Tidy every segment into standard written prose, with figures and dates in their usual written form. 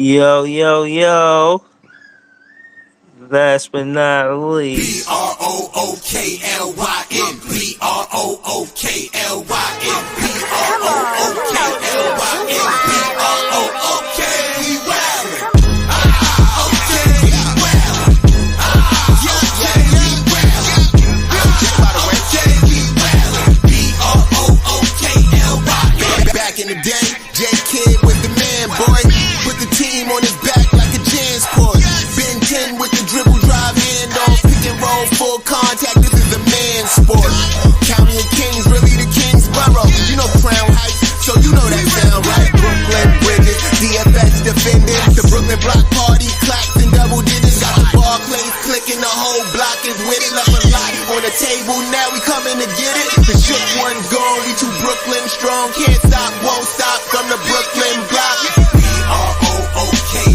Yo, yo, yo. Last but not least. BROOKLYN. BROOKLYN. Back in the day, J Kid was the man, boy. Put the team on his back like a Jansport. Ben 10 with the dribble drive handoff, pick and roll, full contact. This is a man sport. County of Kings, really the Kingsborough. You know Crown Heights, so you know that sound right. Brooklyn Bridges, DFS defending. The Brooklyn Block Party claps and double digits. Got the Barclays clicking, the whole block is with it. Left a lot on the table, now we coming to get it. The shook one gone, we too Brooklyn strong. Can't stop, won't stop from the Brooklyn block. BROOKLYN.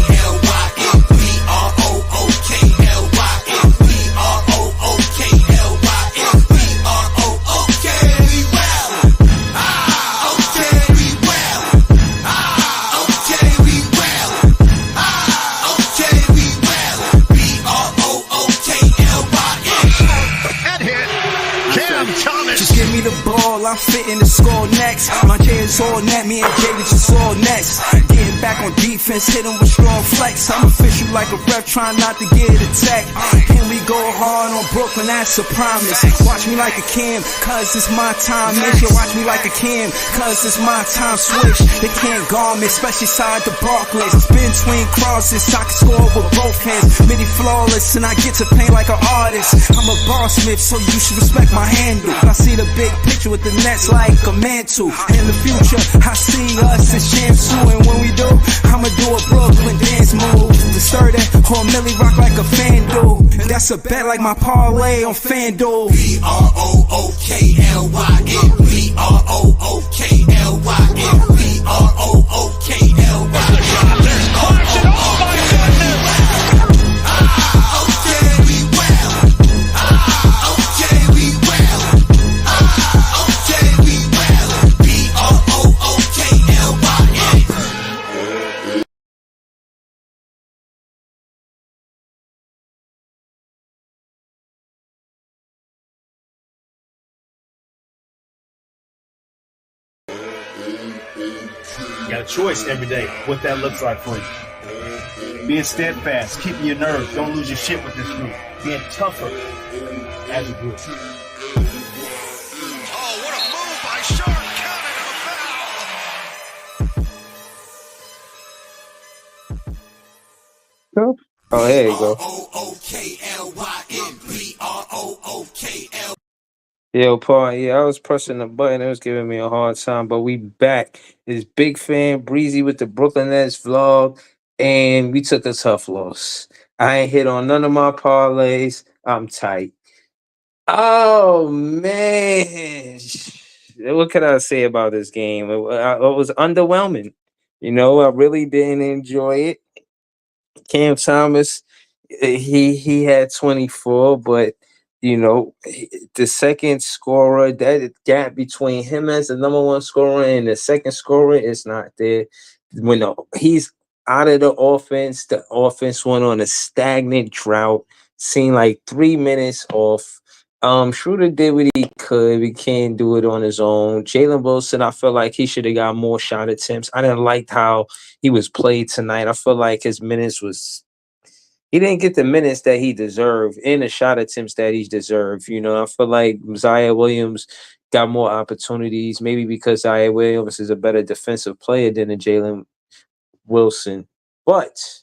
Just give me the ball, I'm fitting the score next. My J is all net, me and Jay is just all next. Getting back on defense, hit him with strong flex. I'm official like a ref, trying not to get attacked. And we go hard on Brooklyn, that's a promise. Watch me like a Cam, cause it's my time. Make sure watch me like a Cam, cause it's my time. Switch, they can't guard me, especially side the Barclays. Spin between crosses, I can score with both hands. Midi flawless, and I get to paint like an artist. I'm a boss smith, so you should respect my handle. I see the big picture with the nets like a mantle. In the future, I see us as champs too. And when we do, I'ma do a Brooklyn dance move. The sturdy or Millie rock like a fan do. That's a bet like my parlay on FanDuel. BROOKLYN. You got a choice every day what that looks like for you. Being steadfast, keeping your nerve, don't lose your shit with this group. Being tougher as a group. Oh, what a move by Sharp, counting a foul. Oh, here you go. BROOKLYN. Yo, Paul, yeah, I was pressing the button. It was giving me a hard time, but we back. It's Big Fan Breezy with the Brooklyn Nets vlog, and we took a tough loss. I ain't hit on none of my parlays. I'm tight. Oh, man. What can I say about this game? It was underwhelming. I really didn't enjoy it. Cam Thomas, he had 24, but the second scorer, that gap between him as the number one scorer and the second scorer is not there. When he's out of the offense went on a stagnant drought, seemed like 3 minutes off. Schroeder did what he could. He can't do it on his own. Jalen Wilson, I feel like he should have got more shot attempts. I didn't like how he was played tonight. I feel like his minutes he didn't get the minutes that he deserved and the shot attempts that he deserved. I feel like Zion Williams got more opportunities, maybe because Zion Williams is a better defensive player than a Jalen Wilson. But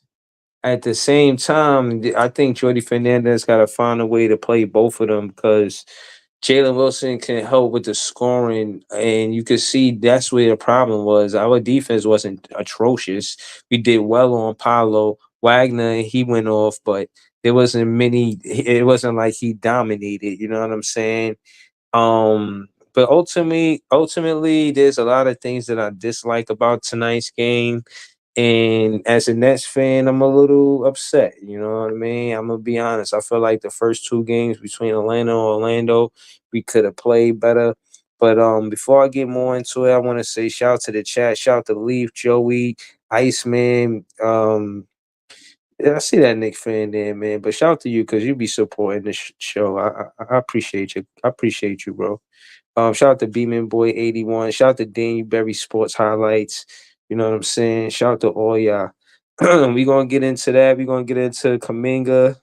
at the same time, I think Jordy Fernandez got to find a way to play both of them because Jalen Wilson can help with the scoring, and you could see that's where the problem was. Our defense wasn't atrocious. We did well on Paolo. Wagner, he went off, but there wasn't many. It wasn't like he dominated. You know what I'm saying? But ultimately, there's a lot of things that I dislike about tonight's game. And as a Nets fan, I'm a little upset. You know what I mean? I'm gonna be honest. I feel like the first two games between Atlanta and Orlando, we could have played better. But before I get more into it, I want to say shout out to the chat, shout out to Leaf, Joey, Iceman. Yeah, I see that Nick fan there, man. But shout out to you because you be supporting the show. I appreciate you. I appreciate you, bro. Shout out to Beeman Boy 81. Shout out to Daniel Berry Sports Highlights. You know what I'm saying? Shout out to all y'all. We gonna get into that. We gonna get into Kuminga.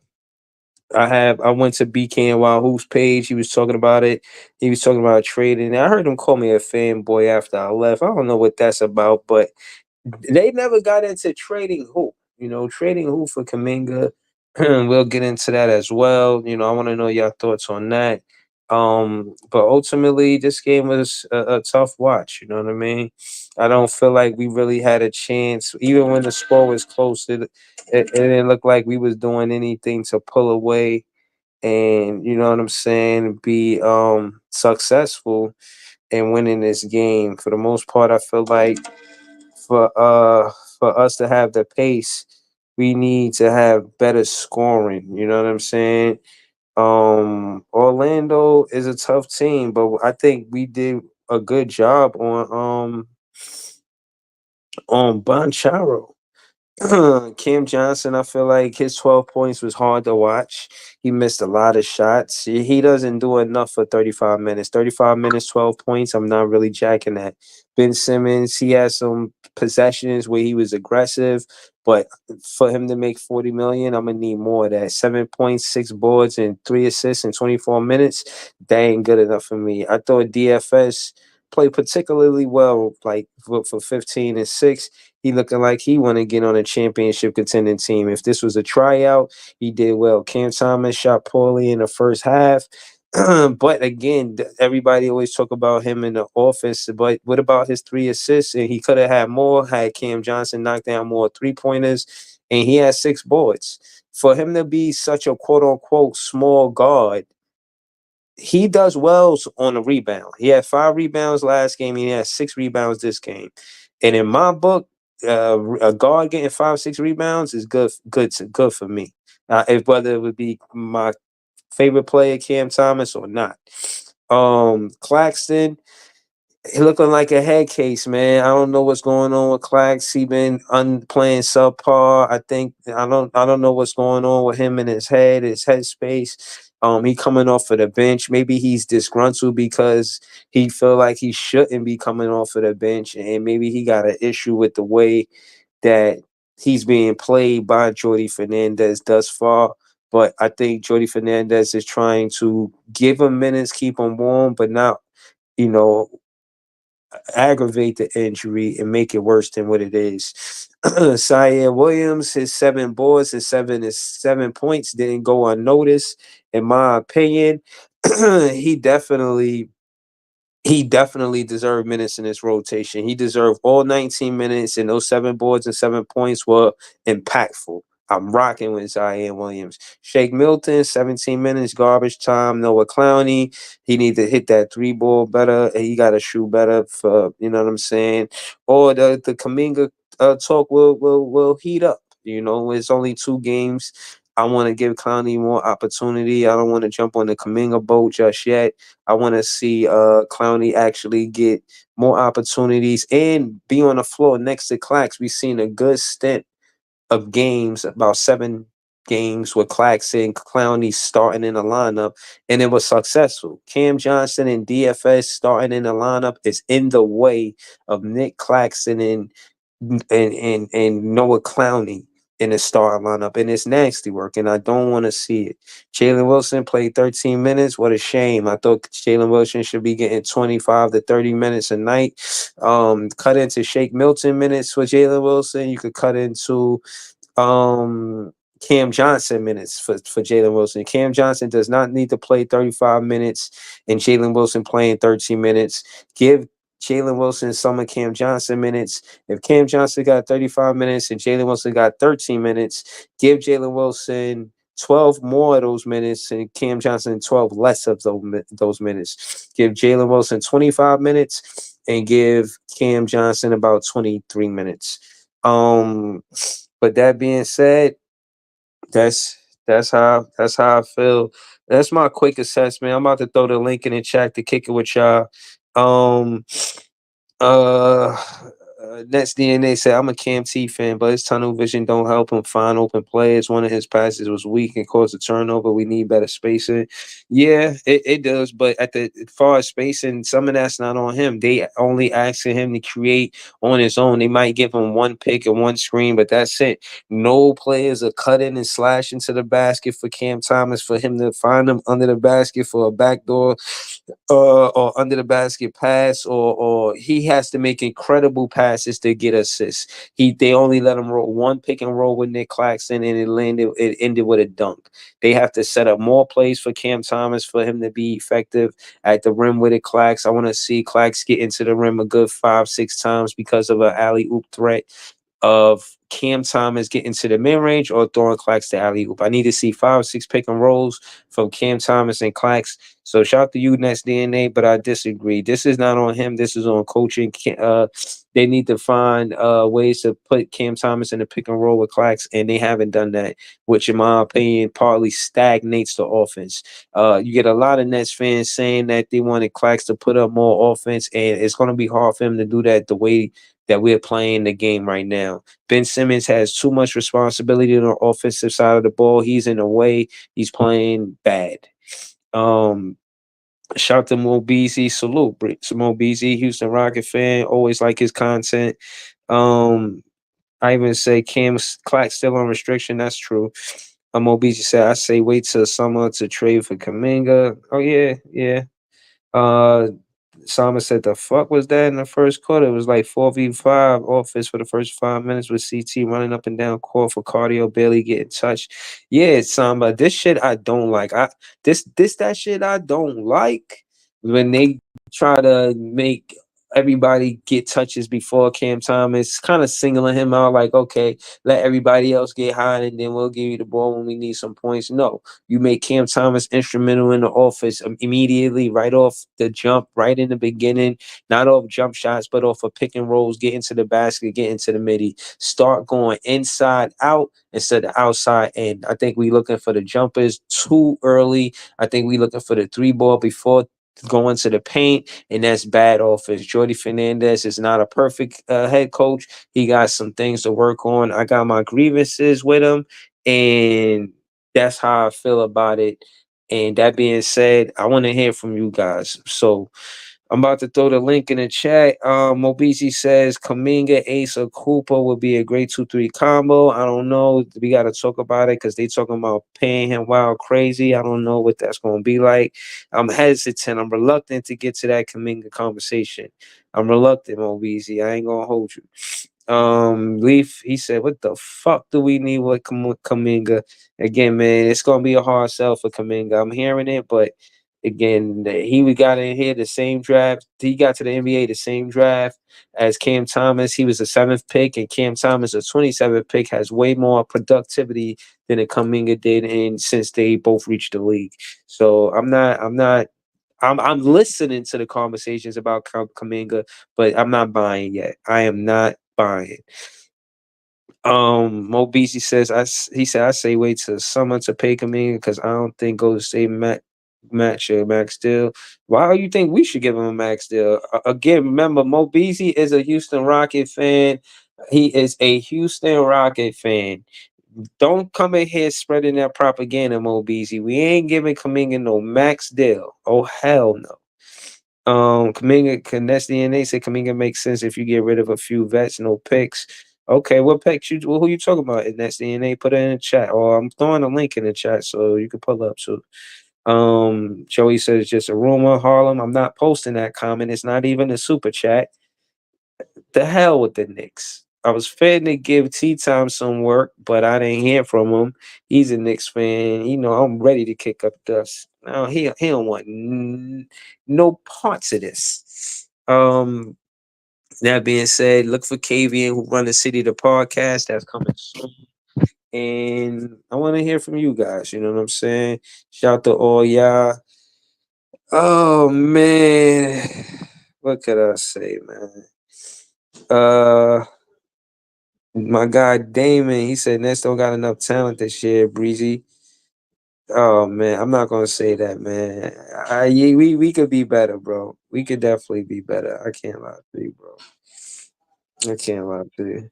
I went to BKNY Hoops page. He was talking about it. He was talking about trading. I heard him call me a fanboy after I left. I don't know what that's about, but they never got into trading hoop. Trading hoop for Kuminga. We'll get into that as well. I want to know your thoughts on that. But ultimately, this game was a tough watch. You know what I mean? I don't feel like we really had a chance, even when the score was close. It didn't look like we was doing anything to pull away and you know what I'm saying, be successful in winning this game. For the most part, I feel like for uh for us to have the pace, we need to have better scoring. You know what I'm saying? Orlando is a tough team, but I think we did a good job on Boncharo. Cam Johnson, I feel like his 12 points was hard to watch. He missed a lot of shots. He doesn't do enough for 35 minutes. 35 minutes, 12 points. I'm not really jacking that. Ben Simmons, he had some possessions where he was aggressive, but for him to make 40 million, I'm gonna need more of that. 7 points, 6 boards, and 3 assists in 24 minutes. That ain't good enough for me. I thought DFS played particularly well, like for 15 and 6. He looking like he want to get on a championship contending team. If this was a tryout, he did well. Cam Thomas shot poorly in the first half. But again, everybody always talk about him in the offense. But what about his 3 assists? And he could have had more had Cam Johnson knocked down more 3 pointers. And he had 6 boards. For him to be such a quote unquote small guard, he does well on the rebound. He had 5 rebounds last game. He had 6 rebounds this game. And in my book, a guard getting 5, 6 rebounds is good for me. If whether it would be my favorite player, Cam Thomas, or not. Claxton, he looking like a head case, man. I don't know what's going on with Clax. He been playing subpar. I don't know what's going on with him in his head, his headspace. He coming off of the bench. Maybe he's disgruntled because he feel like he shouldn't be coming off of the bench, and maybe he got an issue with the way that he's being played by Jordy Fernandez thus far. But I think Jordy Fernandez is trying to give him minutes, keep him warm, but not, you know, aggravate the injury and make it worse than what it is. Syer Williams, his 7 boards, his 7 points didn't go unnoticed, in my opinion. he definitely he definitely deserved minutes in this rotation. He deserved all 19 minutes, and those 7 boards and 7 points were impactful. I'm rocking with Zion Williams. Shake Milton, 17 minutes, garbage time. Noah Clowney, he need to hit that 3 ball better, and he got to shoot better for, you know what I'm saying? Or the Kuminga talk will heat up. It's only 2 games. I want to give Clowney more opportunity. I don't want to jump on the Kuminga boat just yet. I want to see Clowney actually get more opportunities and be on the floor next to Clax. We've seen a good stint of games, about 7 games with Claxton, Clowney starting in the lineup, and it was successful. Cam Johnson and DFS starting in the lineup is in the way of Nick Claxton and Noah Clowney in the starting lineup, and it's nasty work, and I don't want to see it. Jalen Wilson played 13 minutes. What a shame. I thought Jalen Wilson should be getting 25 to 30 minutes a night. Cut into Shake Milton minutes for Jalen Wilson. You could cut into Cam Johnson minutes for Jalen Wilson. Cam Johnson does not need to play 35 minutes and Jalen Wilson playing 13 minutes. Give Jalen Wilson some of Cam Johnson minutes. If Cam Johnson got 35 minutes and Jalen Wilson got 13 minutes, give Jalen Wilson 12 more of those minutes and Cam Johnson 12 less of those minutes. Give Jalen Wilson 25 minutes and give Cam Johnson about 23 minutes. But that being said, that's how I feel. That's my quick assessment. I'm about to throw the link in the chat to kick it with y'all. Um uh Nets DNA said, I'm a Cam T fan, but his tunnel vision don't help him find open players. One of his passes was weak and caused a turnover. We need better spacing. Yeah, it does. But at the as far as spacing, some of that's not on him. They only asking him to create on his own. They might give him one pick and one screen, but that's it. No players are cutting and slashing to the basket for Cam Thomas for him to find them under the basket for a backdoor or under the basket pass, or he has to make incredible passes to get assists. They only let him roll one pick and roll with Nick Claxton, and it ended with a dunk. They have to set up more plays for Cam Thomas for him to be effective at the rim with it. Clax, I want to see Clax get into the rim a good 5-6 times because of an alley oop threat of Cam Thomas getting to the mid range or throwing Clax to alley oop. I need to see 5 or 6 pick and rolls from Cam Thomas and Clax. So shout out to you, Nets DNA, but I disagree. This is not on him. This is on coaching. They need to find ways to put Cam Thomas in the pick and roll with Clax, and they haven't done that, which, in my opinion, partly stagnates the offense. You get a lot of Nets fans saying that they wanted Clax to put up more offense, and it's going to be hard for him to do that the way that we're playing the game right now. Ben Simmons has too much responsibility on the offensive side of the ball. He's in the way. He's playing bad. Shout to Mo Beasley. Salute. Mo Beasley, Houston Rocket fan. Always like his content. I even say Cam Clark still on restriction. That's true. Mo Beasley said, I say wait till summer to trade for Kuminga. Oh, yeah, yeah. Uh, Sama said, the fuck was that in the first quarter? It was like 4v5 offense for the first 5 minutes with CT running up and down court for cardio, barely getting touched. Yeah, Samba, this shit I don't like. That shit I don't like when they try to make everybody get touches before Cam Thomas, kind of singling him out like, okay, let everybody else get high and then we'll give you the ball when we need some points. No, you make Cam Thomas instrumental in the offense immediately, right off the jump, right in the beginning, not off jump shots, but off of pick and rolls, get into the basket, get into the midi, start going inside out instead of outside in. I think we looking for the jumpers too early. I think we looking for the 3 ball before going to the paint, and that's bad offense. Jordy Fernandez is not a perfect head coach. He got some things to work on. I got my grievances with him, and that's how I feel about it. And that being said, I want to hear from you guys. So I'm about to throw the link in the chat. Mobisi says Kuminga, Ace, or Cooper would be a great 2-3 combo. I don't know. We got to talk about it because they talking about paying him wild crazy. I don't know what that's going to be like. I'm hesitant. I'm reluctant to get to that Kuminga conversation. I'm reluctant, Mobisi. I ain't going to hold you. Leaf, he said, what the fuck do we need with Kuminga? Again, man, it's going to be a hard sell for Kuminga. I'm hearing it, but again, he got in here the same draft. He got to the NBA the same draft as Cam Thomas. He was a 7th pick, and Cam Thomas, a 27th pick, has way more productivity than a Kuminga did, and since they both reached the league. So I'm listening to the conversations about Kuminga, but I'm not buying yet. I am not buying. Mo Beasy says he said I say wait till summer to pay Kuminga because I don't think Golden State match max deal. Why do you think we should give him a max deal? Again, remember Mo Beasy is a Houston Rocket fan. He is a Houston Rocket fan. Don't come in here spreading that propaganda, Mo Beasy. We ain't giving Kuminga no max deal. Oh hell no. Kuminga, Nets DNA said Kuminga makes sense if you get rid of a few vets, no picks. Okay, what picks who you talking about in Nets DNA? Put it in the chat, or I'm throwing a link in the chat so you can pull up too. Joey says just a rumor, Harlem. I'm not posting that comment. It's not even a super chat. The hell with the Knicks. I was fed to give T Time some work, but I didn't hear from him. He's a Knicks fan. You know, I'm ready to kick up dust. No, he don't want no parts of this. That being said, look for KVN who run the City the podcast. That's coming soon. And I want to hear from you guys. You know what I'm saying? Shout to all y'all. Oh man. What could I say, man? My guy Damon, he said Nets don't got enough talent this year, Breezy. Oh man, I'm not gonna say that, man. We could be better, bro. We could definitely be better. I can't lie to you, bro. I can't lie to you.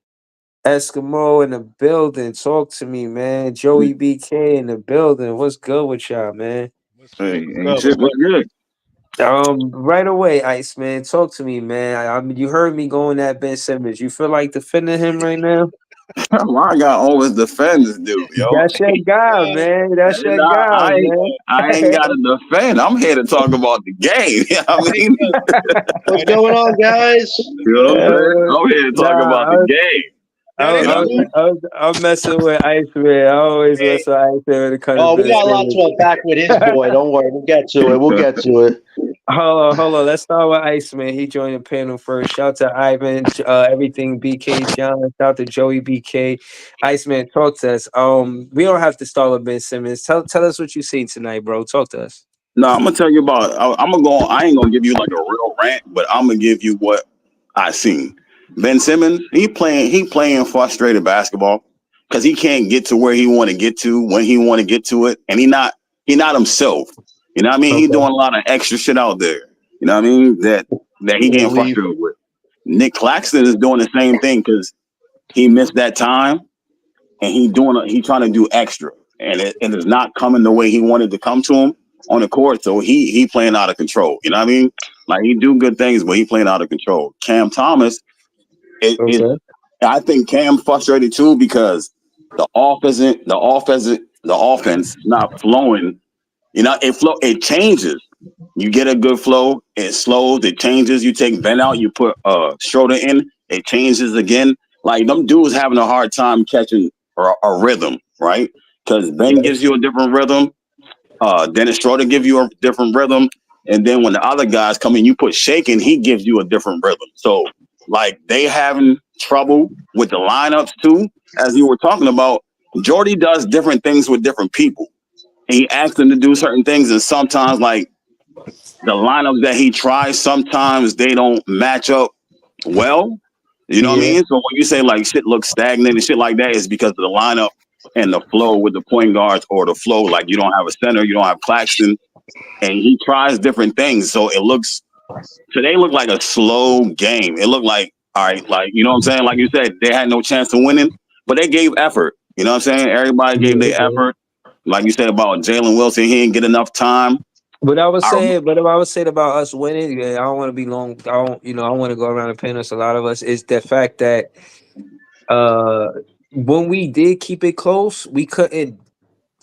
Eskimo in the building. Talk to me, man. Joey BK in the building. What's good with y'all, man? Hey, What's ain't good? shit. What's What's good? good? Right away, Iceman. Talk to me, man. I mean, you heard me going at Ben Simmons. You feel like defending him right now? Why I got always defend this dude, yo? That's your guy, man. That's your Nah, guy, man. I ain't got to defend. I'm here to talk about the game. You know what I Hey, mean? look, What's hey, that's going on, guys? You know what I'm saying? I'm here to talk about Nah, the game. that You is know what I true. mean? I'm messing with Iceman. I always Hey, mess with Iceman when it comes Oh, to we Ben got a lot Simmons. to unpack with his boy. Don't worry, we'll get to it. We'll get to it. Hold on. Let's start with Iceman. He joined the panel first. Shout to Ivan, everything BK John. Shout out to Joey BK. Iceman, talk to us. We don't have to start with Ben Simmons. Tell us what you seen tonight, bro. Talk to us. No, I'm gonna tell you about. I'm gonna go. I ain't gonna give you like a real rant, but I'm gonna give you what I seen. Ben Simmons, he playing frustrated basketball because he can't get to where he want to get to when he want to get to it, and he not himself. You know what I mean? He Okay. doing a lot of extra shit out there. You know what I mean? That he They getting leave. frustrated with. Nick Claxton is doing the same thing because he missed that time and he trying to do extra, and it is not coming the way he wanted to come to him on the court. So he playing out of control. You know what I mean? Like he do good things, but he playing out of control. Cam Thomas is Okay. I think Cam frustrated too because the offense is not flowing. You know, it changes. You get a good flow, it slows, it changes. You take Ben out, you put Schroeder in, it changes again. Like them dudes having a hard time catching a rhythm, right? Because Ben gives you a different rhythm, Dennis Schroeder gives you a different rhythm, and then when the other guys come in, you put shaking, he gives you a different rhythm. So like they having trouble with the lineups too, as you were talking about. Jordy does different things with different people. He asks them to do certain things, and sometimes like the lineups that he tries, sometimes they don't match up well. You know what I Yeah. mean? So when you say like shit looks stagnant and shit like that, it's because of the lineup and the flow with the point guards or the flow. Like you don't have a center, you don't have Claxton, and he tries different things. So it looks today looked like a slow game. It looked like all right, like you know what I'm saying. Like you said, they had no chance of winning, but they gave effort. You know what I'm saying? Everybody gave Yeah. their effort. Like you said about Jalen Wilson, he didn't get enough time. I But if I was saying about us winning, yeah, I don't want to be long. I don't, I want to go around and paint us. A lot of us is the fact that uh, when we did keep it close, we couldn't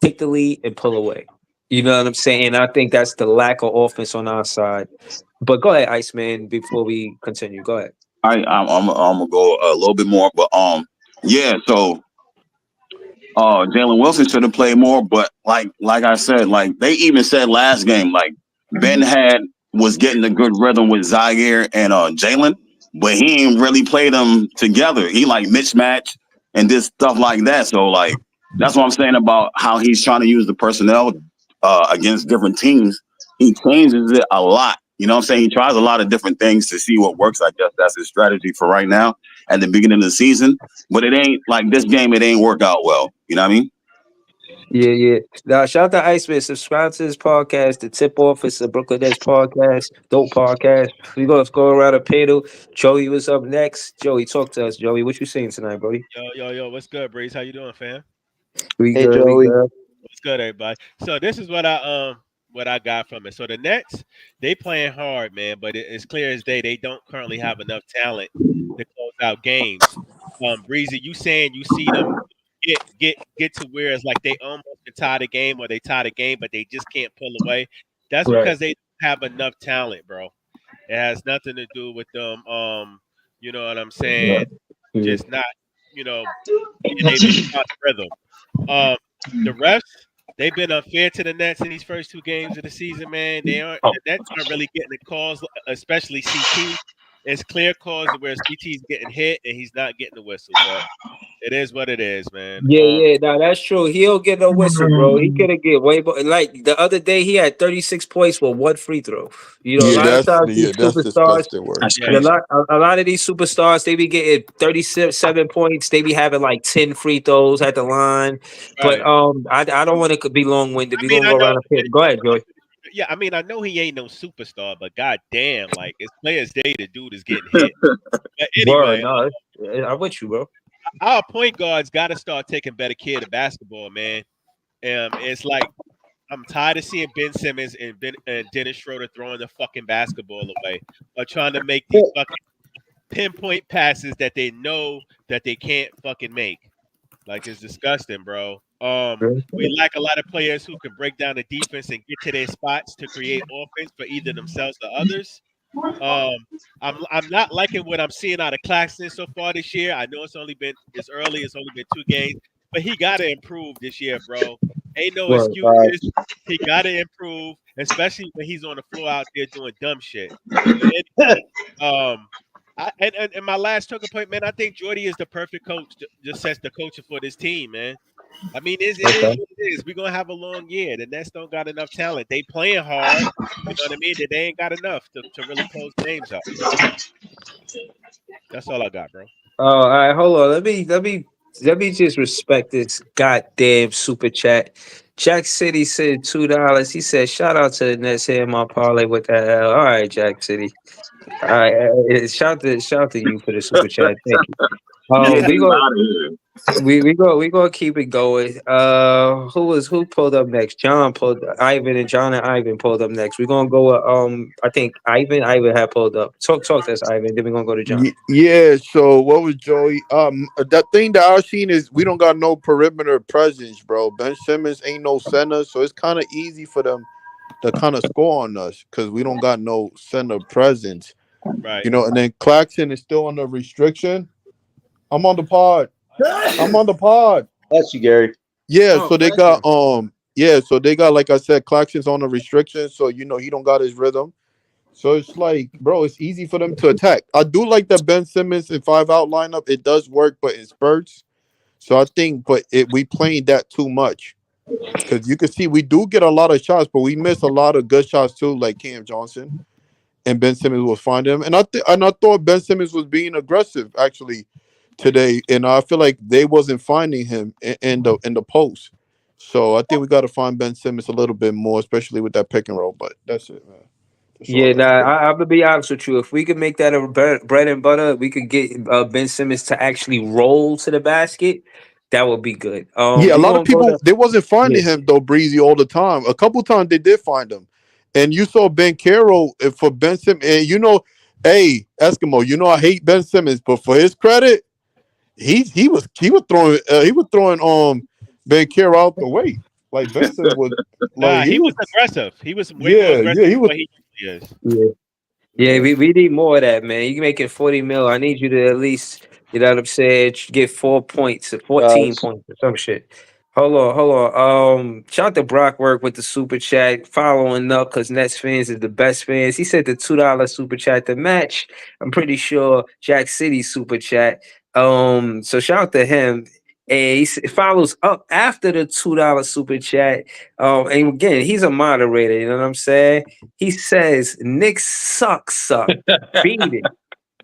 take the lead and pull away. You know what I'm saying? I think that's the lack of offense on our side. But go ahead, Iceman. Before we continue, go ahead. I'm gonna go a little bit more, but yeah. So Jalen Wilson should have played more, but like I said, like they even said last game, like Ben had was getting a good rhythm with Zaire and Jalen, but he ain't really played them together. He like mismatch and did stuff like that. So like that's what I'm saying about how he's trying to use the personnel against different teams. He changes it a lot. You know what I'm saying? He tries a lot of different things to see what works. I guess that's his strategy for right now at the beginning of the season. But it ain't like this game, it ain't work out well. You know what I mean? Yeah, yeah. Now, shout out to Iceman. Subscribe to this podcast. The Tip Off is the Brooklyn Nets podcast. Dope podcast. We gonna go around the panel. Joey was up next. Joey, talk to us. Joey, what you seeing tonight, buddy? Yo, what's good, Breeze? How you doing, fam? We Hey, good. We Joey. good. What's good, everybody? So this is what I got from it. So the Nets, they playing hard, man, but it's clear as day they don't currently have enough talent to close out games. Breezy, you saying you see them get to where it's like they almost can tie the game or they tie the game, but they just can't pull away. That's Right. because they don't have enough talent, bro. It has nothing to do with them. You know what I'm saying? Yeah. Just not, being able to find rhythm. Um, the refs, they've been unfair to the Nets in these first two games of the season, man. The Nets aren't really getting the calls, especially CT. It's clear calls where CT's getting hit and he's not getting the whistle, but it is what it is, man. Yeah, yeah, no, that's true. He'll get no whistle, bro. He could have get way more. Like the other day, he had 36 points with one free throw. A Yeah, lot of times these that's superstars, disgusting work. That's Yeah, a crazy. lot, a lot of these superstars, they be getting 37 points. They be having like 10 free throws at the line. But right. I don't want to be long winded. I We mean, gonna I go know around the pit. Go ahead, Joey. Yeah, I mean, I know he ain't no superstar, but goddamn, like it's Players Day, the dude is getting hit. But Word, anyway, no, I'm with you, bro. our point guards got to start taking better care of basketball, man. It's like I'm tired of seeing Ben Simmons and Dennis Schroeder throwing the fucking basketball away or trying to make these fucking pinpoint passes that they know that they can't fucking make. Like it's disgusting, bro. We lack a lot of players who can break down the defense and get to their spots to create offense for either themselves or others. Um, I'm not liking what I'm seeing out of Claxton so far this year. I know it's only been two games, but he got to improve this year, bro. Ain't no Word. excuses. He got to improve, especially when he's on the floor out there doing dumb shit. But anyway, and my last talking point, man, I think Jordy is the perfect coach. Just sets the coaching for this team, man. I mean, it is what it is. We're gonna have a long year. The Nets don't got enough talent. They playing hard. You know what I mean? That they ain't got enough to really close games up. That's all I got, bro. Oh, all right, hold on. Let me just respect this goddamn super chat. Jack City said $2. He said, "Shout out to the Nets here in my parlay with that L." All right, Jack City. All right, shout to you for the super chat. Thank you. Get We him go. out of here. We gonna keep it going. Who pulled up next? Ivan and Ivan pulled up next. We're gonna go I think Ivan had pulled up. Talk to us, Ivan, then we're gonna go to John. Yeah, so what was Joey? That thing that I've seen is we don't got no perimeter presence, bro. Ben Simmons ain't no center, so it's kind of easy for them to kind of score on us because we don't got no center presence, Right. you know. And then Claxton is still under restriction. I'm on the pod. That's you, Gary. Yeah, Oh, so they thank got like I said, Claxton's on the restriction, so you know he don't got his rhythm. So it's like, bro, it's easy for them to attack. I do like that Ben Simmons in 5-out lineup. It does work, but in spurts. So I think, we playing that too much because you can see we do get a lot of shots, but we miss a lot of good shots too, like Cam Johnson and Ben Simmons was finding him. And I thought Ben Simmons was being aggressive actually today, and I feel like they wasn't finding him in the post. So I think we got to find Ben Simmons a little bit more, especially with that pick and roll. But that's it, man. That's all Yeah, I got. I'm gonna be honest with you. If we could make that a bread and butter, we could get Ben Simmons to actually roll to the basket. That would be good. Yeah, a We lot of gonna go people to they wasn't yeah. finding him though, Breezy, all the time. A couple times they did find him, and you saw Ben Carroll for Ben Simmons. And you know, hey Eskimo, you know I hate Ben Simmons, but for his credit, he was throwing Ben Carroll out the way. Like Ben Simmons was Nah, like he was aggressive. He was way more yeah aggressive he than was what he usually is. Yeah, we need more of that, man. You making 40 mil. I need you to at least, you know what I'm saying, get 4 points, 14 points or some shit. Hold on. Shout out to Brockwork with the super chat, following up because Nets fans is the best fans. He said the $2 super chat to match. I'm pretty sure Jack City super chat. So shout out to him. And follows up after the $2 super chat. And again, he's a moderator, you know what I'm saying? He says, Knicks suck. Beat it.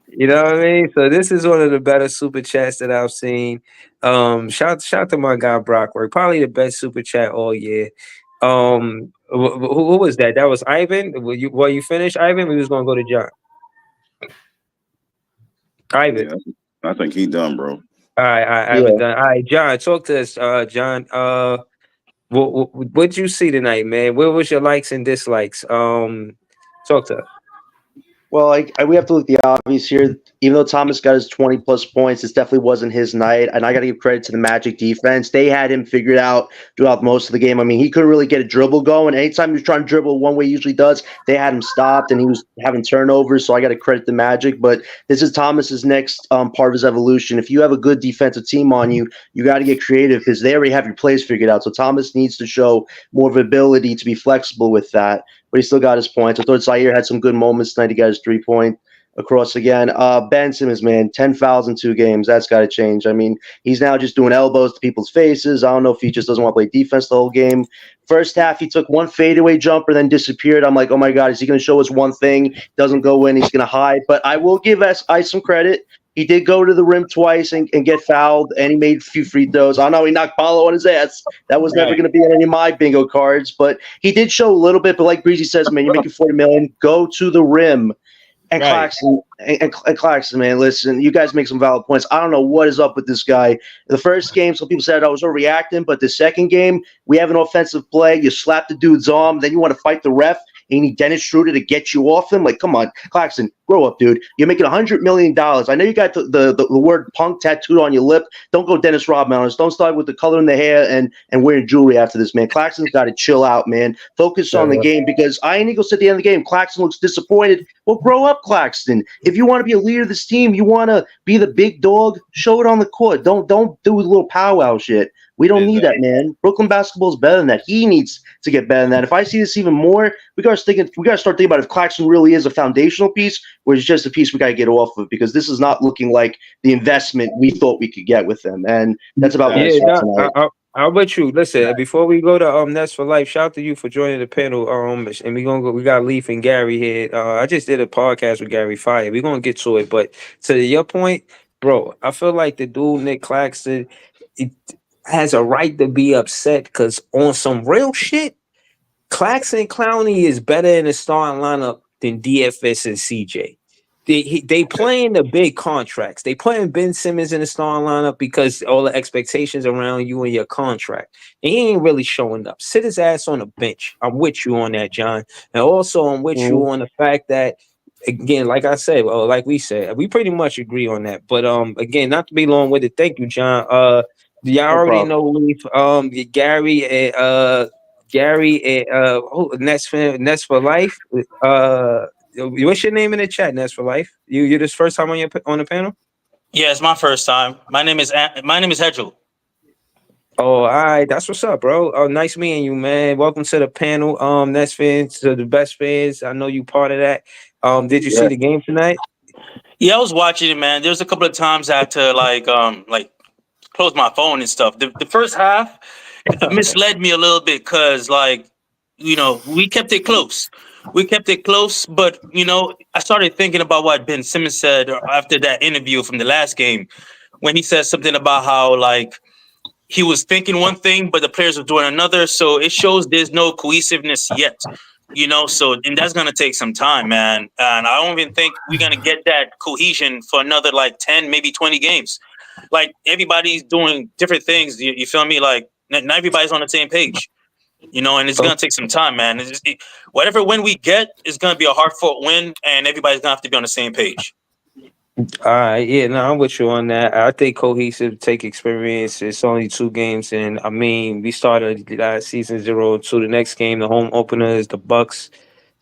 You know what I mean? So this is one of the better super chats that I've seen. Shout to my guy Brockwork. Probably the best super chat all year. Who was that? That was Ivan. Were you finished, Ivan? We was gonna go to John. Ivan. Yeah, I think he done, bro. All right, I haven't done. All right, John, talk to us. John, what'd you see tonight, man? Where was your likes and dislikes? Talk to us. Well, we have to look at the obvious here. Even though Thomas got his 20-plus points, this definitely wasn't his night. And I got to give credit to the Magic defense. They had him figured out throughout most of the game. I mean, he couldn't really get a dribble going. Anytime he was trying to dribble one way he usually does, they had him stopped, and he was having turnovers. So I got to credit the Magic. But this is Thomas's next part of his evolution. If you have a good defensive team on you, you got to get creative because they already have your plays figured out. So Thomas needs to show more of ability to be flexible with that. But he still got his points. I thought Zaire had some good moments tonight. He got his 3-point across again. Ben Simmons, man, 10 fouls in 2 games. That's got to change. I mean, he's now just doing elbows to people's faces. I don't know if he just doesn't want to play defense the whole game. First half, he took one fadeaway jumper, then disappeared. I'm like, oh, my God, is he going to show us one thing? Doesn't go in. He's going to hide. But I will give Ice some credit. He did go to the rim twice and get fouled, and he made a few free throws. I know he knocked Paolo on his ass. That was never going to be on any of my bingo cards, but he did show a little bit. But like Breezy says, man, you're making $40 million. Go to the rim. And Claxton, and Claxton, man, listen, you guys make some valid points. I don't know what is up with this guy. The first game, some people said I was overreacting, but the second game, we have an offensive play. You slap the dude's arm, then you want to fight the ref, and you need Dennis Schroeder to get you off him. Like, come on, Claxton, grow up, dude. You're making $100 million. I know you got the word punk tattooed on your lip. Don't go Dennis Rodman on us. Don't start with the color in the hair and wearing jewelry after this, man. Claxton's got to chill out, man. Focus on the game because Iron Eagle said at the end of the game, Claxton looks disappointed. Well, grow up, Claxton. If you want to be a leader of this team, you want to be the big dog, show it on the court. Don't do a little powwow shit. We don't need that, man. Brooklyn basketball is better than that. He needs to get better than that. If I see this even more, we gotta start thinking about if Claxton really is a foundational piece or is just a piece we gotta get off of, because this is not looking like the investment we thought we could get with him. And that's about tonight. How about you? Listen, before we go to Nets for Life, shout out to you for joining the panel. And we got Leaf and Gary here. I just did a podcast with Gary Fire. We're gonna get to it, but to your point, bro, I feel like the dude Nick Claxton has a right to be upset because on some real shit, Claxton Clowney is better in the starting lineup than DFS and CJ. They playing the big contracts. They putting Ben Simmons in the starting lineup because all the expectations around you and your contract. And he ain't really showing up. Sit his ass on the bench. I'm with you on that, John. And also I'm with you on the fact that, again, like I said, like we said, we pretty much agree on that. But again, not to be long with it. Thank you, John. Y'all already know Leaf. Gary and Nets for Life. What's your name in the chat, Nets for Life? You this first time on the panel? Yeah, it's my first time. My name is Edre. Oh, all right, that's what's up, bro. Nice meeting you, man. Welcome to the panel. Nets fans, to the best fans. I know you part of that. Did you see the game tonight? Yeah, I was watching it, man. There was a couple of times I had to like close my phone and stuff. The first half misled me a little bit because, like, we kept it close. But, I started thinking about what Ben Simmons said after that interview from the last game when he said something about how, like, he was thinking one thing, but the players were doing another. So it shows there's no cohesiveness yet, and that's going to take some time, man. And I don't even think we're going to get that cohesion for another, like, 10, maybe 20 games. Like, everybody's doing different things. You feel me? Like, not everybody's on the same page. And it's going to take some time, man. Whatever win we get is going to be a hard-fought win, and everybody's going to have to be on the same page. All right, yeah, no, I'm with you on that. I think cohesive take experience. It's only 2 games, and I mean, we started last season 0-2. The next game, the home opener is the Bucks.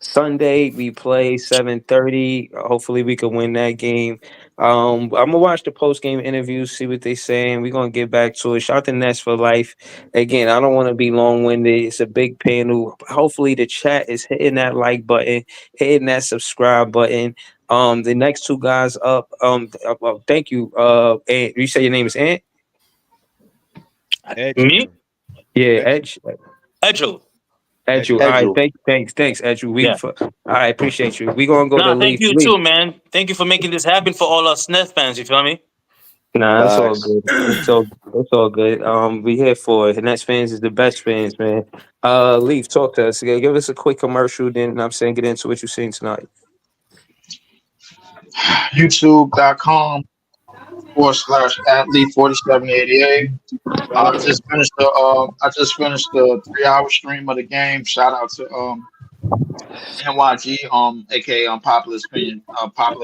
Sunday we play 7:30. Hopefully we can win that game. I'm gonna watch the post game interviews, see what they saying. We're gonna get back to it. Shout out to Nets for Life. Again, I don't want to be long winded. It's a big panel. Hopefully the chat is hitting that like button, hitting that subscribe button. The next 2 guys up. Thank you. Ant, you say your name is Ant? Me? Yeah, Edge. Edre. All right, thanks, Edre. I appreciate you. We gonna go to Thank you too, man. Thank you for making this happen for all us Nets fans. You feel me? Nah, it's all good. It's all good. We here for it. Nets fans is the best fans, man. Leaf, talk to us. Give us a quick commercial, then get into what you're seeing tonight. YouTube.com /athlete4788. I just finished the 3-hour stream of the game. Shout out to NYG, aka Popular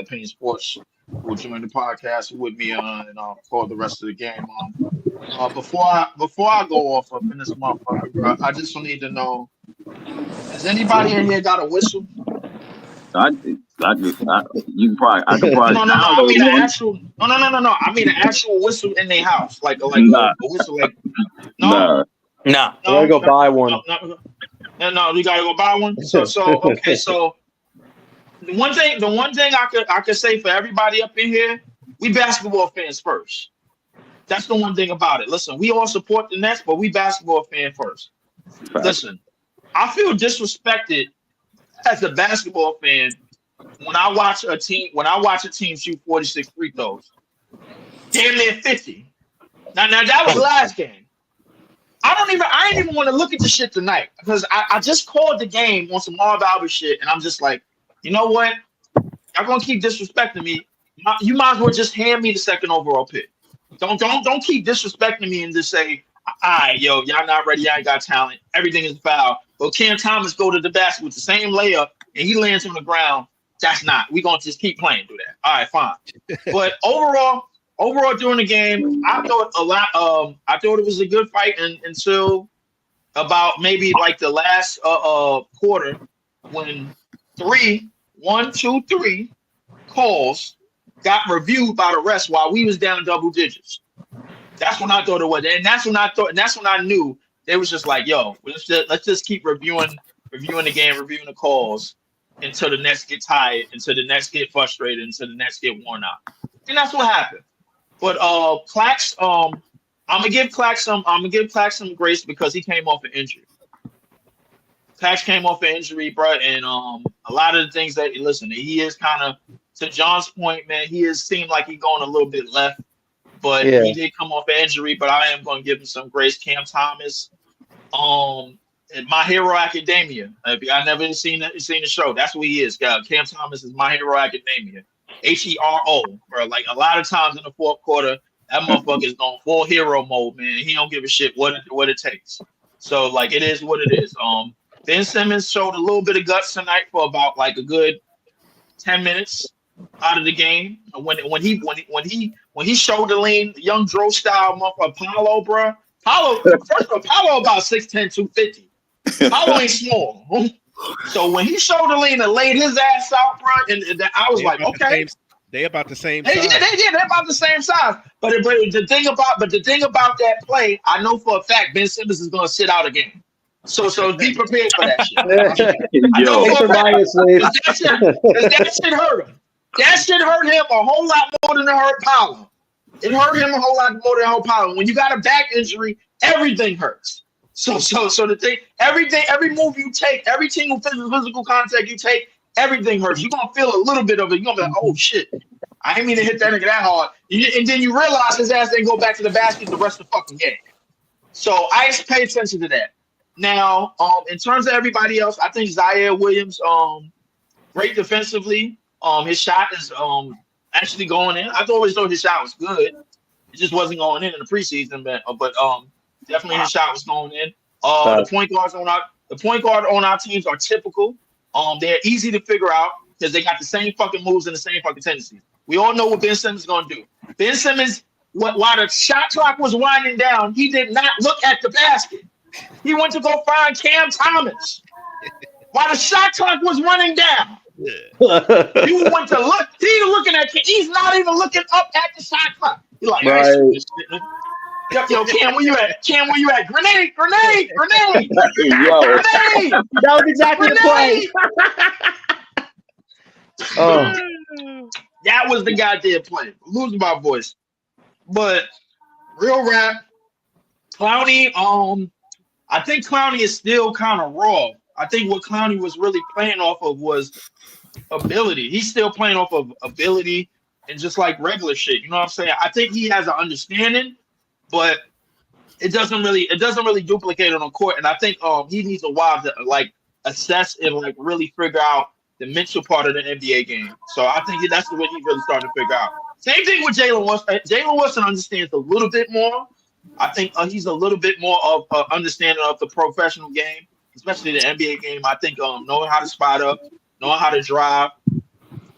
Opinion Sports, who joined the podcast with me and for the rest of the game. Before I go off up in this motherfucker, bro, I just need to know: has anybody in here got a whistle? I could probably. No. I mean an actual. No. I mean an actual whistle in their house, like a whistle, like. No. I gotta go buy one. No, you gotta go buy one. So okay. So the one thing I could say for everybody up in here, we basketball fans first. That's the one thing about it. Listen, we all support the Nets, but we basketball fan first. Right. Listen, I feel disrespected as a basketball fan when I watch a team shoot 46 free throws. damn near 50. Now that was last game. I ain't even want to look at the shit tonight because I just called the game on some Marv Albert shit, and I'm just like, you know what? Y'all gonna keep disrespecting me. You might as well just hand me the second overall pick. Don't keep disrespecting me and just say, all right, yo, y'all not ready, y'all ain't got talent. Everything is foul. But Cam Thomas go to the basket with the same layup and he lands on the ground. That's not. We're gonna just keep playing through that. All right, fine. But overall during the game, I thought a lot I thought it was a good fight until about maybe like the last quarter when 1, 2, 3 calls got reviewed by the rest while we was down double digits. That's when I thought it was, and that's when I knew they was just like, yo, let's just keep reviewing the game, reviewing the calls until the Nets get tired, until the Nets get frustrated, until the Nets get worn out, and that's what happened. But Clax, I'm gonna give Clax some grace because he came off an injury. Clax came off an injury, bro, and a lot of the things that he is kind of, to John's point, man, he has seemed like he's going a little bit left, but he did come off an injury. But I am going to give him some grace. Cam Thomas, My Hero Academia. If I never seen the show, that's what he is. Cam Thomas is My Hero Academia. HERO, bro. Like a lot of times in the fourth quarter, that motherfucker is going full hero mode, man. He don't give a shit what it takes. So like it is what it is. Ben Simmons showed a little bit of guts tonight for about like a good 10 minutes out of the game. When he showed the lean, young Dro style motherfucker Paulo, bro. First of all, Paulo about 6'10", 250. Paulo ain't small. So when he showed the lean and laid his ass out, bro, and I was like, okay. They about the same size. They're about the same size. But the thing about that play, I know for a fact Ben Simmons is gonna sit out a game. So be prepared for that shit. I know for a fact, 'cause that shit hurt him. That shit hurt him a whole lot more than it hurt Paulo. It hurt him a whole lot more than it hurt Paulo. When you got a back injury, everything hurts. So the thing, every move you take, every single physical contact you take, everything hurts. You're gonna feel a little bit of it. You're gonna be like, oh shit, I didn't mean to hit that nigga that hard. And then you realize his ass didn't go back to the basket the rest of the fucking game. So I just pay attention to that. Now, in terms of everybody else, I think Zaire Williams, great defensively. His shot is actually going in. I always thought his shot was good. It just wasn't going in the preseason, but definitely his shot was going in. The point guard on our teams are typical. They're easy to figure out because they got the same fucking moves and the same fucking tendencies. We all know what Ben Simmons is going to do. Ben Simmons, while the shot clock was winding down, he did not look at the basket. He went to go find Cam Thomas while the shot clock was running down. You went to look. He's looking at. He's not even looking up at the shot clock. He's like, right. Yo, Cam, where you at? Cam, where you at? Grenade! Yo, that was exactly the play. That was the goddamn play. I'm losing my voice, but real rap. Clowney, I think Clowney is still kind of raw. I think what Clowney was really playing off of was ability. He's still playing off of ability and just like regular shit. You know what I'm saying? I think he has an understanding, but it doesn't really duplicate it on court. And I think he needs a while to like assess and like really figure out the mental part of the NBA game. So I think that's what he's really starting to figure out. Same thing with Jalen Wilson. Jalen Wilson understands a little bit more. I think he's a little bit more of understanding of the professional game, especially the NBA game. I think knowing how to spot up, knowing how to drive.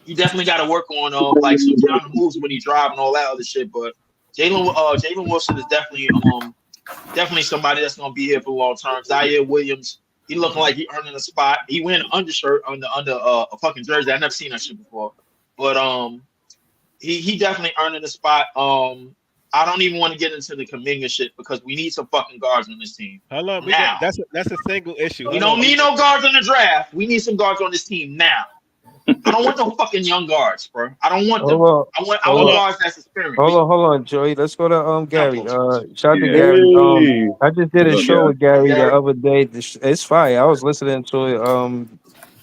You definitely got to work on like some down moves when he drive and all that other shit. But Jalen Wilson is definitely somebody that's gonna be here for the long term. Zaire Williams, he looking like he earning a spot. He wearing an undershirt under a fucking jersey. I never seen that shit before. But he definitely earning a spot. I don't even want to get into the Kuminga shit because we need some fucking guards on this team. Hold on, now. That's a single issue. We don't need no guards in the draft. We need some guards on this team now. I don't want no fucking young guards, bro. I don't want them. I want guards that's experienced. Hold on, Joey. Let's go to Gary. Shout out to Gary. I just did a show with Gary the other day. It's fire. I was listening to it.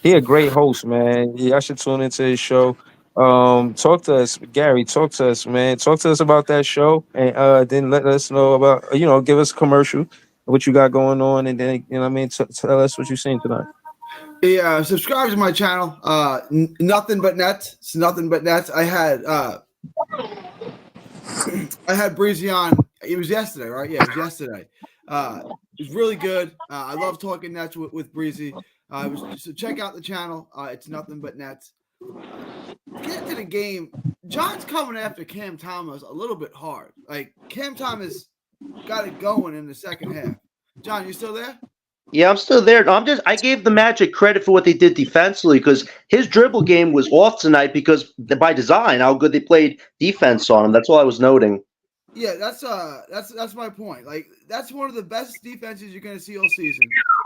He a great host, man. I should tune into his show. Talk to us, Gary. Talk to us, man. Talk to us about that show, and then let us know about give us a commercial, what you got going on, and then what I mean, tell us what you seen tonight. Yeah, subscribe to my channel. Nothing but nets. It's nothing but nets. I had Breezy on. It was yesterday, right? Yeah, it was yesterday. It was really good. I love talking nets with Breezy. So check out the channel. It's nothing but nets. Get into the game. John's coming after Cam Thomas a little bit hard. Like Cam Thomas got it going in the second half. John, you still there? Yeah, I'm still there. I gave the Magic credit for what they did defensively because his dribble game was off tonight because by design, how good they played defense on him. That's all I was noting. Yeah, that's my point. Like that's one of the best defenses you're going to see all season.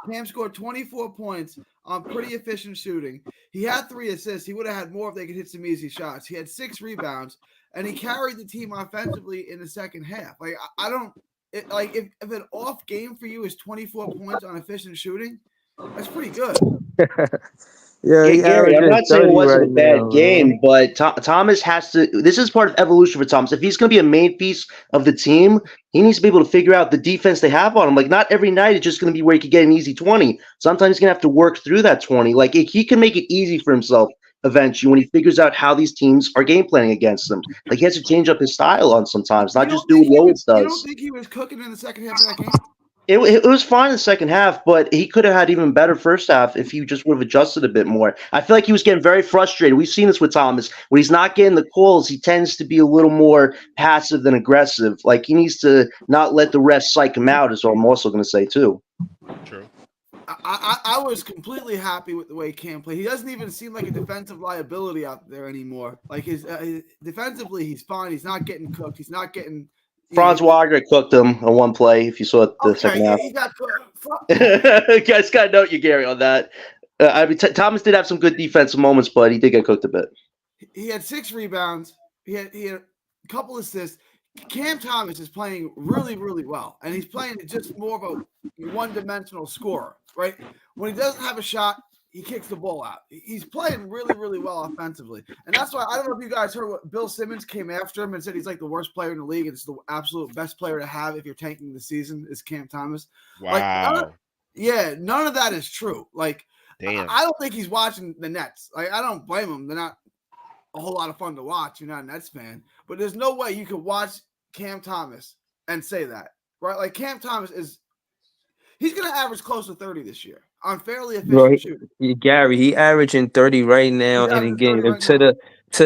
Cam scored 24 points on pretty efficient shooting. He had 3 assists. He would have had more if they could hit some easy shots. He had 6 rebounds, and he carried the team offensively in the second half. Like I don't if an off game for you is 24 points on efficient shooting, that's pretty good. Yeah, he Gary, I'm averaging not saying it 30 wasn't right a bad now, game, man. but Thomas has to. This is part of evolution for Thomas. If he's going to be a main piece of the team, he needs to be able to figure out the defense they have on him. Like, not every night it's just going to be where he could get an easy 20. Sometimes he's going to have to work through that 20. Like, he can make it easy for himself eventually when he figures out how these teams are game planning against him. Like, he has to change up his style on sometimes, not just do what he always You don't does. think he was cooking in the second half of that game? It was fine in the second half, but he could have had even better first half if he just would have adjusted a bit more. I feel like he was getting very frustrated. We've seen this with Thomas. When he's not getting the calls, he tends to be a little more passive than aggressive. Like, he needs to not let the refs psych him out, is what I'm also going to say, too. True. I was completely happy with the way Cam played. He doesn't even seem like a defensive liability out there anymore. Like his defensively, he's fine. He's not getting cooked. He's not getting. Franz Wagner cooked him on one play, if you saw it the second half. He got cooked. Guys, got to note you, Gary, on that. I mean, Thomas did have some good defensive moments, but he did get cooked a bit. He had 6 rebounds. He had a couple assists. Cam Thomas is playing really, really well, and he's playing just more of a one-dimensional scorer, right? When he doesn't have a shot, he kicks the ball out. He's playing really, really well offensively, and that's why I don't know if you guys heard what Bill Simmons came after him and said he's like the worst player in the league, and it's the absolute best player to have if you're tanking the season is Cam Thomas. Wow. None of that is true. Like, damn, I don't think he's watching the Nets. Like, I don't blame him. They're not a whole lot of fun to watch. You're not a Nets fan, but there's no way you could watch Cam Thomas and say that, right? Like Cam Thomas he's going to average close to 30 this year on fairly efficient shooting. Gary, he averaging 30 right now, and again, to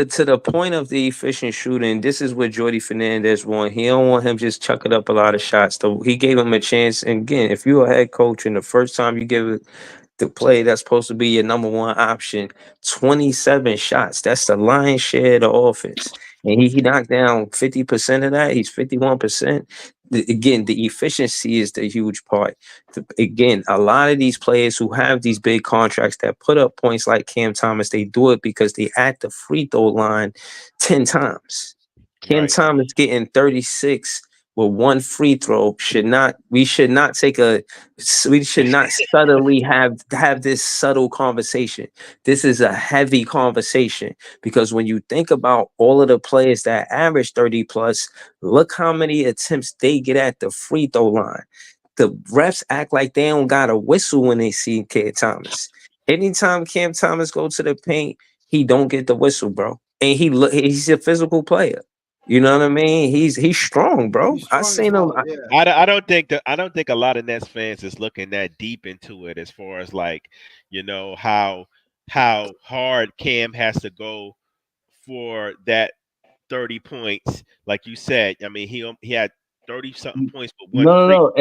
the point of the efficient shooting, this is what Jordy Fernandez want. He don't want him just chucking up a lot of shots. So he gave him a chance. And again, if you're a head coach and the first time you give it the play that's supposed to be your number one option, 27 shots. That's the lion's share of the offense. And he knocked down 50% of that. He's 51%. Again, the efficiency is the huge part. Again, a lot of these players who have these big contracts that put up points like Cam Thomas, they do it because they at the free throw line 10 times. Cam Thomas getting 36 with one free throw we should not subtly have this subtle conversation. This is a heavy conversation because when you think about all of the players that average 30 plus, look how many attempts they get at the free throw line. The refs act like they don't got a whistle when they see Cam Thomas. Anytime Cam Thomas go to the paint, he don't get the whistle, bro. And he's a physical player. You know what I mean? He's strong, bro. I seen him. I don't think a lot of Nets fans is looking that deep into it as far as like, how hard Cam has to go for that 30 points. Like you said, I mean, he had 30 something points, but No.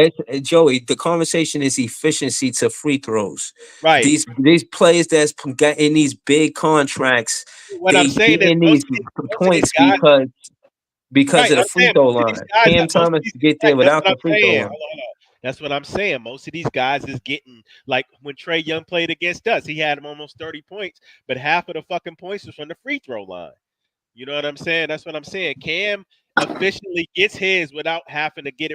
Joey, the conversation is efficiency to free throws. Right. These players that's got in these big contracts, what I'm saying is these points because of the free throw line. Cam Thomas get there without the free throw line. That's what I'm saying. Most of these guys is getting, like when Trae Young played against us, he had him almost 30 points, but half of the fucking points was from the free throw line. You know what I'm saying? That's what I'm saying. Cam efficiently gets his without having to get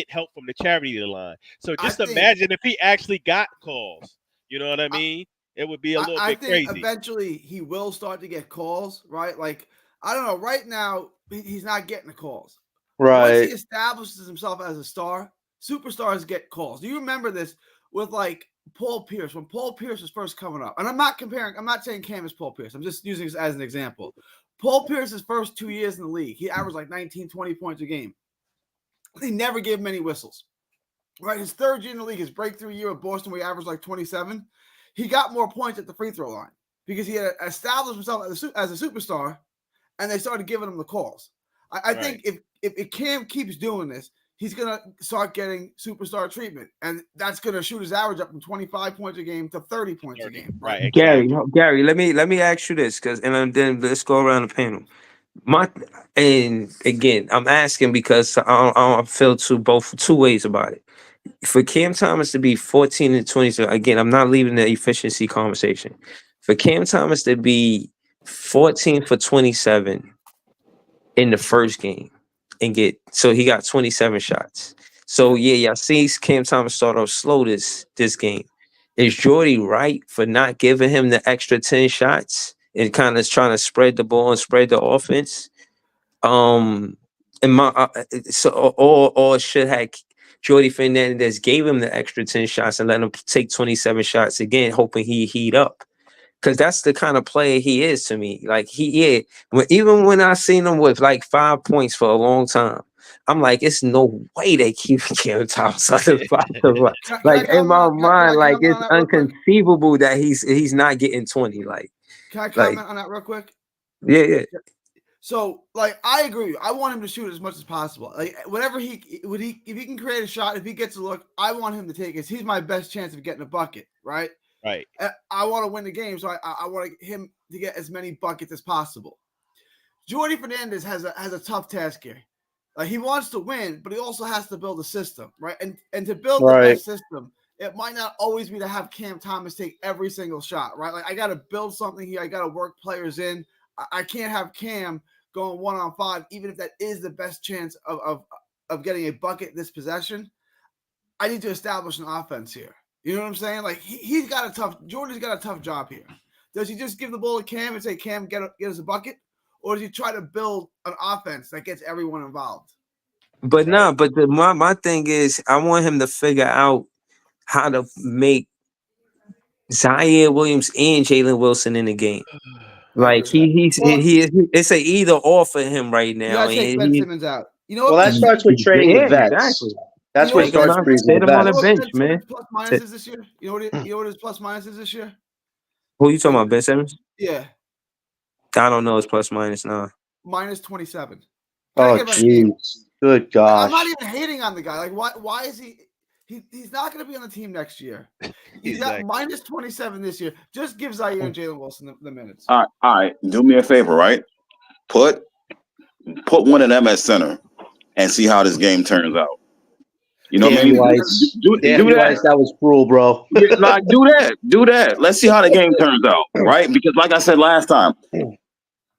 help from the charity line. So just imagine if he actually got calls. You know what I mean? it would be a little I bit think crazy. eventually he will start to get calls, right? Like, I don't know. Right now, he's not getting the calls. Once he Right. establishes himself as a star, superstars get calls. Do you remember this with like Paul Pierce? When Paul Pierce was first coming up, and I'm not saying Cam is Paul Pierce. I'm just using this as an example. Paul Pierce's first 2 years in the league, he averaged like 19, 20 points a game. They never gave him any whistles. Right, his third year in the league, his breakthrough year with Boston, where he averaged like 27, he got more points at the free throw line because he had established himself as a superstar, and they started giving him the calls. I think if Cam keeps doing this, he's gonna start getting superstar treatment, and that's gonna shoot his average up from 25 points a game to 30 points a game. Right, Gary, let me ask you this, and then let's go around the panel. And again, I'm asking because I feel both two ways about it. For Cam Thomas to be 14 and 20, again, I'm not leaving the efficiency conversation. For Cam Thomas to be 14 for 27 in the first game and he got 27 shots. So yeah, I see Cam Thomas start off slow this game. Is Jordy right for not giving him the extra 10 shots and kind of trying to spread the ball and spread the offense? Or should have Jordy Fernandez gave him the extra 10 shots and let him take 27 shots again, hoping he heat up? Because that's the kind of player he is to me. Like even when I seen him with like 5 points for a long time, I'm like, it's no way they keep Cam Thomas under 5. Like in my mind, like it's inconceivable that he's not getting 20. Like, can I comment on that real quick? Yeah. So, like, I agree. I want him to shoot as much as possible. Like, if he can create a shot, if he gets a look, I want him to take it. He's my best chance of getting a bucket, right? Right. I want to win the game, so I want him to get as many buckets as possible. Jordy Fernandez has a tough task here. He wants to win, but he also has to build a system, right? And to build the best system, it might not always be to have Cam Thomas take every single shot, right? Like, I got to build something here. I got to work players in. I can't have Cam going 1-on-5, even if that is the best chance of getting a bucket this possession. I need to establish an offense here. You know what I'm saying? Like, Jordan's got a tough job here. Does he just give the ball to Cam and say, Cam, get us a bucket? Or does he try to build an offense that gets everyone involved? But my thing is, I want him to figure out how to make Zaire Williams and Jalen Wilson in the game. Like it's an either or for him right now. You gotta take Ben Simmons out. You know what? Well, that starts with training the vets. Exactly. That's what starts with set him on the bench, man. Plus minuses this year. You know what his plus minuses this year? Who you talking about, Ben Simmons? Yeah. I don't know his plus minus now. Minus 27. Oh, jeez. Good gosh. I'm not even hating on the guy. Like, why is he? He's not going to be on the team next year. He's got minus 27 this year. Just give Zaire and Jalen Wilson the minutes. All right. Do me a favor, right? Put one of them at center and see how this game turns out. You know what I mean? Do that. That was cruel, bro. Like, do that. Let's see how the game turns out, right? Because like I said last time,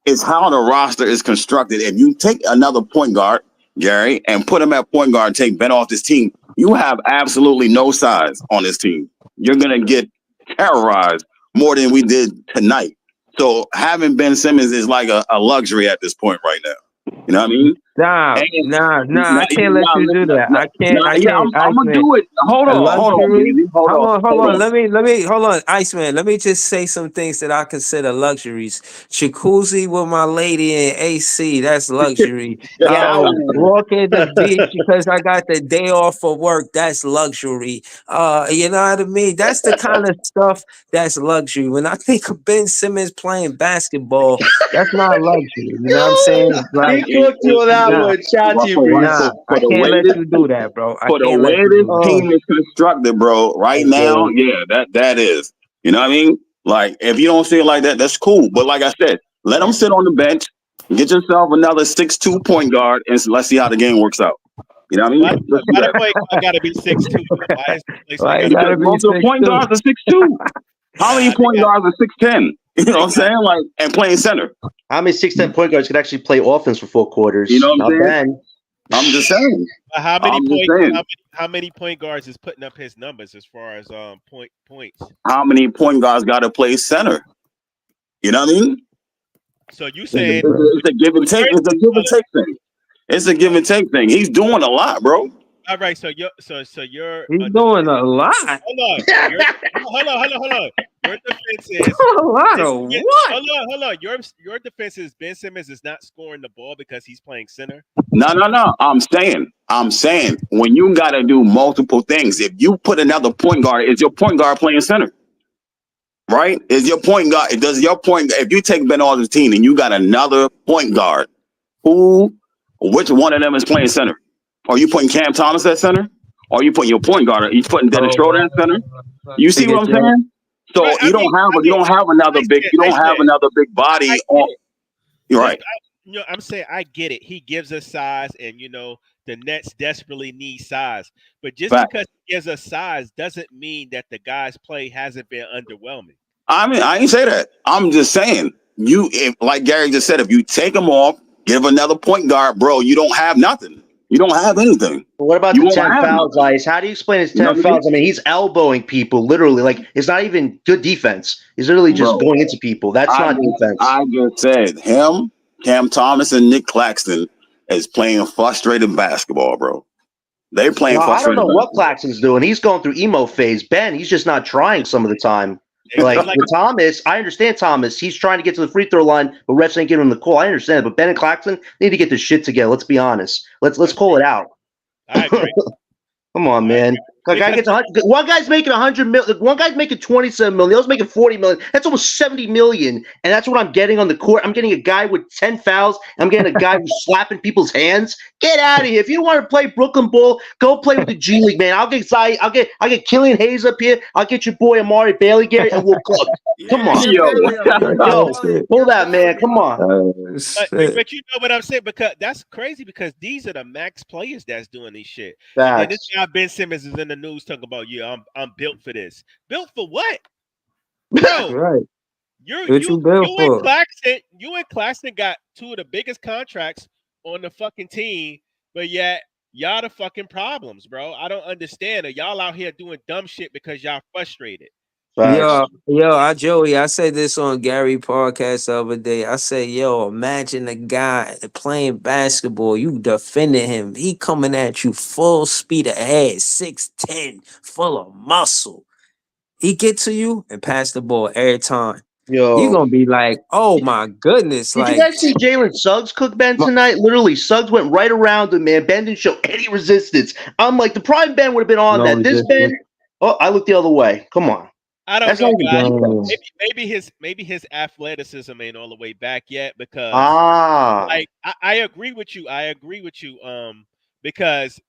it's how the roster is constructed. If you take another point guard, Gary, and put him at point guard, take Ben off this team, you have absolutely no size on this team. You're going to get terrorized more than we did tonight. So having Ben Simmons is like a luxury at this point right now. You know what I mean? Nah. I can't let you do that. I can't. I'm gonna do it. Hold on. Hold on, Iceman. Let me just say some things that I consider luxuries. Jacuzzi with my lady in AC. That's luxury. Walking the beach because I got the day off for work. That's luxury. You know what I mean? That's the kind of stuff that's luxury. When I think of Ben Simmons playing basketball, that's not luxury. You know what I'm saying? Like, he cooked you on that one. Shout out to you, I can't let you do that, bro. For the way this team is constructed, bro, right now, that is. You know what I mean? Like, if you don't see it like that, that's cool. But like I said, let them sit on the bench, get yourself another 6'2" point guard, and let's see how the game works out. You know what I mean? Why the point guard got to be 6'2"? Most of the point guards are 6'2". How many point guards are 6'10"? You know what I'm saying? Like, and playing center. How many 6'10" point guards could actually play offense for 4 quarters? You know what I'm saying? I'm just saying. How many I'm just point? saying. How many point guards is putting up his numbers as far as points? How many point guards got to play center? You know what I mean? So you saying It's a give and take. It's a give and take thing. It's a give and take thing. He's doing a lot, bro. all right? So you're He's doing a lot. hold on. Hold on. Your defense is A lot Ben of Simmons- what? Hold on. Your defense is Ben Simmons is not scoring the ball because he's playing center. No. I'm saying when you got to do multiple things, if you put another point guard, is your point guard playing center? Right? Is your point guard? Does your point? If you take Ben Arthur's team and you got another point guard, which one of them is playing center? Are you putting Cam Thomas at center? Or are you putting your point guard? Are you putting Dennis Schroeder at center? You see what I'm saying? So Right, you don't have another big. You don't have another big body on. You're right. I'm saying I get it. He gives us size, and the Nets desperately need size. But just because he gives us size doesn't mean that the guy's play hasn't been underwhelming. I mean, I ain't say that. I'm just saying like Gary just said, if you take him off, give another point guard, bro, you don't have nothing. You don't have anything. But what about the 10 fouls, Ice? How do you explain his 10 fouls? I mean, he's elbowing people, literally. Like, it's not even good defense. He's literally just going into people. That's not defense. I just said him, Cam Thomas, and Nick Claxton is playing frustrated basketball, bro. They're playing frustrated I don't know what Claxton's doing. He's going through emo phase. Ben, he's just not trying some of the time. Like with Thomas, I understand Thomas. He's trying to get to the free throw line, but refs ain't giving him the call. I understand it, but Ben and Claxton need to get this shit together. Let's be honest. Let's call it out. I agree. Come on, man. One guy's making 100 million. One guy's making 27 million. The other's making 40 million. That's almost 70 million, and that's what I'm getting on the court. I'm getting a guy with 10 fouls. I'm getting a guy who's slapping people's hands. Get out of here! If you want to play Brooklyn ball, go play with the G League, man. I'll get Killian Hayes up here. I'll get your boy Amari Bailey, Gary, and we'll cook. Come on, pull that, man. Come on. But you know what I'm saying? Because that's crazy. Because these are the max players that's doing this shit. And this guy Ben Simmons is in the news talking about, I'm built for this. Built for what? Bro, right. You and Claxton got two of the biggest contracts on the fucking team, but yet y'all the fucking problems, bro. I don't understand it. Y'all out here doing dumb shit because y'all frustrated. Joey, I said this on Gary podcast the other day. I said, imagine a guy playing basketball, you defending him. He coming at you full speed ahead, 6'10", full of muscle. He get to you and pass the ball every time. You're gonna be like, oh my goodness. Did you guys see Jalen Suggs cook Ben tonight? Literally, Suggs went right around him, man. Ben didn't show any resistance. I'm like, the prime Ben would have been on that. This Ben, I looked the other way. Come on. I don't know. Maybe his athleticism ain't all the way back yet because I agree with you. Because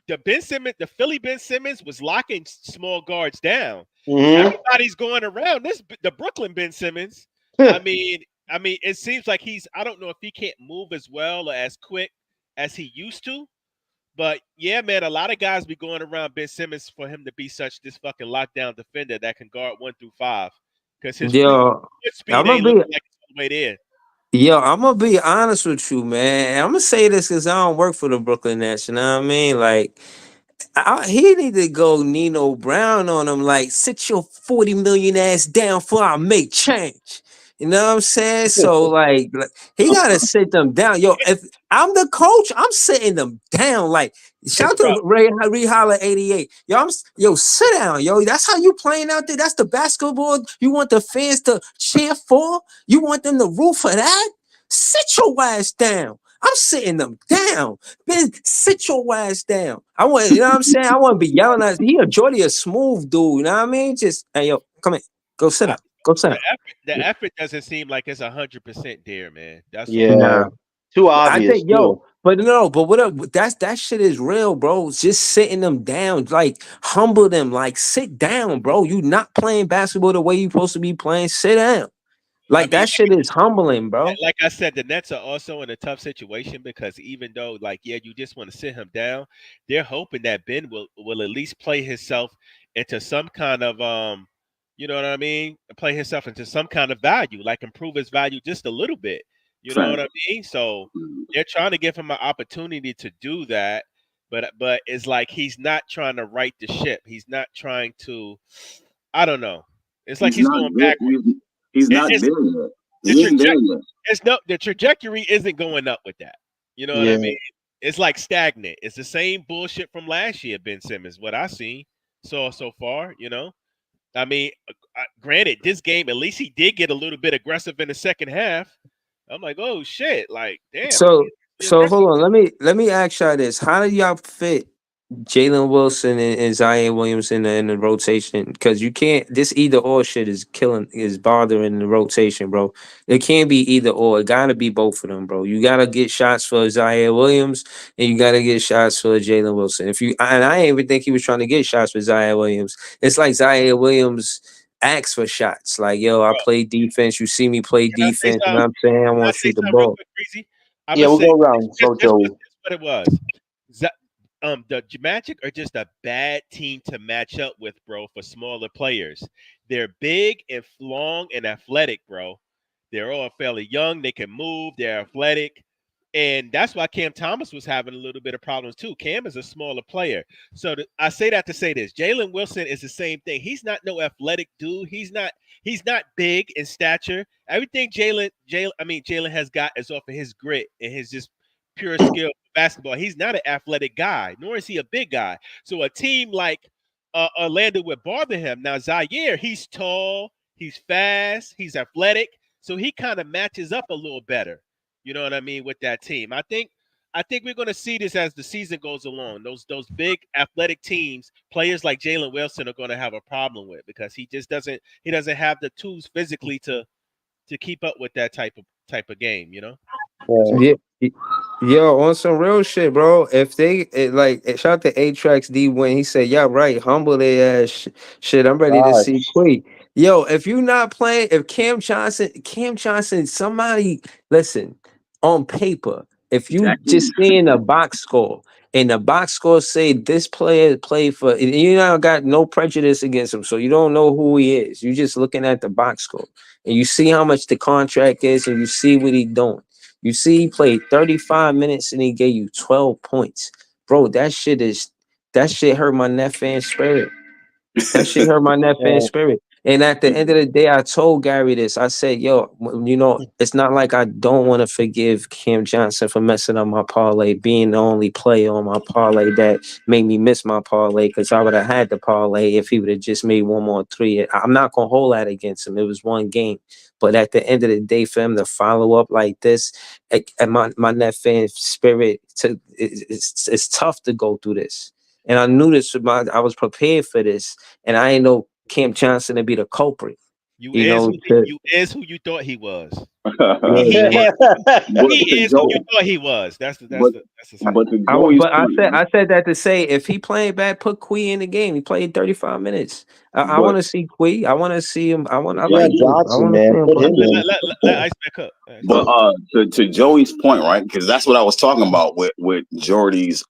the Philly Ben Simmons was locking small guards down. Mm-hmm. Everybody's going around the Brooklyn Ben Simmons. I mean, it seems like I don't know if he can't move as well or as quick as he used to. But yeah, man, a lot of guys be going around Ben Simmons for him to be this fucking lockdown defender that can guard 1 through 5. Because his speed ain't looking like it's all the way there. I'm gonna be honest with you, man. I'm gonna say this because I don't work for the Brooklyn Nets. You know what I mean? Like, he need to go Nino Brown on him. Like, sit your 40 million ass down before I make change. You know what I'm saying? So like he gotta sit them down. If I'm the coach, I'm sitting them down. Like, shout out to Ray Holler 88. Sit down, That's how you playing out there. That's the basketball you want the fans to cheer for. You want them to root for that? Sit your ass down. I'm sitting them down. Man, sit your ass down. I want, you know what I'm saying? I want to be yelling at. He a smooth dude. You know what I mean? Just come in, go sit down. The effort doesn't seem like it's 100% there, man. That's too obvious. That shit is real, bro. Just sitting them down, like humble them, like sit down, bro. You not playing basketball the way you supposed to be playing. Sit down. That shit is humbling, bro. Like I said, the Nets are also in a tough situation because even though, you just want to sit him down, they're hoping that Ben will at least play himself into some kind of you know what I mean? Play himself into some kind of value, like improve his value just a little bit. You know what I mean? So they're trying to give him an opportunity to do that, but it's like he's not trying to right the ship. He's not trying to. I don't know. It's like He's he's not going there. backwards. He's not It's there yet. the He ain't there trajectory. yet. It's no the trajectory isn't going up with that. You know what I Yeah. mean? It's like stagnant. It's the same bullshit from last year, Ben Simmons. What I seen so far, you know. I mean, granted, this game at least he did get a little bit aggressive in the second half. I'm like, oh shit, like damn, like So he's so aggressive. hold on. Let me ask y'all this. How do y'all fit Jalen Wilson and Zion Williams in the rotation? Because you can't. This either or shit is bothering the rotation, bro. It can't be either or. It gotta be both of them, bro. You gotta get shots for Zion Williams and you gotta get shots for Jalen Wilson. If you and I didn't even think he was trying to get shots for Zion Williams. It's like Zion Williams asks for shots. Like, yo, I play defense. You see me play Can I say defense. You know something? what I'm saying? I Can I want to say shoot the something real ball. quick, Breezy? I Yeah, would we'll say go around. So Joey. this what it was. Z- the Magic are just a bad team to match up with, bro, for smaller players. They're big and long and athletic, bro. They're all fairly young. They can move. They're athletic. And that's why Cam Thomas was having a little bit of problems too. Cam is a smaller player. So I say that to say this. Jalen Wilson is the same thing. He's not no athletic dude. He's not big in stature. Everything Jalen has got is off of his grit and his just pure skill of basketball. He's not an athletic guy, nor is he a big guy. So a team like Orlando would bother him. Now Zaire, he's tall, he's fast, he's athletic, so he kind of matches up a little better. You know what I mean with that team. I think we're going to see this as the season goes along. Those big athletic teams, players like Jalen Wilson are going to have a problem with because he doesn't have the tools physically to keep up with that type of game. You know. Yeah, yo, on some real shit, bro. If shout out to A Tracks D when he said, "Yeah, right, humble their ass." Shit, I'm ready to see Gosh. Quay. Yo, if you not playing, if Cam Johnson, somebody listen on paper. If you Exactly. just seeing a box score and the box score say this player played for, and you don't got no prejudice against him, so you don't know who he is. You just looking at the box score and you see how much the contract is, and you see what he doing. You see, he played 35 minutes and he gave you 12 points. Bro, that shit hurt my net fan spirit. That shit hurt my net fan Yeah. spirit. And at the end of the day, I told Gary this. I said, yo, it's not like I don't want to forgive Cam Johnson for messing up my parlay, being the only player on my parlay that made me miss my parlay because I would have had the parlay if he would have just made one more three. I'm not going to hold that against him. It was one game. But at the end of the day, for him to follow up like this, and my net fan spirit, it's tough to go through this. And I knew this. I was prepared for this, and I ain't know Cam Johnson to be the culprit. You You is know, who to, you is who you thought he was. yeah, He man. is but he to is who you Joe, thought he was. but That's the but to I, Joey's but I point, said right? I said that to say if he playing bad, put Quee in the game. He played 35 minutes. I But want to see Quee. I want to see him. I Yeah, like exactly. Quee. I Johnson, want to man. see him Put play. him in. let Ice back up. But to Joey's point, right? Because that's what I was talking about with Jordy's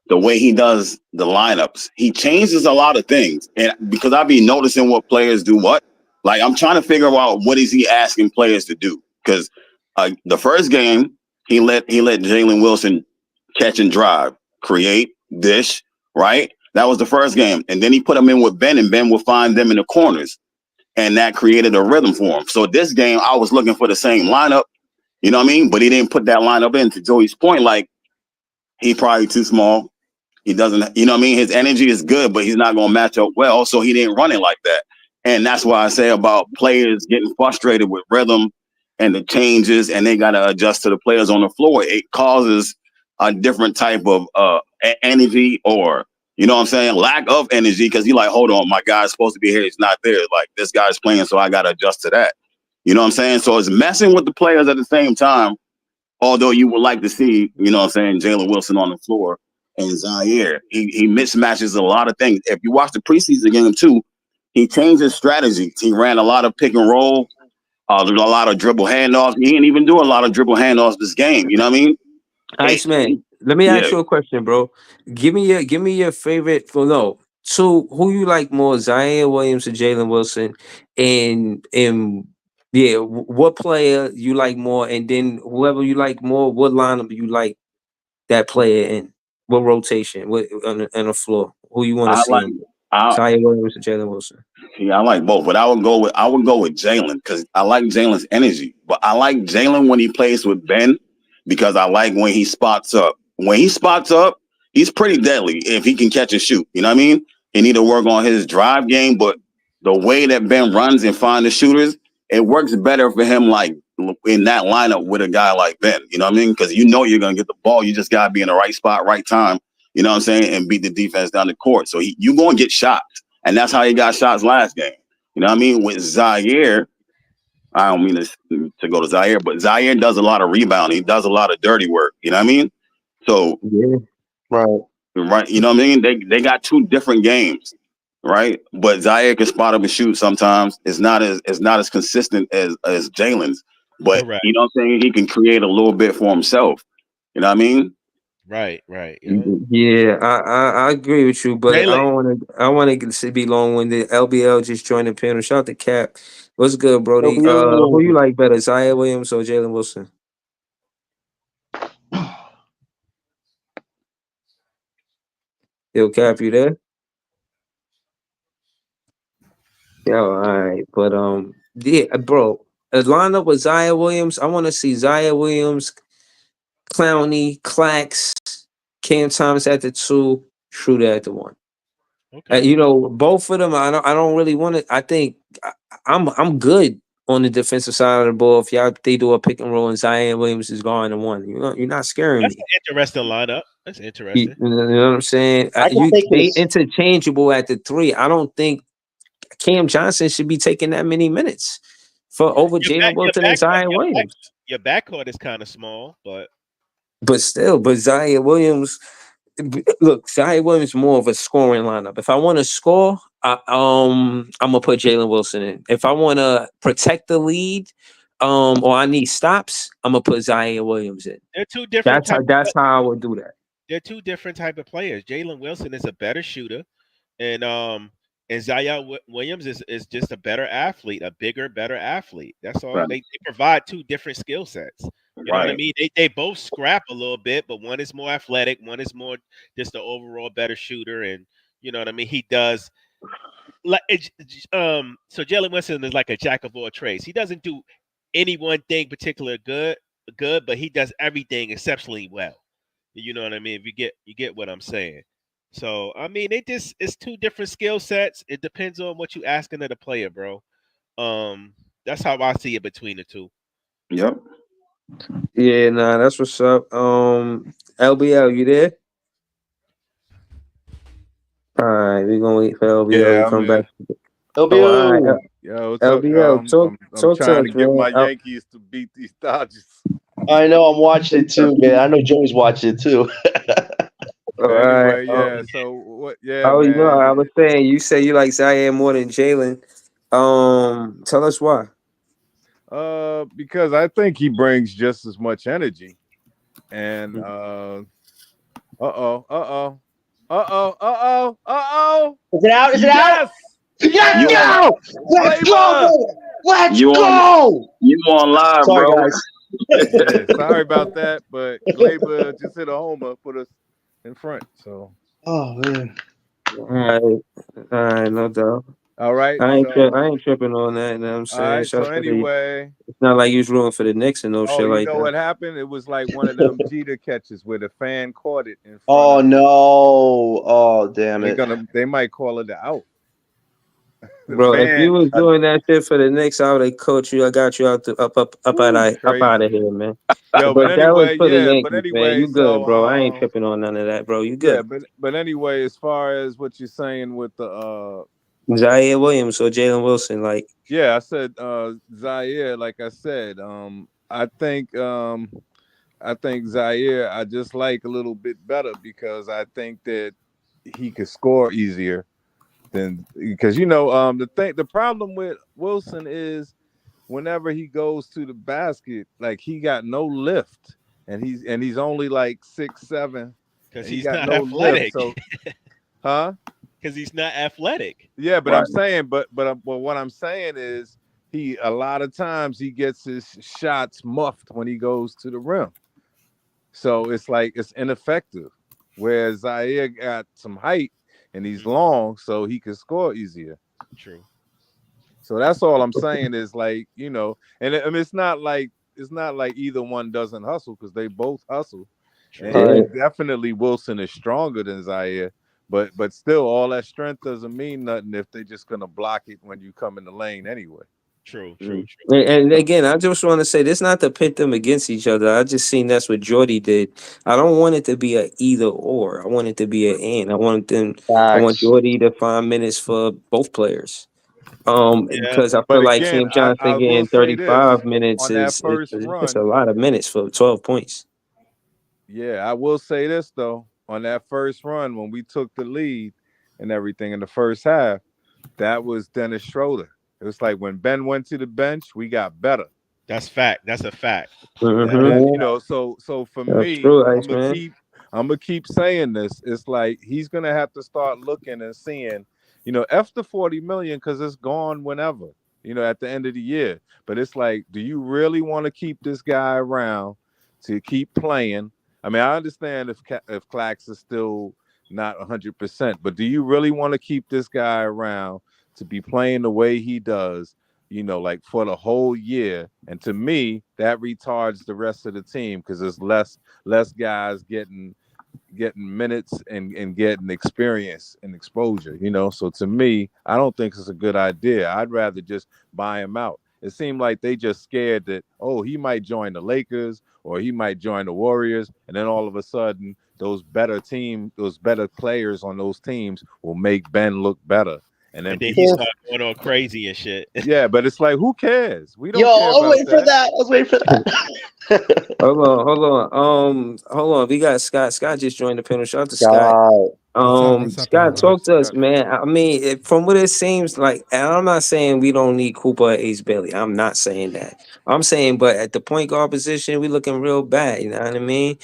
the way he does the lineups. He changes a lot of things, and because I be noticing what players do, what like I'm trying to figure out what is he asking players to do. Because the first game he let Jalen Wilson catch and drive, create, dish, right? That was the first game, and then he put him in with Ben, and Ben would find them in the corners, and that created a rhythm for him. So this game, I was looking for the same lineup, you know what I mean? But he didn't put that lineup in. To Joey's point, like he probably too small. He doesn't, you know what I mean? His energy is good, but he's not going to match up well. So he didn't run it like that. And that's why I say about players getting frustrated with rhythm and the changes, and they got to adjust to the players on the floor. It causes a different type of energy, or, you know what I'm saying, lack of energy, because you're like, hold on, my guy's supposed to be here. He's not there. Like, this guy's playing, so I got to adjust to that. You know what I'm saying? So it's messing with the players at the same time, although you would like to see, you know what I'm saying, Jalen Wilson on the floor and Zaire. He mismatches a lot of things. If you watch the preseason game too, he changed his strategies. He ran a lot of pick and roll, there's a lot of dribble handoffs. He didn't even do a lot of dribble handoffs this game. You know what I mean? Iceman, let me Yeah. ask you a question, bro. Give me your favorite for no. So who you like more, Zion Williams or Jalen Wilson? And Yeah, what player you like more, and then whoever you like more, what lineup you like that player in? What rotation? What on the floor? Who you want to I see like him? I Zion Williams or Jalen Wilson? Yeah, I like both, but I would go with Jalen because I like Jalen's energy. But I like Jalen when he plays with Ben because I like when he spots up. When he spots up, he's pretty deadly if he can catch and shoot. You know what I mean? He need to work on his drive game, but the way that Ben runs and find the shooters, it works better for him like in that lineup with a guy like Ben. You know what I mean? Because you know you're gonna get the ball. You just gotta be in the right spot, right time. You know what I'm saying? And beat the defense down the court. So you gonna get shots. And that's how he got shots last game. You know what I mean? With Zaire, I don't mean to go to Zaire, but Zaire does a lot of rebounding. He does a lot of dirty work. You know what I mean? So, Yeah, Right. right, you know what I mean? They got two different games, right? But Zaire can spot up and shoot sometimes. It's not as consistent as Jalen's. But Correct. you know what I'm saying? He can create a little bit for himself. You know what I mean? Right. Yeah. yeah, I agree with you, but Jalen. I want to be long winded. LBL just joined the panel. Shout out to Cap. What's good, Brody? Who you LBO. like better, Zion Williams or Jalen Wilson? Yo, Cap, you there? Yeah, all right, but yeah, bro, a lineup with Zion Williams. I want to see Zion Williams, Clowney, Clax, Cam Thomas at the two, Schroeder at the one. Okay. You know, both of them. I don't really want to. I think I'm good on the defensive side of the ball. If they do a pick and roll and Zion Williams is going to one, you're not scaring That's me. an interesting lineup. That's You, interesting. you know what I'm saying? I can take They this. interchangeable at the three. I don't think Cam Johnson should be taking that many minutes for over Your back, Jalen your Wilson and backcourt, Zion Williams. your backcourt is kind of small, but But Zion Williams, look, Zion Williams is more of a scoring lineup. If I want to score, I'm gonna put Jalen Wilson in. If I want to protect the lead, or I need stops, I'm gonna put Zion Williams in. they're two different type. That's how I would do that. They're two different type of players. Jalen Wilson is a better shooter, and Zion Williams is just a better athlete, a bigger, better athlete. That's all. Right. They provide two different skill sets. You know what I Right. mean? They both scrap a little bit, but one is more athletic, one is more just the overall better shooter, and you know what I mean. He does like so Jalen Wilson is like a jack of all trades. He doesn't do any one thing particular good, but he does everything exceptionally well. You know what I mean? If you get what I'm saying. So I mean, it's two different skill sets. It depends on what you asking of the player, bro. That's how I see it between the two. Yep. Yeah, nah, that's what's up. LBL, you there? All right, we're gonna wait for LBL Yeah, to I'm come back. here. Oh, all right, LBO. Yo, what's up, LBL, y'all? talk I'm talk to trying us, to get man. my Yankees to beat these Dodgers. I know I'm watching it too, man. I know Joey's watching it too. All But right. anyway, yeah. So what? Yeah, Oh, you know, I man. was saying you say you like Zion more than Jalen. Tell us why. Because I think he brings just as much energy. And Is it out? Is it out? Yes, Let's You on go! Let's go! Flavor. Baby! Let's you on go! you on live, Sorry, bro. guys. Yeah, sorry about that, but Glaber just hit a homer, put us in front. So Oh man. All right, no doubt. all right, I so ain't tripping on that. You know what I'm all saying? right, so Shout out to the, anyway, it's not like you was rooting for the Knicks and no oh, shit you like know that. what happened? It was like one of them Jeter catches where the fan caught it in front Oh of. no! Oh damn it! They might call it out. The Bro, if you fan, was doing that shit for the Knicks, I would have coached you. I got you out the up out of crazy. here, man. Yo, but But that was anyway, for the yeah, but Yankees, man. anyway, You good, so bro. I ain't tripping on none of that, bro. You yeah, good. but anyway, as far as what you're saying with the Zaire Williams or Jalen Wilson, like yeah, I said Zaire, like I said, I think Zaire I just like a little bit better because I think that he could score easier than because the problem with Wilson is whenever he goes to the basket, like he got no lift and he's only like 6'7", Because and he he's got not no lift. athletic. So huh? Because he's not athletic. Yeah, but Right. I'm saying, but what I'm saying is a lot of times he gets his shots muffed when he goes to the rim. So it's like it's ineffective. Whereas Zaire got some height and he's long, so he can score easier. True. So that's all I'm saying is like, and I mean, it's not like either one doesn't hustle because they both hustle. And definitely Wilson is stronger than Zaire, but still all that strength doesn't mean nothing if they're just gonna block it when you come in the lane anyway. True. And again, I just want to say this not to pit them against each other. I just seen that's what Jordy did. I don't want it to be a either or. I want it to be an and. I want Jordy to find minutes for both players. Because I But feel like again, Cam I Johnson will getting say this 35 minutes on that is first it's run. a lot of minutes for 12 points. Yeah, I will say this though. On that first run, when we took the lead and everything in the first half, that was Dennis Schroeder. It was like when Ben went to the bench, we got better. That's fact. That's a fact. And then, so for That's me, true, I'm Iceman. gonna keep saying this. It's like he's gonna have to start looking and seeing, F the 40 million because it's gone whenever, at the end of the year. But it's like, do you really want to keep this guy around to keep playing? I mean, I understand if Clax is still not 100%, but do you really want to keep this guy around to be playing the way he does? Like for the whole year. And to me, that retards the rest of the team because there's less guys getting minutes and getting experience and exposure, So to me, I don't think it's a good idea. I'd rather just buy him out. It seemed like they just scared that, he might join the Lakers or he might join the Warriors. And then all of a sudden, those better players on those teams will make Ben look better. And then he started going all crazy and shit. Yeah, but it's like, who cares? We don't Yo, care I was about waiting for that. I was waiting for that. Hold on. We got Scott. Scott just joined the panel. Shout out to Scott. What's up, Scott, everybody? talk to us, man. I mean, from what it seems like, and I'm not saying we don't need Cooper or Ace Bailey. I'm not saying that. I'm saying, but at the point guard position, we looking real bad. You know what I mean?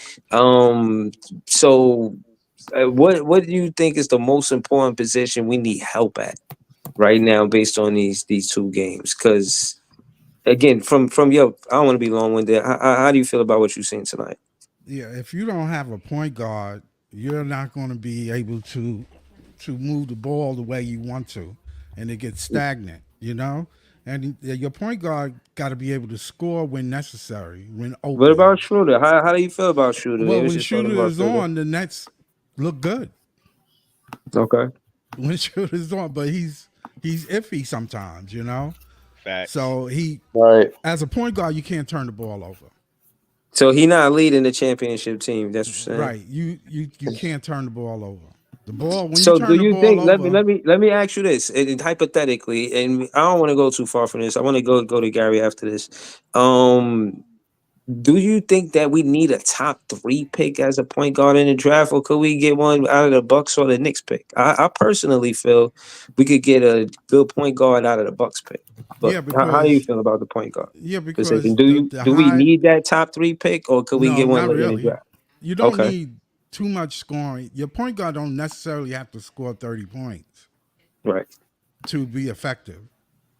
So, what do you think is the most important position we need help at right now, based on these two games? Because again, from your, I don't want to be long winded. How do you feel about what you've seen tonight? Yeah, if you don't have a point guard, you're not going to be able to move the ball the way you want to, and it gets stagnant, And your point guard got to be able to score when necessary, when open. What about Schroeder? How do you feel about Schroeder? Well, when Schroeder is on, the Nets look good. Okay. When Schroeder's on, but he's iffy sometimes, Facts. So as a point guard, you can't turn the ball over. So he not leading the championship team. That's what you're saying. Right. You can't turn the ball over. The ball. When So you turn do you the think? ball over, Let me ask you this, and hypothetically, and I don't want to go too far from this. I want to go to Gary after this. Do you think that we need a top 3 pick as a point guard in the draft, or could we get one out of the Bucks or the Knicks pick? I personally feel we could get a good point guard out of the Bucks pick. But yeah, how do you feel about the point guard? Yeah, because position? Do we need that top 3 pick, or could we get one later in the draft? You don't need too much scoring. Your point guard don't necessarily have to score 30 points, right, to be effective.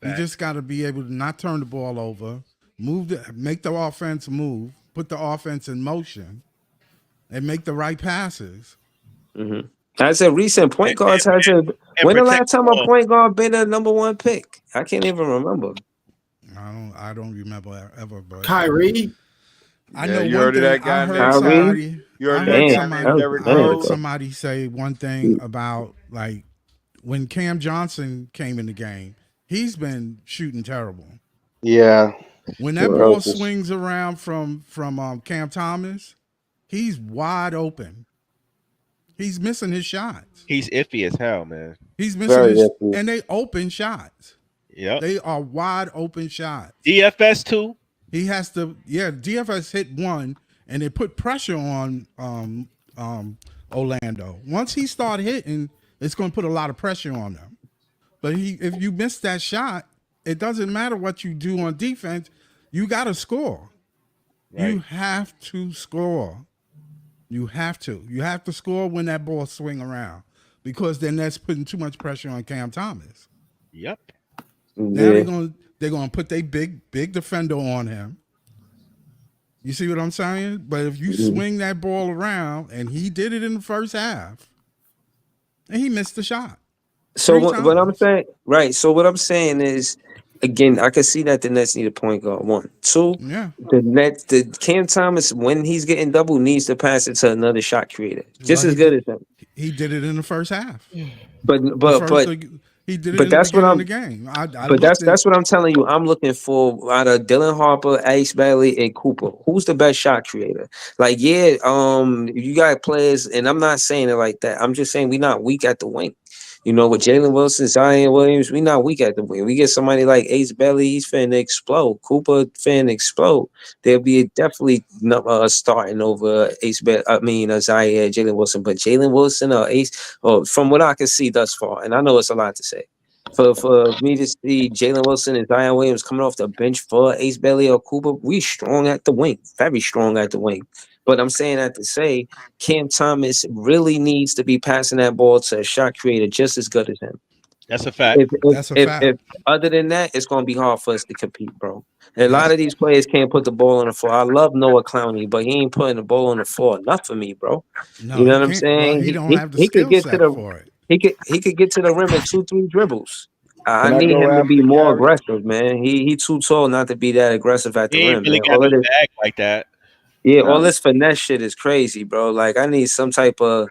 You just got to be able to not turn the ball over, make the offense move, put the offense in motion, and make the right passes. Mm-hmm. As a recent point guards, when the last time a point guard been a number 1 pick? I can't even remember. I don't remember ever. But Kyrie. I know you one heard of thing. that guy I heard named somebody. You heard I that guy somebody, named Derrick I heard Rose? somebody say one thing about, like, when Cam Johnson came in the game, he's been shooting terrible. Yeah. When that ball swings around from Cam Thomas, he's wide open. He's missing his shots. He's iffy as hell, man. He's missing and they open shots. Yep. They are wide open shots. DFS too. He has to, DFS hit one, and it put pressure on Orlando. Once he start hitting, it's going to put a lot of pressure on them. But if you miss that shot, it doesn't matter what you do on defense. You got to score. Right. You have to score. You have to. You have to score when that ball swing around, because then that's putting too much pressure on Cam Thomas. Yep. Now they're they're gonna put their big defender on him. You see what I'm saying? But if you swing that ball around, and he did it in the first half, and he missed the shot So 3 what I'm times. saying, right? So what I'm saying is, again, I can see that the Nets need a point guard. 1, 2, Yeah. the Cam Thomas, when he's getting double, needs to pass it to another shot creator, Well, just as good as him. he did it in the first half. But The but first but he did it but in the that's what beginning of the I'm. game. I But looked at. that's what I'm telling you. I'm looking for out of Dylan Harper, Ace Bailey, and Cooper. Who's the best shot creator? Like, yeah, you got players, and I'm not saying it like that. I'm just saying we not weak at the wing. You know, with Jalen Wilson, Zion Williams, we not weak at the wing. We get somebody like Ace Bailey, he's finna explode. Cooper finna explode. There'll be definitely starting over Ace Bailey. I mean, Zion, Jalen Wilson, but Jalen Wilson or Ace, or from what I can see thus far, and I know it's a lot to say. For me to see Jalen Wilson and Zion Williams coming off the bench for Ace Bailey or Cooper, we strong at the wing, very strong at the wing. But I'm saying that to say Cam Thomas really needs to be passing that ball to a shot creator just as good as him. That's a fact. That's a fact. If other than that, it's gonna be hard for us to compete, bro. And a lot That's of these players can't put the ball on the floor. I love Noah Clowney, but he ain't putting the ball on the floor enough for me, bro. no, You know he what I'm can't. Well, saying? he He don't he, have the he could skill get to set the for it. he could get to the rim in 2-3 dribbles. I Can I need go him to be after more Gary? aggressive, man. He too tall not to be that aggressive at He the ain't rim, really man. got no bag like that. All this finesse shit is crazy, bro. Like I need some type of,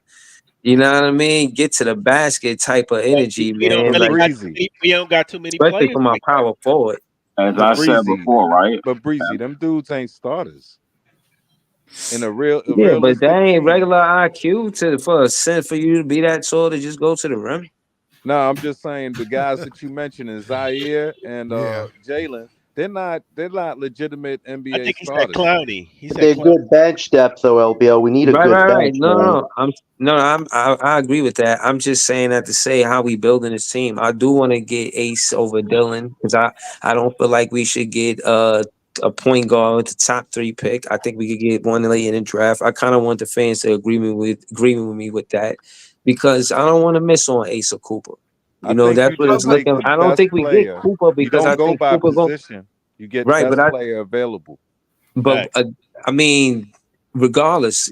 you know what I mean, get to the basket type of But energy, we don't man. But really Like got too Breezy, many. We don't got too many especially players for my like that. power forward. As but I said Breezy, before, right? but Breezy, them dudes ain't starters in a Yeah, but that realistic ain't team. regular IQ for you to be that tall to just go to the rim. No, I'm just saying the guys that you mentioned in Zaire and Yeah. Jalen, they're not legitimate I NBA think he said starters. Clowney. He But said they're Clowney. good bench depth, though, LBO. We need a Right, good right, right. bench, No, no, man. no. I agree with that. I'm just saying that to say how we building this team. I do want to get Ace over Dylan because I don't feel like we should get a point guard with the top 3 pick. I think we could get one late in the draft. I kind of want the fans to agree with me with that because I don't want to miss on Ace or Cooper. I You know, think that's you what it's just take looking. the I don't best think we get player. Cooper You because don't I go think by Cooper go position. You get right, but best player available. but Facts. I mean, regardless,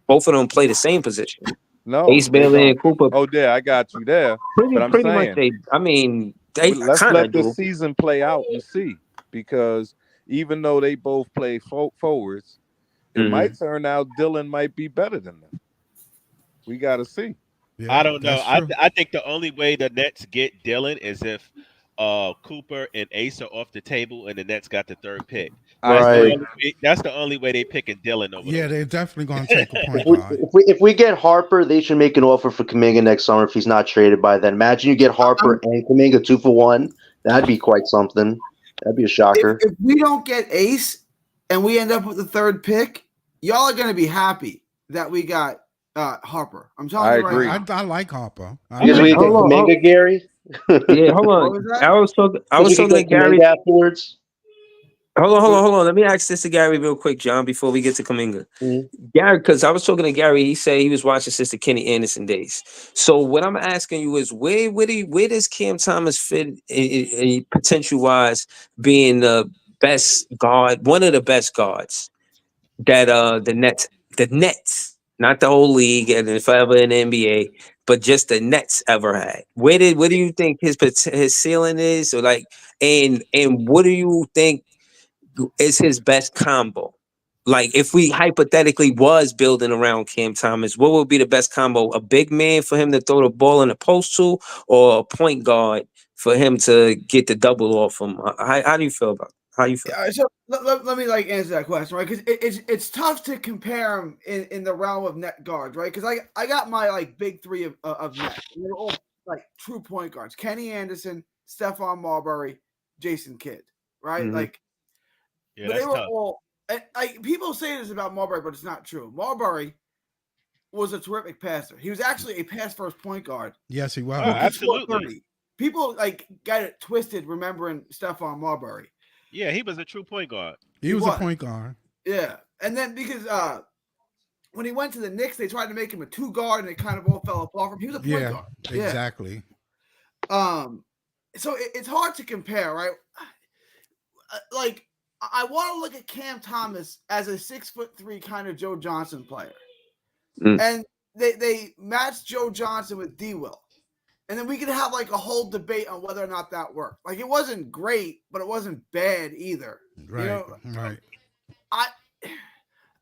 both of them play the same position. No, Ace they Bailey don't. and Cooper Oh, there, I got you there. But I'm pretty much saying, they. I mean, they let's kind let of the do. season play out and see. Because even though they both play forwards, it Hmm. might turn out Dylan might be better than them. We got to see. Yeah, I don't know. that's true. I think the only way the Nets get Dylan is if Cooper and Ace are off the table and the Nets got the 3rd pick. I Right. agree. That's the only way they picking Dylan over Yeah, those they're two. definitely going to take a If point we, guard. if we get Harper, they should make an offer for Kuminga next summer if he's not traded by then. Imagine you get Harper and Kuminga 2 for 1. That'd be quite something. That'd be a shocker. If we don't get Ace and we end up with the 3rd pick, y'all are going to be happy that we got Harper. I'm telling I you right agree. now. I like Harper. I Because like we get Hold Harper. on. Kuminga, Gary. Yeah, hold What on. was that? I was talking. I Because was we could talking to get Gary. Kuminga afterwards. Hold on. Let me ask this to Gary real quick, John, before we get to Kuminga. Mhm. Gary, because I was talking to Gary, he said he was watching Sister Kenny Anderson days. So what I'm asking you is where does Cam Thomas fit potential wise being the best guard, one of the best guards that the Nets, not the whole league and forever in the NBA, but just the Nets ever had. Where do you think his ceiling is, or like, and what do you think is his best combo? Like, if we hypothetically was building around Cam Thomas, what would be the best combo? A big man for him to throw the ball in the post to, or a point guard for him to get the double off him? How do you feel about it? How you feel? Yeah, so let me like answer that question, right? Because it's tough to compare them in the realm of net guards, right? Because I got my like big 3 of net. And they're all like true point guards: Kenny Anderson, Stephon Marbury, Jason Kidd, right? Mhm. Like, Yeah, but they that's were tough. all. And people say this about Marbury, but it's not true. Marbury was a terrific passer. He was actually a pass first point guard. Yes, he Oh, was. Who could score absolutely. 30. People like got it twisted remembering Stephon Marbury. Yeah, he was a true point guard. He was a point guard. Yeah. And then because when he went to the Knicks, they tried to make him a 2 guard and it kind of all fell apart from him. He was a point Yeah, guard. exactly. So it's hard to compare, right? like I want to look at Cam Thomas as a 6'3" kind of Joe Johnson player, and they matched Joe Johnson with D. Will, and then we could have like a whole debate on whether or not that worked. Like it wasn't great, but it wasn't bad either. Right, right.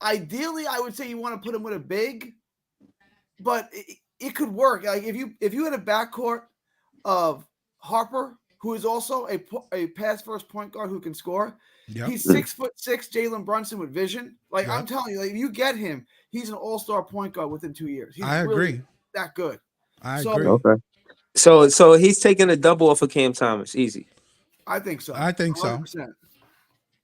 Ideally, I would say you want to put him with a big, but it could work. Like if you had a backcourt of Harper, who is also a pass first point guard who can score. Yep. He's 6'6", Jalen Brunson with vision. Like I'm telling you, like if you get him, he's an all-star point guard within 2 years. He's really that good. I agree. Okay. So he's taking a double off of Cam Thomas, easy. I think so. 100%.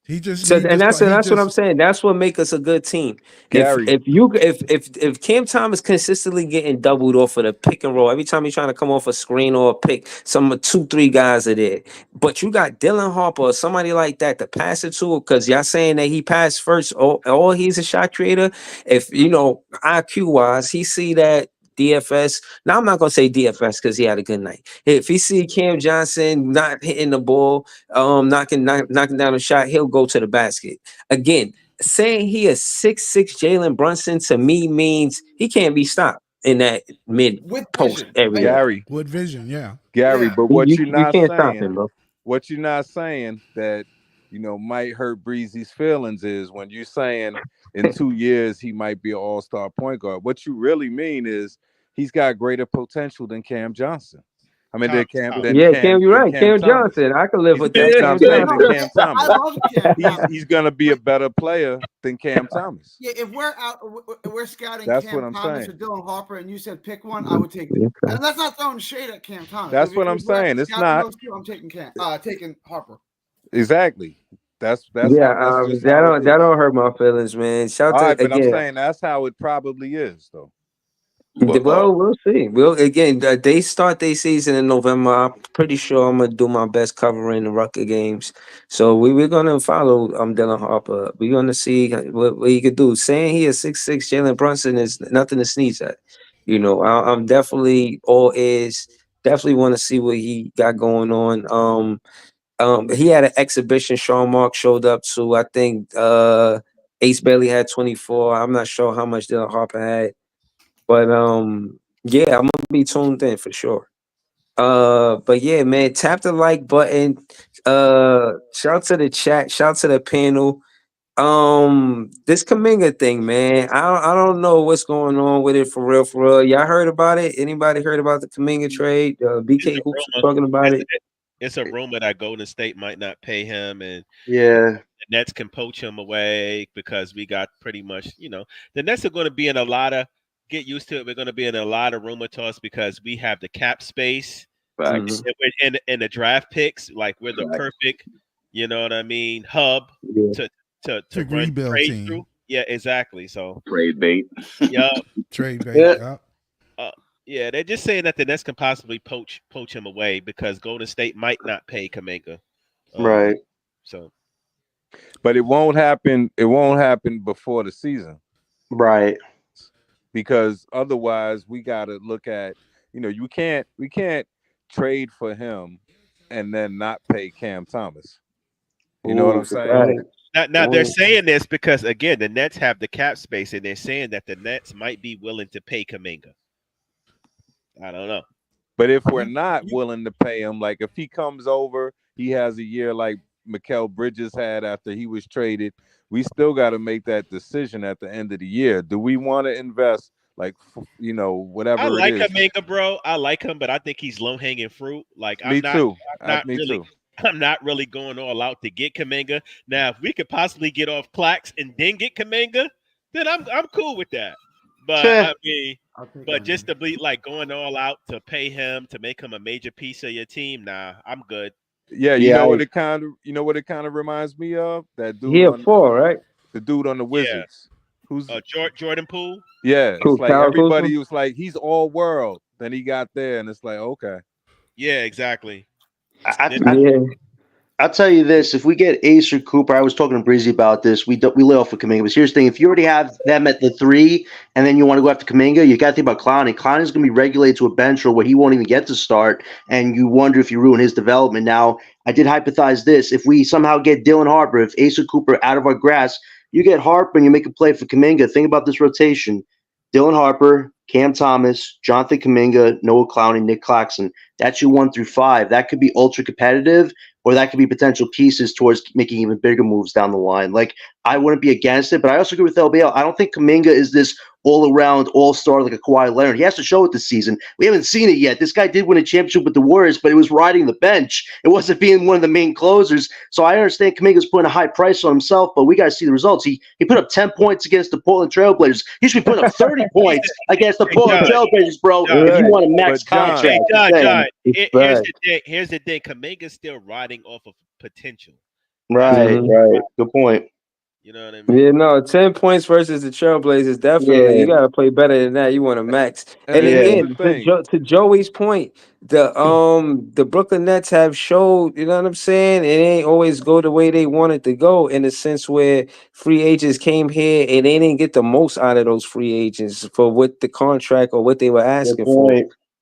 He just and that's what I'm saying. That's what makes us a good team. Gary. If Cam Thomas consistently getting doubled off of the pick and roll every time he's trying to come off a screen or a pick, some 2-3 guys are there. But you got Dylan Harper or somebody like that to pass it to, because y'all saying that he passed first or he's a shot creator. If IQ wise, he see that DFS. Now I'm not gonna say DFS because he had a good night. If he see Cam Johnson not hitting the ball, knocking down a shot, he'll go to the basket. Again, saying he is 6'6" Jalen Brunson to me means he can't be stopped in that mid post area. Gary with vision, yeah. Gary, but what you're not can't saying, stop him, bro. What you're not saying that might hurt Breezy's feelings is when you're saying in 2 years he might be an all-star point guard. What you really mean is he's got greater potential than Cam Johnson. I mean, Cam, you're right. Cam Johnson, I can live with that. Cam Thomas. He's gonna be a better player than Cam Thomas. Yeah, if we're scouting That's Cam what I'm Thomas saying. or Dylan Harper, and you said pick one, I would take. And that's not throwing shade at Cam Thomas. That's what I'm saying. It's not. I'm taking taking Harper. Exactly. That's that don't hurt my feelings, man. Shout All to right, but again. I'm saying that's how it probably is, though. Well, we'll see. They start their season in November. I'm pretty sure I'm gonna do my best covering the Rucker games. So we're gonna follow Dylan Harper. We're gonna see what he could do. Saying he is 6'6", Jalen Brunson is nothing to sneeze at. I'm definitely all ears. Definitely want to see what he got going on. He had an exhibition. Sean Mark showed up to. I think Ace Bailey had 24. I'm not sure how much Dylan Harper had. But yeah, I'm gonna be tuned in for sure. But yeah, man, tap the like button. Shout to the chat, shout to the panel. This Kuminga thing, man. I don't know what's going on with it for real. Y'all heard about it? Anybody heard about the Kuminga trade? BK Hoops was talking about it. It's a rumor that Golden State might not pay him, and the Nets can poach him away because we got pretty much, the Nets are going to be in a lot of. Get used to it. We're going to be in a lot of rumor toss because we have the cap space and the draft picks. Like we're the perfect, hub to run trade team. through. Yeah, exactly. So trade bait. Yeah, trade bait. Yeah, they're just saying that the Nets can possibly poach him away because Golden State might not pay Kuminga. Right. So, but it won't happen. It won't happen before the season. Right. Because otherwise we got to look at, we can't trade for him and then not pay Cam Thomas. You know what I'm saying? Now they're saying this because again, the Nets have the cap space and they're saying that the Nets might be willing to pay Kuminga. I don't know. But if we're not willing to pay him, like if he comes over, he has a year like Mikal Bridges had after he was traded, we still got to make that decision at the end of the year. Do we want to invest whatever I like it is? Kuminga, bro. I like him, but I think he's low hanging fruit. Like Me too. I'm not really going all out to get Kuminga. Now, if we could possibly get off Clax and then get Kuminga, then I'm cool with that. But I mean, just to be like going all out to pay him to make him a major piece of your team, nah, I'm good. Yeah, you know what it kind of reminds me of? That dude. He 4, right? The dude on the Wizards. Who's Jordan Poole? Yeah, it's like everybody was like, he's all world. Then he got there, and it's like, okay. Yeah, exactly. I'll tell you this: if we get Ace or Cooper, I was talking to Breezy about this. We lay off with Kuminga. But here's the thing: if you already have them at the 3, and then you want to go after Kuminga, you got to think about Clowney. Clowney's going to be regulated to a bench or where he won't even get to start, and you wonder if you ruin his development. Now, I did hypothesize this: if we somehow get Dylan Harper, if Ace or Cooper out of our grasp, you get Harper and you make a play for Kuminga. Think about this rotation: Dylan Harper, Cam Thomas, Jonathan Kuminga, Noah Clowney, Nick Claxton. That's your 1 through 5. That could be ultra competitive, or that could be potential pieces towards making even bigger moves down the line. Like, I wouldn't be against it, but I also agree with LBL. I don't think Kuminga is this all-around all-star like a Kawhi Leonard. He has to show it this season. We haven't seen it yet. This guy did win a championship with the Warriors, but it was riding the bench. It wasn't being one of the main closers. So I understand Kuminga's putting a high price on himself, but we got to see the results. He put up 10 points against the Portland Trailblazers. He should be putting up 30 points against the Portland Trailblazers, bro, if you want a max contract. John, here's the thing. Kuminga's still riding off of potential. Right. Good point. You know what I mean? Yeah, no, 10 points versus the Trailblazers. Definitely, you got to play better than that. You want to max. And again, to Joey's point, the Brooklyn Nets have showed, you know what I'm saying? It ain't always go the way they want it to go, in the sense where free agents came here and they didn't get the most out of those free agents for what the contract or what they were asking for.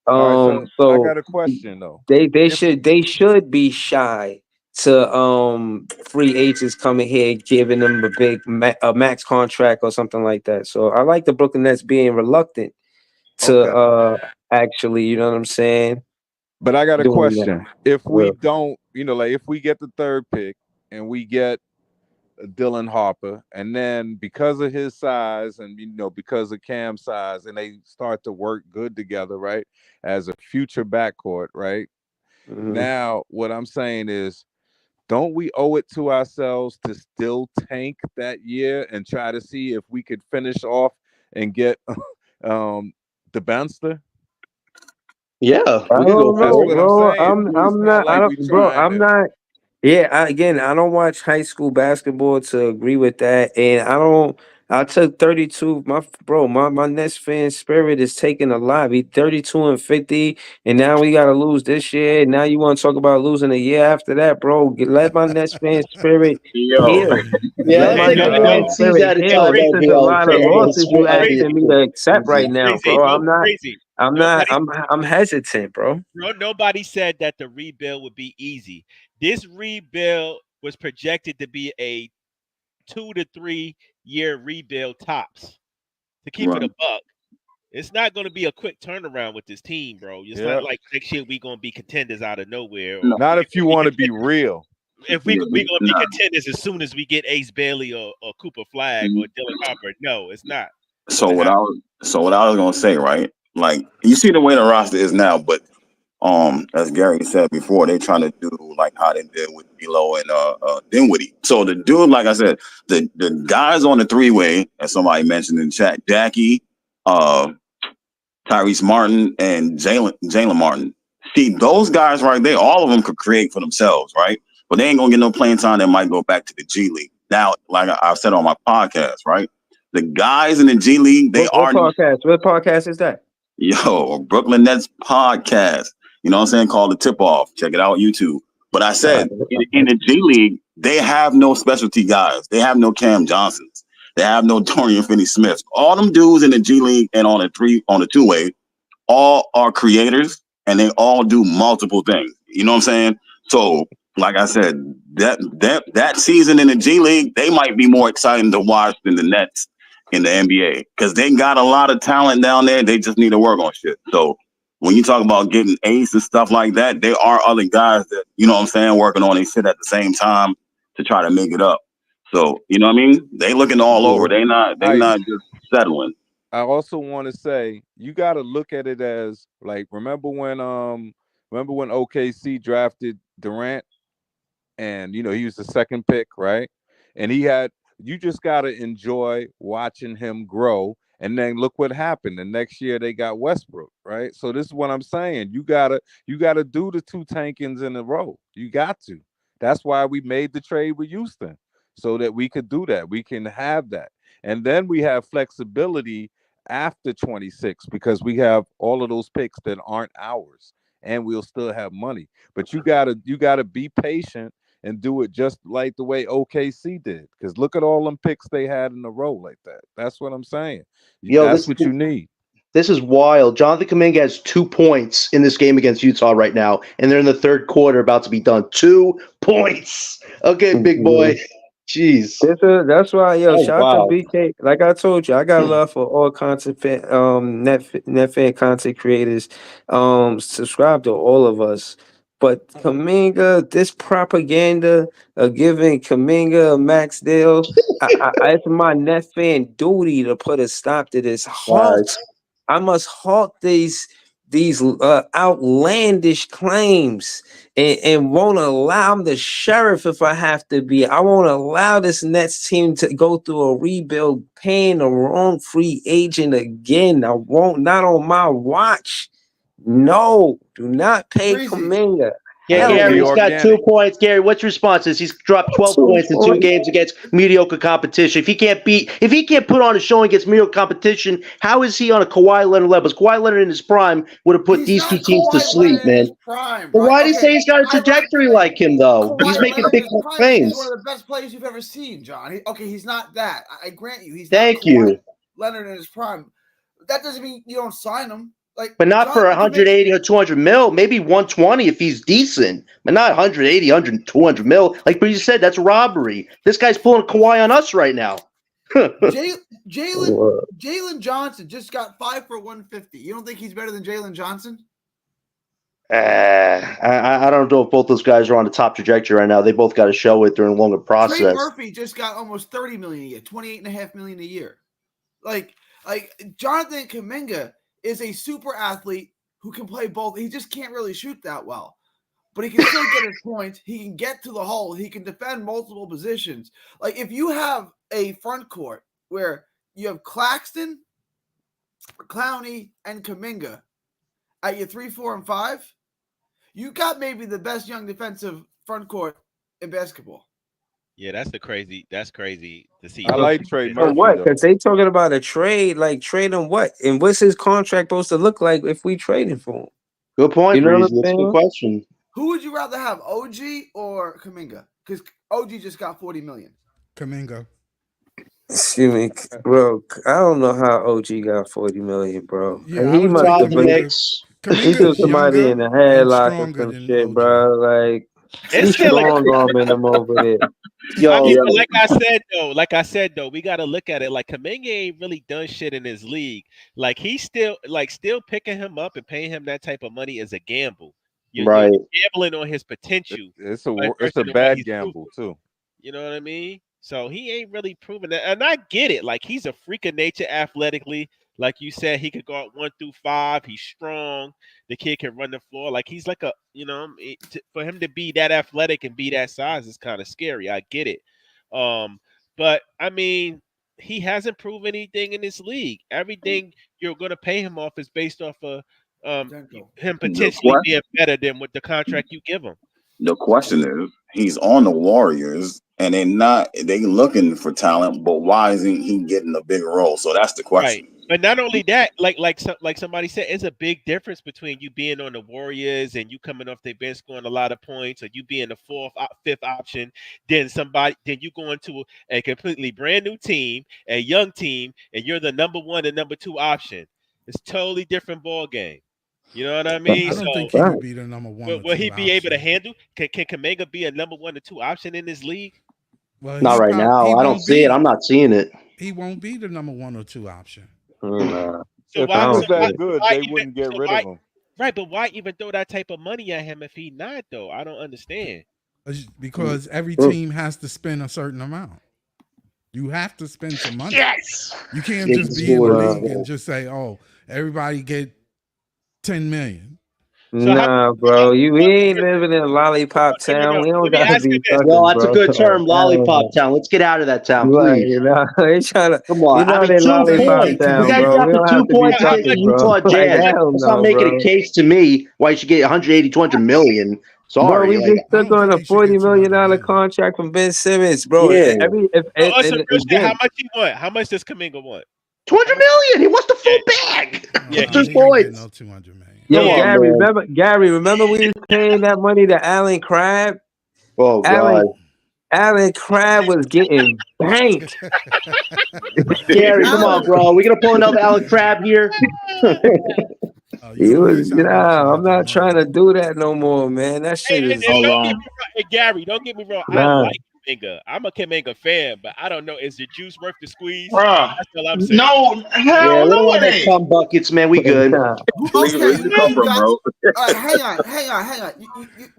All right, so I So got a question though. they should be shy to free agents coming here giving them a big a max contract or something like that. So I like the Brooklyn Nets being reluctant to actually, you know what I'm saying? But I got a doing question. that. If we don't, like if we get the 3rd pick and we get Dylan Harper, and then because of his size and because of Cam's size, and they start to work good together, right, as a future backcourt, right? Now, what I'm saying is, don't we owe it to ourselves to still tank that year and try to see if we could finish off and get the Banster? Yeah, I don't know, bro. I'm to. not. Yeah, I don't watch high school basketball to agree with that, and I don't. I took 32. My Nets fan spirit is taking a lot. He 32-50, and now we got to lose this year. Now you want to talk about losing a year after that, bro? Let my Nets fan spirit heal. Yeah, Let let's my take Nets it fan 1 season spirit at a heal. time, This is a LBL. lot of losses you asking me to accept right now, Crazy. bro. Crazy. I'm hesitant, bro. Nobody said that the rebuild would be easy. This rebuild was projected to be a 2 to 3 year rebuild tops. To keep it a buck, it's not going to be a quick turnaround with this team, bro. It's not like next year we going to be contenders out of nowhere. Or Not if you want to be real. If we going to be contenders as soon as we get Ace Bailey or Cooper Flag or Dylan Harper, no, it's not. So what I was gonna say, right? Like, you see the way the roster is now, but as Gary said before, they trying to do like how they did with D'Lo and Dinwiddie. So the dude, like I said, the guys on the 3-way, as somebody mentioned in chat, Jackie, Tyrese Martin, and Jalen Martin. See, those guys right there, all of them could create for themselves, right? But they ain't gonna get no playing time. They might go back to the G League. Now, like I've said on my podcast, right? The guys in the G League, What podcast? What podcast is that? Brooklyn Nets podcast. You know what I'm saying? Called The Tip Off. Check it out, YouTube. But I said, in the G League, they have no specialty guys. They have no Cam Johnsons. They have no Dorian Finney-Smith. All them dudes in the G League and on the 2-way, all are creators, and they all do multiple things. You know what I'm saying? So, like I said, that season in the G League, they might be more exciting to watch than the Nets in the NBA, because they got a lot of talent down there. They just need to work on shit. So when you talk about getting Ace and stuff like that, there are other guys that, you know what I'm saying, working on their shit at the same time to try to make it up. So, you know what I mean? They looking all over. They not just settling. I also want to say, you got to look at it as, like, remember when OKC drafted Durant, and he was the 2nd pick, right? And you just got to enjoy watching him grow. And then look what happened. The next year they got Westbrook, right? So this is what I'm saying. You gotta do the 2 tankings in a row. You got to. That's why we made the trade with Houston, so that we could do that. We can have that. And then we have flexibility after 26, because we have all of those picks that aren't ours, and we'll still have money. But you gotta be patient and do it just like the way OKC did. Because look at all them picks they had in a row like that. That's what I'm saying. Yo, That's what you need. This is wild. Jonathan Kuminga has 2 points in this game against Utah right now, and they're in the third quarter, about to be done. 2 points. Okay, big boy. Jeez. That's why, yo, Oh, shout out wow. to BK. Like I told you, I got love for all content net fan content creators. Subscribe to all of us. But Kuminga, this propaganda of giving Kuminga a max deal, it's my net fan duty to put a stop to this. I must halt these outlandish claims and won't allow him the sheriff if I have to be. I won't allow this Nets team to go through a rebuild paying the wrong free agent again. I won't, not on my watch. No, do not pay Kuminga. Yeah, Gary, he's got 2 points. Gary, what's your response? He's dropped 12 points in 2 games against mediocre competition. If he can't put on a showing against mediocre competition, how is he on a Kawhi Leonard level? Because Kawhi Leonard in his prime would have put these 2 teams to sleep, man. Prime, But why right? do you say he's got a trajectory like him, though? He's making big claims. He's one of the best players you've ever seen, John. He's not that. I grant you. He's Thank not you. Leonard in his prime. That doesn't mean you don't sign him. But not for 180 or 200 mil, maybe 120 if he's decent, but not 180, 100, 200 mil. Like you said, that's robbery. This guy's pulling Kawhi on us right now. Jalen Johnson just got 5 for 150. You don't think he's better than Jalen Johnson? I don't know if both those guys are on the top trajectory right now. They both got to show it during a longer process. Trey Murphy just got almost $30 million a year, $28.5 million a year. Like Jonathan Kuminga is a super athlete who can play both. He just can't really shoot that well, but he can still get his points. He can get to the hole. He can defend multiple positions. Like if you have a front court where you have Claxton, Clowney, and Kuminga at your 3, 4, and 5, you got maybe the best young defensive front court in basketball. Yeah, that's crazy to see. I like Trey Murphy. What? Because they talking about a trade, like trade him what? And what's his contract supposed to look like if we traded for him? Good point, You know Breezy. what I'm That's a good saying? question. Who would you rather have, OG or Kuminga? Because OG just got $40 million. Kuminga. Excuse me, bro. I don't know how OG got $40 million, bro. Yeah, And I he would must take have been. Kuminga. He threw Kuminga's somebody in the younger and headlock or stronger some than shit, OG. bro. Like It's he's still strong arming him over there. I mean, but like I said though, we got to look at it like Kuminga ain't really done shit in his league. Like he's still picking him up and paying him that type of money is a gamble. You're gambling on his potential. It's a bad gamble too. You know what I mean? So he ain't really proven that, and I get it. Like he's a freak of nature athletically. Like you said, he could go out 1 through 5. He's strong. The kid can run the floor. Like he's like for him to be that athletic and be that size is kind of scary. I get it. But I mean, he hasn't proven anything in this league. Everything you're going to pay him off is based off of him potentially being better than what the contract you give him. The question is, he's on the Warriors, and they looking for talent, but why isn't he getting a big role? So that's the question. Right. But not only that, like somebody said, it's a big difference between you being on the Warriors and you coming off the bench scoring a lot of points, or you being the 4th, 5th option, then you go into a completely brand new team, a young team, and you're the number 1 and number 2 option. It's totally different ball game. You know what I mean? I don't think he would be the number 1. Will he be able to handle? Can Kuminga be a number 1 or 2 option in this league? Well, not right now. I don't see it. I'm not seeing it. He won't be the number 1 or 2 option. So if why he was why- that good, why they wouldn't get rid why- of him. Right, but why even throw that type of money at him if he not though? I don't understand. Because every team has to spend a certain amount. You have to spend some money. Yes. You can't just be in the league and just say, "Oh, everybody get 10 million." Nah, bro, we ain't living in lollipop town. We don't gotta be. Well, that's a good term, lollipop town. Let's get out of that town, please. You know, they trying to. Come on, I mean, 2 lollipop points. town, You guys bro. got We the don't 2 have to be points fucking, against bro. Utah Jazz. That's not making a case to me why you should get 180, 200 million. Sorry, Bro, we just took on a $40 million contract from Ben Simmons, bro. Yeah. How much he want? How much does Kuminga want? 200 million. He wants the full bag. Yeah, Just points. No 200 million. Yo, Come on, Gary, remember we was paying that money to Allen Crabbe? Oh God. Alan Crab was getting banked. Gary, come on, bro. We gonna pull another Alan Crab here? He don't was, use Alan Crab I'm not anymore. trying to do that no more, man. That shit And is don't get me wrong, hey, Gary, don't get me wrong. I nah. like Kuminga. I'm a Kuminga fan, but I don't know. Is the juice worth the squeeze? Bruh. That's all I'm saying. No, Yeah, hell we don't no, want it no ain't. cum buckets, man. We good. Okay, Where'd you come you from, got- bro? hang on.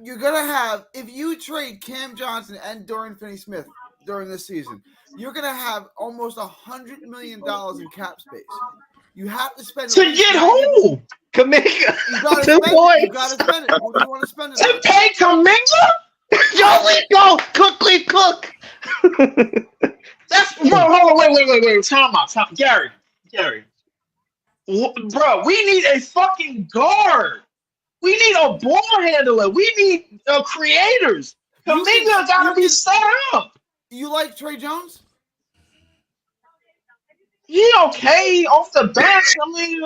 You're gonna have, if you trade Cam Johnson and Dorian Finney-Smith during this season, you're gonna have almost $100 million in cap space. You have to spend To get who? Kuminga. You gotta 2 spend it. You points. gotta spend it. What do you want to spend it To on? pay Kuminga? Yo, let's go. Cook. That's bro. Hold on, wait. Time out. Gary. Bro, we need a fucking guard. We need a ball handler. We need creators. Kuminga gotta be set up. You like Trey Jones? He okay off the bench. I mean,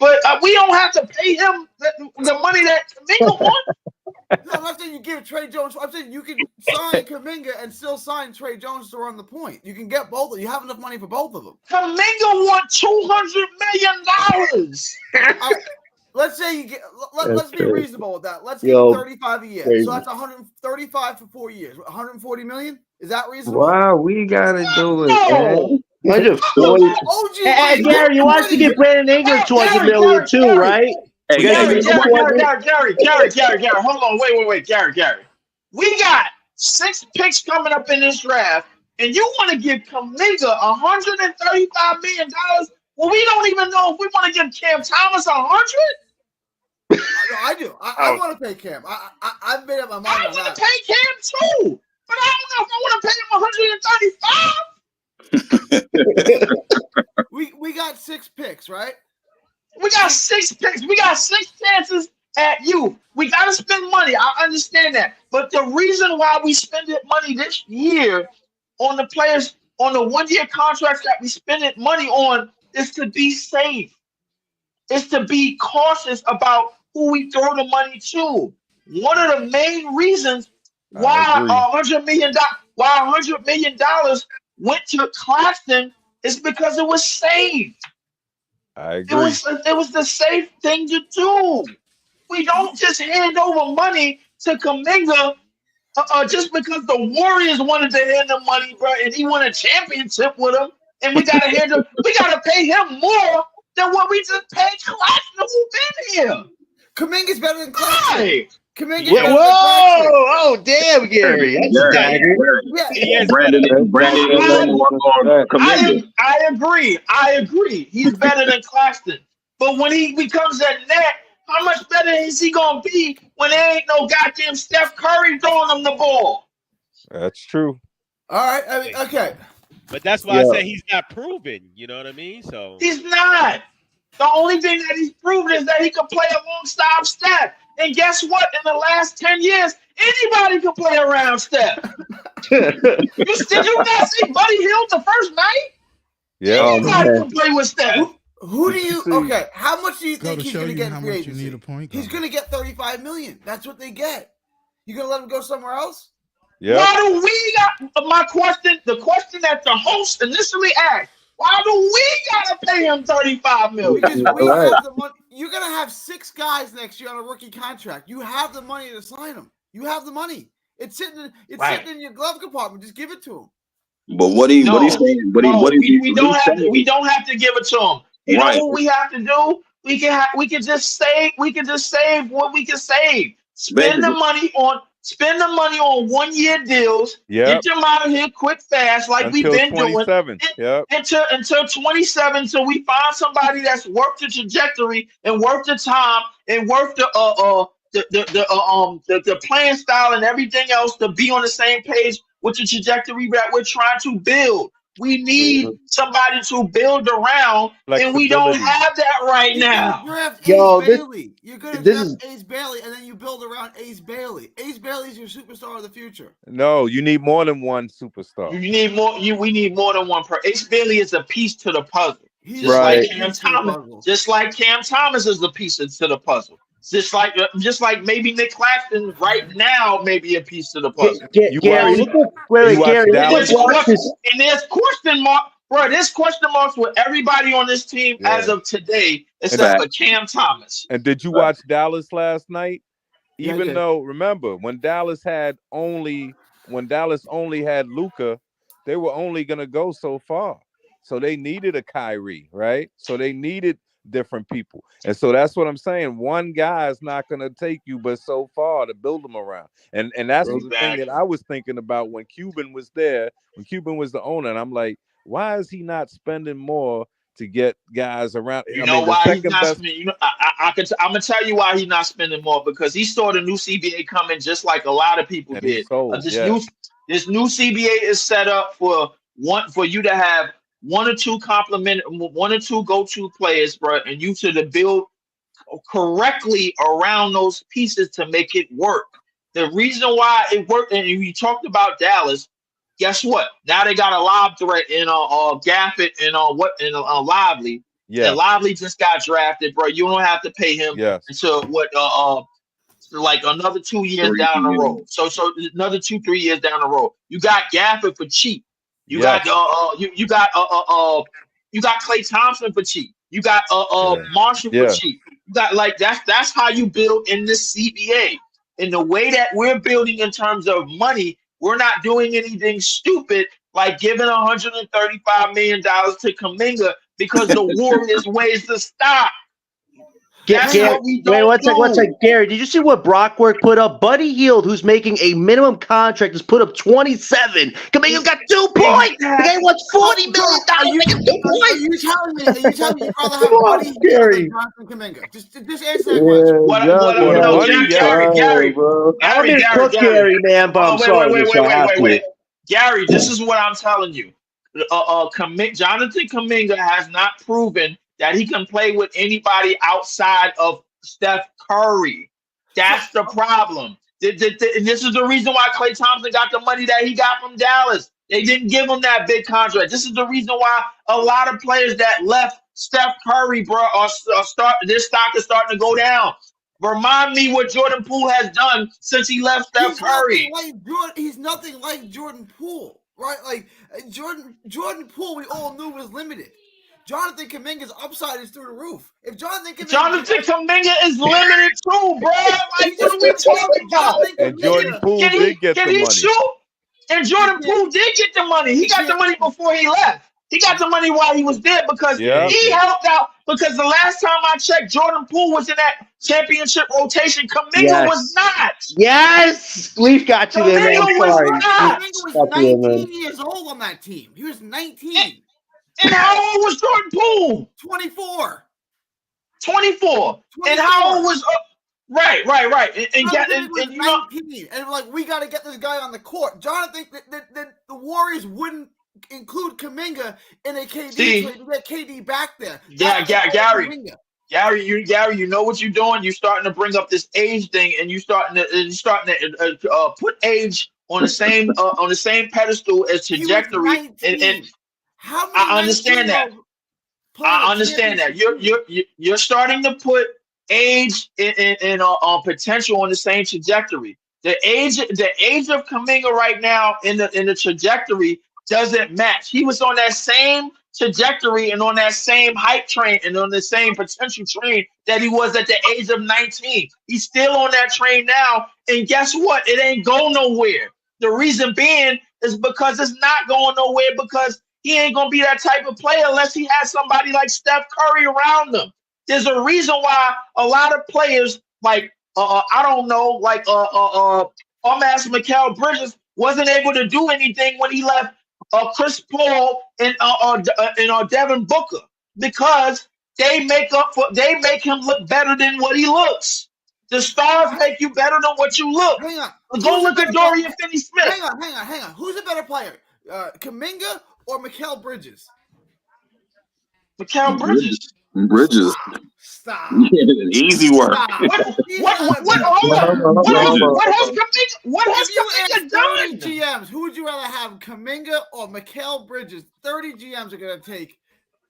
but we don't have to pay him the money that Kuminga wants. No, I'm not saying you give Trey Jones. I'm saying you can sign Kuminga and still sign Trey Jones to run the point. You can get both of them. You have enough money for both of them. Kuminga want $200 million. Let's say you get. Let's be reasonable with that. Let's get Yo, 35 a year. crazy. So that's 135 for 4 years. 140 million. Is that reasonable? Wow, we gotta do it, No. man. 140. Hey, Gary, you want us to get Brandon Ingram $200 million too, right? Hey, Gary, Gary, hold on, wait, Gary. We got 6 picks coming up in this draft, and you want to give Kuminga $135 million? Well, we don't even know if we want to give Cam Thomas 100. I do. I want to pay Cam. I've made up my mind. I want to pay Cam too, but I don't know if I want to pay him 135. We got 6 picks, right? We got 6 picks. We got 6 chances at you. We got to spend money. I understand that. But the reason why we spend money this year on the players, on the 1-year contracts that we spend money on, is to be safe. It's to be cautious about who we throw the money to. One of the main reasons why $100 million went to Claxton is because it was safe. I agree. It was the safe thing to do. We don't just hand over money to Kuminga just because the Warriors wanted to hand him money, bro, and he won a championship with him, and we gotta pay him more than what we just paid Claxton who been here. Kuminga's better than Claxton. Kuminga's Whoa! Oh, damn, Gary. That's a dagger. I agree. He's better than Claxton. But when he becomes a net, how much better is he going to be when there ain't no goddamn Steph Curry throwing him the ball? That's true. All right. I mean, okay. But that's why I say he's not proven. You know what I mean? So he's not. The only thing that he's proven is that he can play alongside Steph. And guess what? In the last 10 years, anybody can play around Steph. Did you not see Buddy Hield the first night? Yeah. Anybody can play with Steph. Who do you? Okay, how much do you think he's show going to you get how in much free you agency? need a point He's guard. going to get $35 million. That's what they get. You going to let him go somewhere else? Yeah. Why do we got the question that the host initially asked? Why do we gotta pay him $35 million? Because we have the money. You're gonna have 6 guys next year on a rookie contract. You have the money to sign them. You have the money. It's sitting in your glove compartment. Just give it to him. But what he's saying? We don't have to give it to him. You know what we have to do? We can just save what we can save. Spend the money on 1-year deals. Yep. Get them out of here quick, fast, like we've been doing. Yep. Until 27, so we find somebody that's worth the trajectory and worth the time and worth the playing style and everything else to be on the same page with the trajectory that we're trying to build. We need somebody to build around, and we don't have that right now. You draft Ace Bailey. You're going to draft Ace Bailey, and then you build around Ace Bailey. Ace Bailey's your superstar of the future. No, you need more than one superstar. You need more. We need more than one person. Ace Bailey is a piece to the puzzle. Just like Cam Thomas is the piece to the puzzle. Just like maybe Nick Claxton right now may be a piece of the puzzle. You Gary, watch, Gary, And Dallas? there's question mark, bro. There's question marks with everybody on this team as of today, except for Cam Thomas. And did you watch Dallas last night? Yeah, I Even did. though, remember, when Dallas only had Luka, they were only gonna go so far. So they needed a Kyrie, right? So they needed different people. And so that's what I'm saying. One guy is not gonna take you but so far to build them around. And that's the thing that I was thinking about when Cuban was there, when Cuban was the owner. And I'm like, why is he not spending more to get guys around? You know why he's not spending? You know, I'm gonna tell you why he's not spending more, because he saw the new CBA coming just like a lot of people did. This new CBA is set up for you to have one or two go-to players, bro, and you to build correctly around those pieces to make it work. The reason why it worked, and you talked about Dallas. Guess what? Now they got a lob threat in Gaffett and Lively. Yeah. And Lively just got drafted, bro. You don't have to pay him until like another 2 years down the road. So another 2-3 years down the road. You got Gaffett for cheap. You got you got Klay Thompson for cheap. You got Marshall for cheap. You got that's how you build in this CBA. In the way that we're building in terms of money, we're not doing anything stupid like giving $135 million to Kuminga because the Warriors ways to stop. That's what we don't one second. Gary, did you see what Brockwork put up? Buddy Hield, who's making a minimum contract, has put up 27. Kuminga's got 2 points. The game wants $40 million. Are you telling me you'd rather have Buddy Hield than Jonathan Kuminga? Just answer that question. Gary, man, but I'm sorry. Wait. Gary, this is what I'm telling you. Jonathan Kuminga has not proven that he can play with anybody outside of Steph Curry. That's the problem. And this is the reason why Klay Thompson got the money that he got from Dallas. They didn't give him that big contract. This is the reason why a lot of players that left Steph Curry, bro, their stock is starting to go down. Remind me what Jordan Poole has done since he left Steph Curry. He's nothing like Jordan Poole, right? Like Jordan Poole, we all knew was limited. Jonathan Kuminga's upside is through the roof. If Jonathan Kuminga is limited too, bro. Like, what are we talking about? And Jordan Poole did get the money. Shoot? And Jordan Poole did get the money. He got the money before he left. He got the money while he was there because he helped out. Because the last time I checked, Jordan Poole was in that championship rotation. Kuminga was not. Yes, Leaf got you there, man. Kuminga was 19 years old on that team. He was 19. And how old was Jordan Poole? 24. 24. And how old was right. And you know, 19. And like, we got to get this guy on the court. Jonathan, the Warriors wouldn't include Kuminga in a KD trade to get KD back there. Gary, you know what you're doing? You're starting to bring up this age thing, and you're starting to put age on the same pedestal as trajectory. And I understand that. You're starting to put age and potential on the same trajectory. The age of Kuminga right now in the trajectory doesn't match. He was on that same trajectory and on that same hype train and on the same potential train that he was at the age of 19. He's still on that train now, and guess what? It ain't going nowhere. The reason being is because it's not going nowhere because he ain't going to be that type of player unless he has somebody like Steph Curry around him. There's a reason why a lot of players like, I don't know, like Mikal Bridges wasn't able to do anything when he left Chris Paul and Devin Booker because they make him look better than what he looks. The stars make you better than what you look. Hang on. Go look at Dorian Finney-Smith. Hang on. Who's a better player, Kuminga or Mikal Bridges? Mikal Bridges. Stop. Easy work. What has Kuminga done? 30 GMs, who would you rather have, Kuminga or Mikal Bridges? 30 GMs are going to take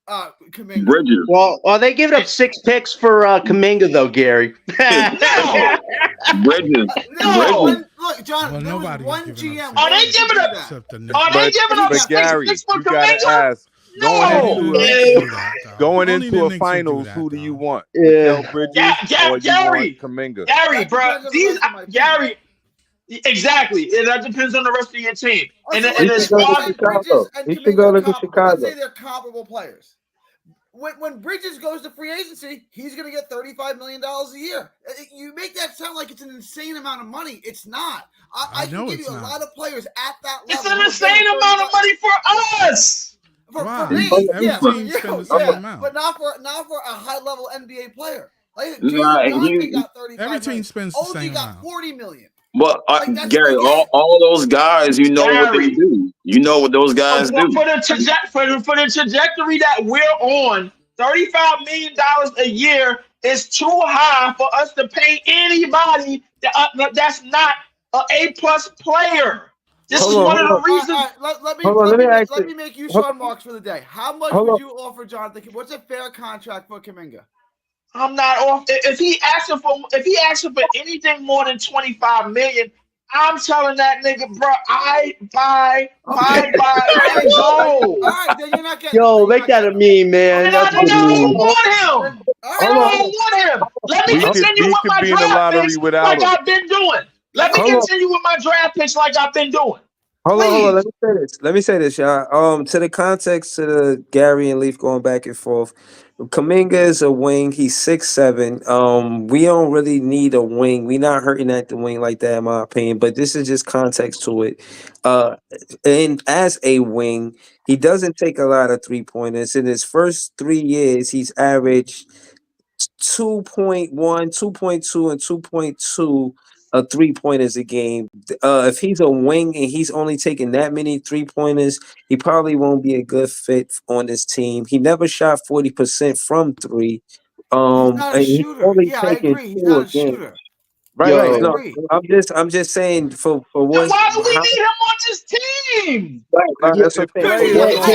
Kuminga. Bridges. Well, they giving up 6 picks for Kuminga though, Gary. No, Bridges. no. Look, John, Well, there was nobody one is giving GM. up Are they willing to giving do up? that. except the Knicks. Are they giving up But six Gary, picks for you gotta Kuminga? ask. Going No. Only into the a Knicks do that, though. going Only into the a Knicks would do finals, that, who do you though. want? Yeah. Mikal Bridges or you want Kuminga? Gary, That bro. depends on the These rest of my team. Gary. Exactly. That depends on the rest of your team. And Also, and He the should go to squad. Chicago. Bridges and He should Kuminga go are to comparable. Let's say Chicago. they're comparable players. When Bridges goes to free agency, he's going to get $35 million a year. You make that sound like it's an insane amount of money. It's not. I can know give it's you a not. lot of players at that level. It's an who are insane getting amount of 35 money for us. For Wow. me, Every yeah, team spends the same amount. but not for a high level NBA player. Like Nah, Johnson got 35 Every team million. spends the OG same got amount. 40 million. But Like, that's Gary, again. all those guys, you know what they Gary. do. You know what those guys do. For the trajectory that we're on, $35 million a year is too high for us to pay anybody that's not an A-plus player. This is one of the reasons. Let me make you Sean Marks for the day. How much Hold would on. you offer Jonathan? What's a fair contract for Kuminga? I'm not off. If he asking for anything more than 25 million, I'm telling that nigga, bro, I buy and go. All right, then you're not getting. Yo, make that a meme, man. And That's a I good don't meme. want him. I don't want him. Let me He continue with could my be in the draft lottery picks without like him. I've been doing. Let me Hold on. continue with my draft picks like I've been doing. Hold on. Please. Let me say this, y'all. To the context to the Gary and Leaf going back and forth. Kuminga is a wing. He's 6'7". We don't really need a wing. We not hurting at the wing like that, in my opinion. But this is just context to it. And as a wing, he doesn't take a lot of 3-pointers. In his first 3 years, he's averaged 2.1, 2.2, and 2.2 3-pointers a game. If he's a wing and he's only taking that many 3-pointers, he probably won't be a good fit on this team. He never shot 40% from 3. He's not a And he's shooter. only Yeah, I taking agree. He's 2 not a a game. shooter. Right. I No, agree. I'm just saying for Then what why do we how, need him on this team? right, that's what I'm Because saying. he's Hold a on.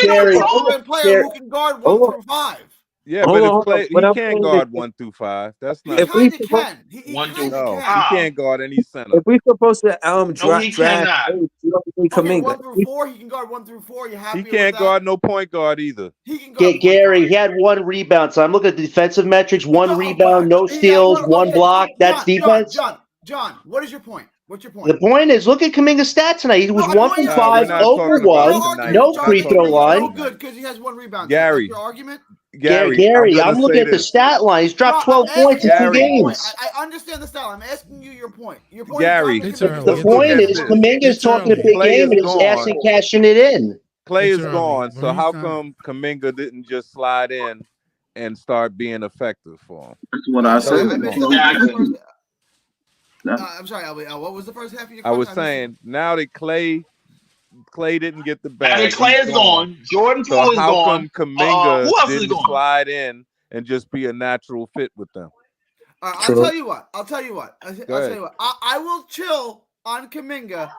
Gary, proven player who can guard 1 Hold on. through 5. Yeah, but if Hold on. Clay, What he I'm can't saying guard is 1 through 5. That's He not. if we kind of can. He One kind through of No, he can. can't guard any center. if we supposed to No, he draft cannot. we don't need Okay, Kuminga. 1 through 4. He can guard 1 through 4. You happy He with can't that? guard no point guard either. He can guard point Gary, guard. he had 1 rebound. So I'm looking at the defensive metrics: 1 No, rebound, no he got steals, 1 okay, block. That's defense. John, what is your point? What's your point? The point is, look at Kuminga's stats tonight. He was No, I 1 want from you to 5, we're say not 0 for talking about 1, tonight. no John free thinks throw Kuminga's line. no good because he has 1 rebound. Gary. That's your argument? Gary, I'm looking at the stat line. He's dropped 12 points in 2 Gary. games. I understand the style. I'm asking you your point. Your point Gary, is It's John early. The let's look point at is, this. Kuminga's It's talking a early. big Clay game is and his gone. ass ain't cashing it in. Clay It's is early. gone. So Well, he's how not. come Kuminga didn't just slide in and start being effective for him? That's what I'm I sorry, said. I missed Exactly. I'm sorry, Albie. What was the first half of your I question? was saying now that Clay didn't get the Now bag. that Clay he's is gone, Jordan So Poole is how gone. come Kuminga Who else is didn't gone? slide in and just be a natural fit with them? I'll tell you what. I'll tell you what. ahead. I will chill on Kuminga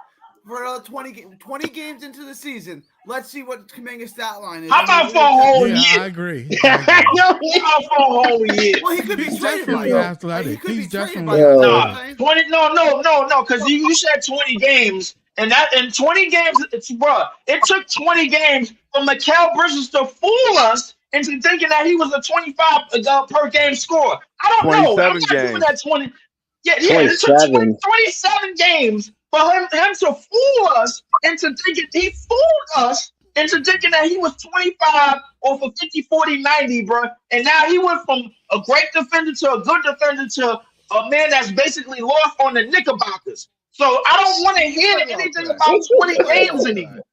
for another 20 games into the season. Let's see what Kuminga's stat line is. How about for a whole Yeah, year? I agree. How about for a whole year? Well, he could be He's traded by definitely you. athletic. He could He's be traded definitely by you. Nah, 20. No. Because you said 20 games, and that in 20 games, it took 20 games for Mikal Bridges to fool us into thinking that he was a 25 per game scorer. I don't know. I'm 27 not giving games. that 20. Yeah. It took 27 games for him to fool us into thinking he fooled us into thinking that he was 25 off of 50, 40, 90, bro. And now he went from a great defender to a good defender to a man that's basically lost on the Knickerbockers. So I don't want to hear anything about 20 games anymore.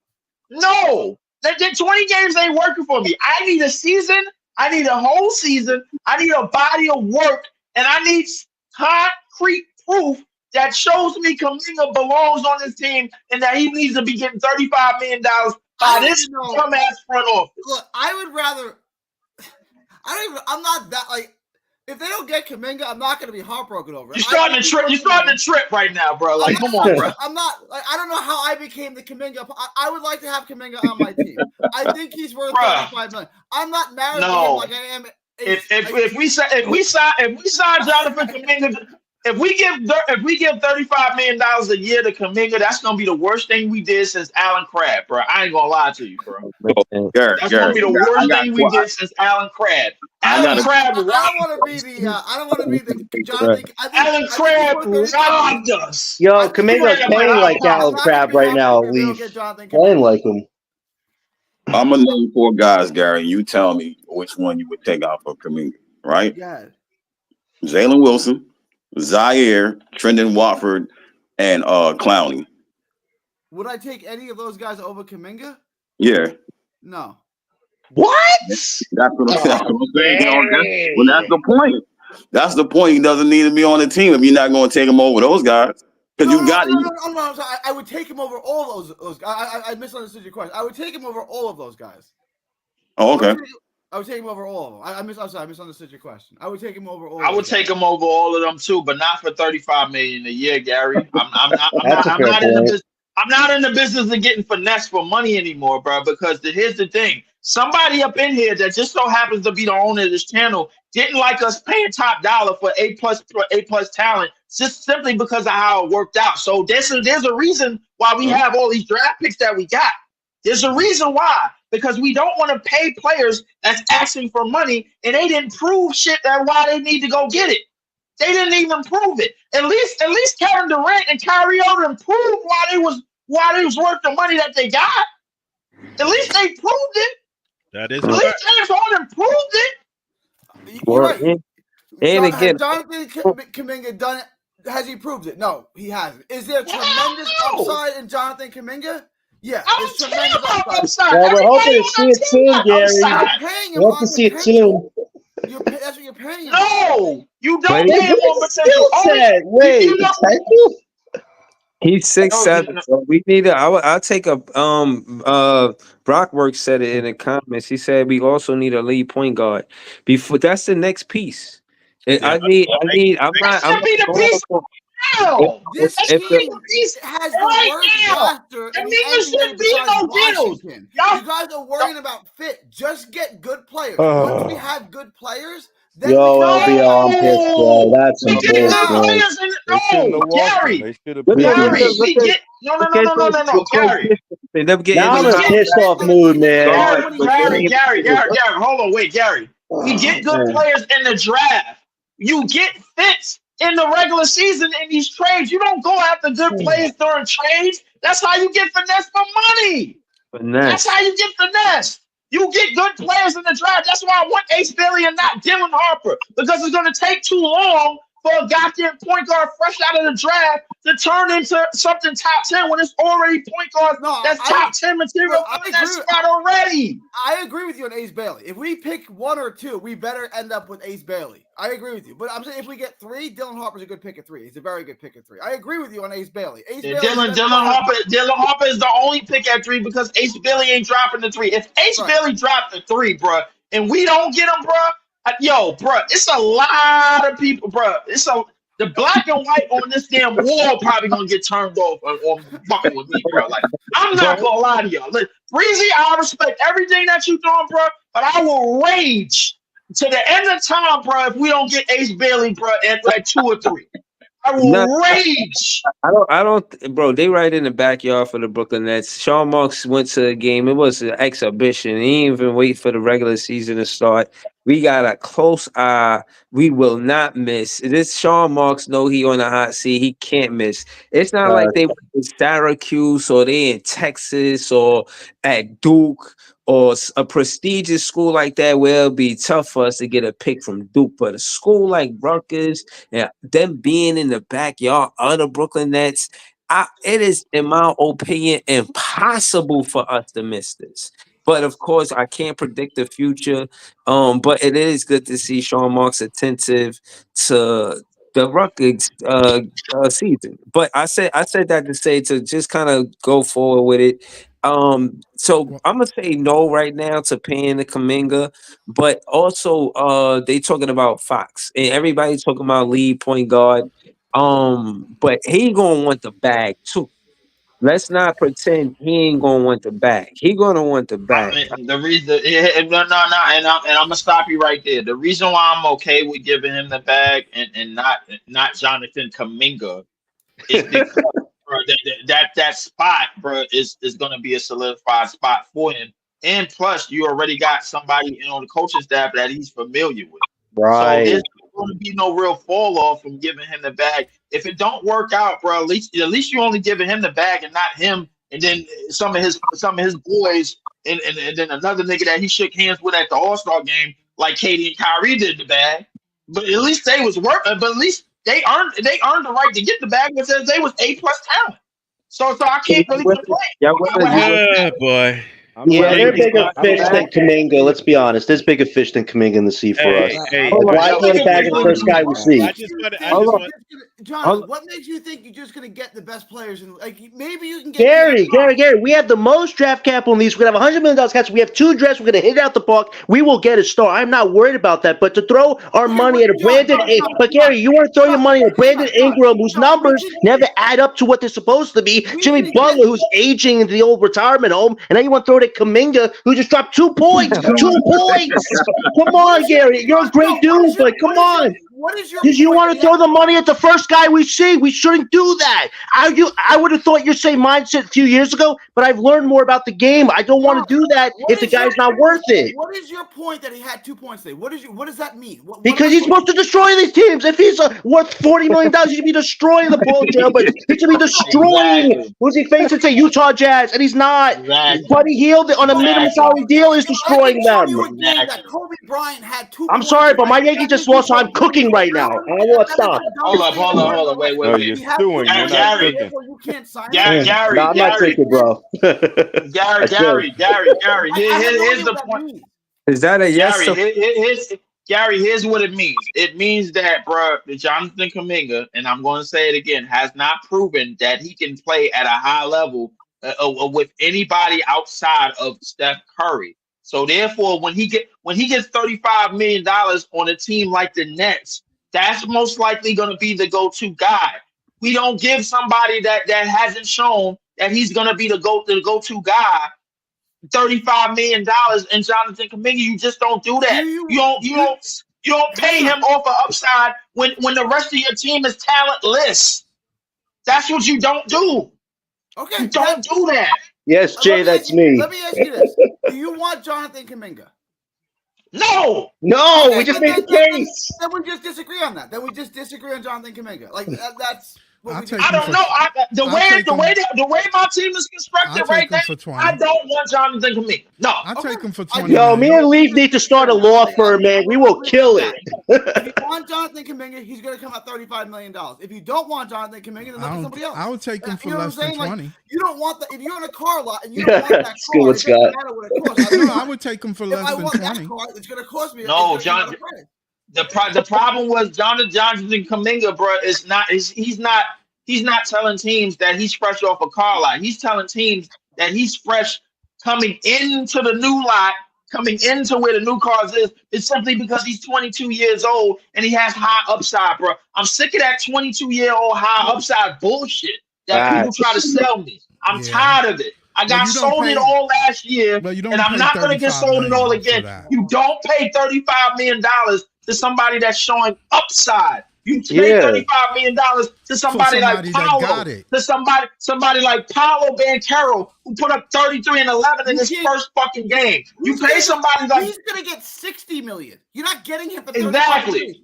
No, that 20 games ain't working for me. I need a season. I need a whole season. I need a body of work, and I need concrete proof that shows me Kuminga belongs on this team and that he needs to be getting $35 million by this dumbass front office. Look, I would rather. I'm not that like. If they don't get Kuminga, I'm not going to be heartbroken over it. You're starting to trip right now, bro. Like, come on, bro. I'm not. Like, I don't know how I became the Kuminga. I would like to have Kuminga on my team. I think he's worth $35 million. I'm not married to him like I am. If we sign Jonathan Kuminga, if we give $35 million a year to Kuminga, that's gonna be the worst thing we did since Alan Crabb, bro. I ain't gonna lie to you, bro. That's gonna be the worst thing we did since Alan Crabb. Alan Crabb robbed us. I don't want to be the Jonathan. Alan Crabb robbed us. Yo, Kuminga's playing like Alan Crabb right now. Leaf playing like him. I'm gonna name 4 guys, Gary. You tell me which one you would take out for Kuminga, right? Yeah. Jalen Wilson, Zaire, Trendon Watford, and Clowney. Would I take any of those guys over Kuminga? Yeah. No. What? That's what I'm saying. Well, that's the point. That's the point. He doesn't need to be on the team if you're not going to take him over those guys. Because you got it. No, I would take him over all those guys. I misunderstood your question. I would take him over all of those guys. Oh, okay. I would take him over all of them. I misunderstood your question. I would take him over all. I would take him over all of them too, but not for $35 million a year, Gary. I'm not in the business of getting finesse for money anymore, bro. Because here's the thing: somebody up in here that just so happens to be the owner of this channel didn't like us paying top dollar for A plus talent, just simply because of how it worked out. So there's a reason why we have all these draft picks that we got. There's a reason why. Because we don't want to pay players that's asking for money, and they didn't prove shit that why they need to go get it. They didn't even prove it. At least Kevin Durant and Kyrie Irving proved why they was worth the money that they got. At least they proved it. That is at least James Harden proved it. You're right. And again, Jonathan Kuminga done it? Has he proved it? No, he hasn't. Is there tremendous upside in Jonathan Kuminga? Yeah, there's tremendous upside. Well, we're hoping to see it soon, Gary. We hope to see it soon. That's what you're paying him. No, you don't pay him on potential. Wait, he's 6'7". So we need to. I'll take a Brockwork said it in the comments. He said we also need a lead point guard. Before that's the next piece. I'm not. This team has the worst roster in the NBA besides Washington. You guys are worrying about fit. Just get good players. Once we have good players, then I'm pissed, bro. That's some bullshit. Gary. No, Gary. Now I'm in a pissed off mood, man. Gary. Hold on, wait, Gary. We get good players in the draft. You get fits in the regular season in these trades. You don't go after good players during trades. That's how you get finesse for money. That's how you get finesse. You get good players in the draft. That's why I want Ace Bailey and not Dylan Harper, because it's going to take too long for a goddamn point guard fresh out of the draft to turn into something top 10 when it's already point guards that's top 10 material in that spot already. I agree with you on Ace Bailey. If we pick one or two, we better end up with Ace Bailey. I agree with you. But I'm saying if we get 3, Dylan Harper's a good pick at 3. He's a very good pick at 3. I agree with you on Ace Bailey. Dylan Harper is the only pick at 3 because Ace Bailey ain't dropping the 3. If Ace Bailey dropped the 3, bro, and we don't get him, bro, it's a lot of people, bro. The black and white on this damn wall probably gonna get turned off on fucking with me, bro. Like, I'm not gonna lie to y'all. Look, Breezy, I respect everything that you doing, bro, but I will rage to the end of time, bro, if we don't get Ace Bailey, bro, at like 2 or 3. I will rage. I don't, bro. They right in the backyard for the Brooklyn Nets. Sean Marks went to a game. It was an exhibition. He didn't even wait for the regular season to start. We got a close eye. We will not miss. This Sean Marks know he on the hot seat. He can't miss. It's not like they went to Syracuse or they in Texas or at Duke or a prestigious school like that where it'll be tough for us to get a pick from Duke. But a school like Rutgers and them being in the backyard of the Brooklyn Nets, it is, in my opinion, impossible for us to miss this. But of course, I can't predict the future. But it is good to see Sean Marks attentive to the Rutgers season. But I said that to say to just kind of go forward with it. So I'm gonna say no right now to paying the Kuminga, but also they talking about Fox and everybody talking about lead point guard. But he gonna want the bag too. Let's not pretend he ain't gonna want the bag. He gonna want the I bag. mean, the reason, no, and I'm gonna stop you right there. The reason why I'm okay with giving him the bag and not Jonathan Kuminga is because bro, that spot, bro, is gonna be a solidified spot for him. And plus, you already got somebody on the coaching staff that he's familiar with. So Right. there's not going to be no real fall off from giving him the bag. If it don't work out, bro, at least you only giving him the bag and not him. And then some of his boys and then another nigga that he shook hands with at the All-Star game, like Katie and Kyrie did the bag. But at least they was working. But at least they earned the right to get the bag because they was A+ talent. So I can't really complain. Yeah, boy. Yeah, they're bigger fish than Kuminga. Let's be honest. There's bigger fish than Kuminga in the sea for us. Hey, Why throw the bag at the first guy we see? John, what makes you think you're just going to get the best players? And like maybe you can get Gary. We have the most draft capital in these. We're gonna have $100 million caps. We have 2 drafts. We're gonna hit it out the park. We will get a star. I'm not worried about that. But to throw our money at a Brandon, but Gary, you want to throw your money at Brandon Ingram, whose numbers never add up to what they're supposed to be. Jimmy Butler, who's aging into the old retirement home, and then you want to throw it at Kuminga, who just dropped 2 points. 2 points. Come on, Gary. You're a great dude, but come on. Because you want to throw the money at the first guy we see. We shouldn't do that. I would have thought your same mindset a few years ago, but I've learned more about the game. I don't want to do that if the guy's not worth it. What is your point that he had 2 points today? What does that mean? Because he's supposed to destroy these teams. If he's worth $40 million, he should be destroying the ball jail, but he should be destroying. Who's he facing? Say Utah Jazz, and he's not. Buddy Hield on a minimum salary deal is destroying them. That Kobe Bryant had 2 I'm sorry, but my Yankees just lost, so I'm cooking right now. I want to stop. Hold up. Wait. You're stewing. You're not cooking. Gary, I'm not cooking, bro. Gary. Here's the point. Is that a yes? Gary, here's what it means. It means that, bro, Jonathan Kuminga, and I'm going to say it again, has not proven that he can play at a high level with anybody outside of Steph Curry. So therefore, when he gets $35 million on a team like the Nets, that's most likely going to be the go-to guy. We don't give somebody that hasn't shown that he's going to be the go-to guy $35 million and Jonathan Kuminga. You just don't do that. You don't pay him off an upside when the rest of your team is talentless. That's what you don't do. Okay, you don't do that. Yes, Jay, that's me. Let me ask you this: do you want Jonathan Kuminga? No, we just made the case. Then we just disagree on that. Then we just disagree on Jonathan Kuminga. Like that's. I don't know. The way my team is constructed right now, I don't want Jonathan Kuminga. No, I'll take him for 20. Yo, me and Leaf need to start a law firm, man. We will kill it. If you want Jonathan Kuminga, he's going to come out $35 million. If you don't want Jonathan Kuminga, then look at somebody else. I would take him for less than 20. Like, you don't want that. If you're in a car lot and you don't want that car, it doesn't matter what it costs. I would take him for less than 20. That car, it's going to cost me. No, John. The problem was Jonathan Kuminga, bro, is not. He's not telling teams that he's fresh off a car lot. He's telling teams that he's fresh coming into the new lot, coming into where the new cars is. It's simply because he's 22 years old and he has high upside, bro. I'm sick of that 22-year-old high upside bullshit that people try to sell me. I'm tired of it. I got sold it all last year, and I'm not going to get sold it all again. You don't pay $35 million to somebody that's showing upside. You pay $35 million to somebody like Paolo, to somebody like Paolo Banchero, who put up 33 and 11 in his first fucking game. You pay somebody like he's gonna get $60 million. You're not getting him for $35 exactly.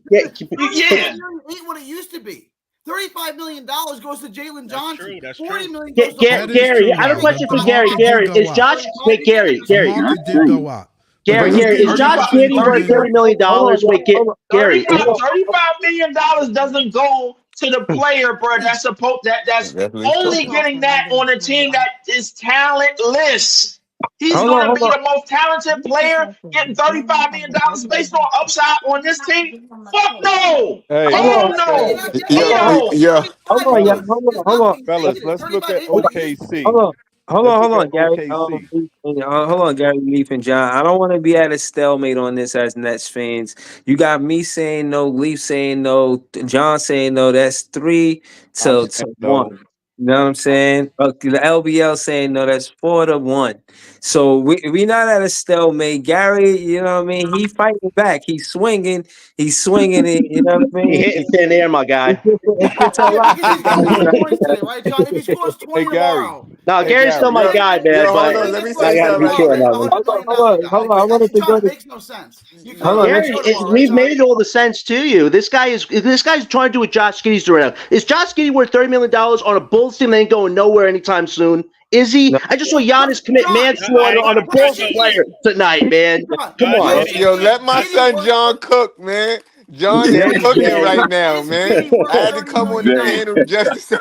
million. Ain't what it used to be. $35 million goes to Jalen Johnson. That's $40 million goes to Gary. I have a question for Gary. Gary, is Josh? Wait, Gary. Did go up. Gary, is Josh Giddey worth $30 million? Wait, Gary. $35 million doesn't go to the player, bro. That's only getting that on a team that is talentless. He's going to be the most talented player getting $35 million based on upside on this team. Fuck no. Hey, no. Hold on. Fellas, let's look at OKC. Let's look Hold on, at Gary. OKC. Hold on, Gary, Leaf, and John. I don't want to be at a stalemate on this as Nets fans. You got me saying no, Leaf saying no, John saying no. That's 3 I'm to saying no. 1. You know what I'm saying? The LBL saying no. That's 4 to 1. So we not at a stalemate. Gary, you know what I mean? He fighting back. He's swinging. He's swinging it. You know what I He mean? hitting thin air, my guy. It's just a Yeah, lot. because he's got 2 points today, right, John? If he scores 20 Hey, Gary. tomorrow, No, Hey, Gary's still Gary. my guy, man. Yo, hold But on. Let me I say gotta be something sure right on quick. that one. Hold on. I wanted to John, go it to. makes no sense. You Hold on. Gary, we've made all the sense to you. This guy's trying to do what Josh Giddey's doing now. Is Josh Giddey worth $30 million on a Bulls team that ain't going nowhere anytime soon? Is he? No. I just saw Giannis commit John, manslaughter on a Bulls player tonight, man. John, Come on. Yo, let my son John cook, man. John is Yeah, cooking Jay. right now, Is man. Giddey worth I had to $30 come on million? the panel just to say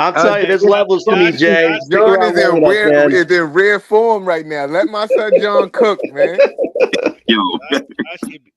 I'm telling you, there's Josh, levels to me, Josh, Jay. Josh, Stick John around is long in enough, man. rare form right now. Let my son John cook, man. Yo,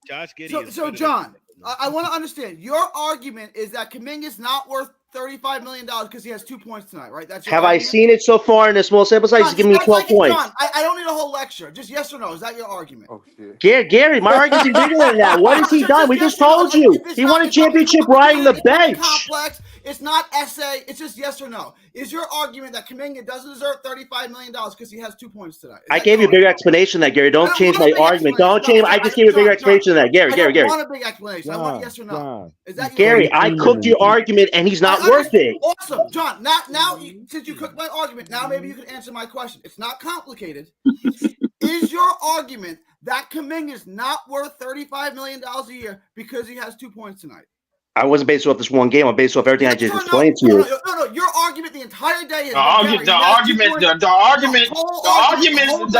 Josh Giddey So, is so better John, than- I want to understand. Your argument is that Kuminga's not worth $35 million because he has 2 points tonight, right? That's your Have I argument? seen it so far in a small sample size? John, He's giving me that's 12 like, points. John, I don't need a whole lecture. Just yes or no. Is that your argument? oh shit. Gary, my argument's bigger than that. What has he done? We just told you. He won a championship riding the bench. Complex. It's not essay. It's just yes or no. Is your argument that Kuminga doesn't deserve $35 million because he has 2 points tonight? I gave you a bigger explanation than that, Gary. Don't change my argument. Don't change. I just gave you a bigger explanation than that. Gary. I don't want a big explanation. I want yes or no. John. Is that your Gary, I cooked your argument, and he's not worth it. Awesome, John. Now, since you cooked my argument, now maybe you can answer my question. It's not complicated. Is your argument that Kuminga is not worth $35 million a year because he has 2 points tonight? I wasn't based off this one game. I'm based off everything I just explained to you. No. Your argument the entire day is The argument. Hold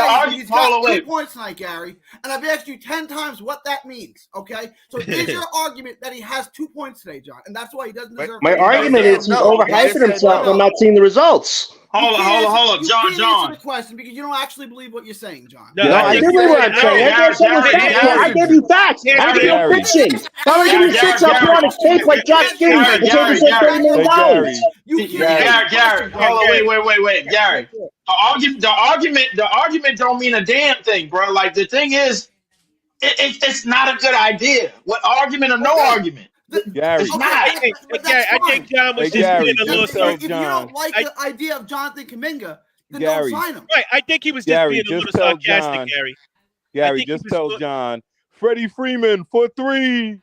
on, wait. 2 points tonight, Gary. And I've asked you 10 times what that means. Okay, so is your argument that he has 2 points today, John, and that's why he doesn't deserve? My argument is he's overhyping himself. I'm not seeing the results. Hold on, You John. can't answer the question because you don't actually believe what you're saying, John. No, I did what I'm saying. I gave you facts. I gave you fiction. I'm gonna give you shit up here on his case like Josh Giddey and say this is $30 million. Gary, hold on, wait, Gary. The argument don't mean a damn thing, bro. Like the thing is, it's not a good idea. What argument or no argument? Gary. It's not. I think John was just Gary, being a little just tell If you John. don't like the idea of Jonathan Kuminga, then Gary. don't sign him. right. I think he was just Gary, being a just little tell sarcastic, John. Gary. Gary, think he just was tell look- John. Freddie Freeman for 3.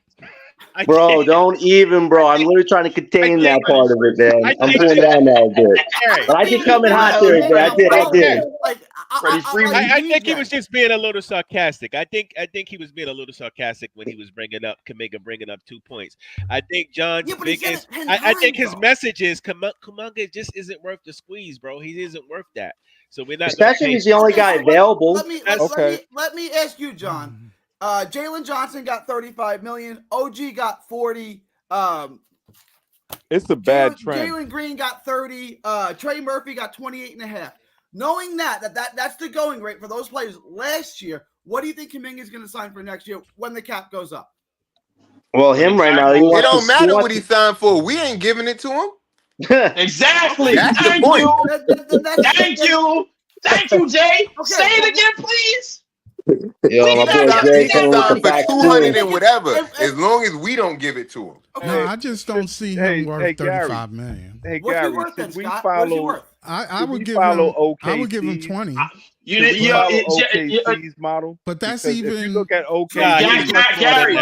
Bro, don't even, bro. I'm literally trying to contain that part of it, man. I'm pulling down that a bit. But I did come in hot there, but I did. I think he was just being a little sarcastic. I think he was being a little sarcastic when he was bringing up Kuminga bringing up 2 points. I think John's Yeah, but he said biggest. it 10 I think times, his though. message is Kuminga just isn't worth the squeeze, bro. He isn't worth that. So we're not. Especially if he's the only guy available. Let me ask you, John. Jalen Johnson got $35 million. OG got 40. It's a bad trend. Jalen Green got 30. Trey Murphy got 28.5. Knowing that's the going rate for those players last year, what do you think Kuminga is going to sign for next year when the cap goes up? Well, him right now. It don't matter what he signed for. We ain't giving it to him. Exactly. That's the Thank point. you. Thank you, Jay. Say it again, please. Yo, my boy He Jay can coming with sign the for facts 200 too. and whatever, as long as we don't give it to him. No, I just don't see him worth $35 million. Hey, What's he Gary, worth then, should we Scott? What's he follow? worth? I Should would we give follow him. I would OKC? give him 20. Should we follow OKC's model? But that's Because if you even. look at OKC, Gary.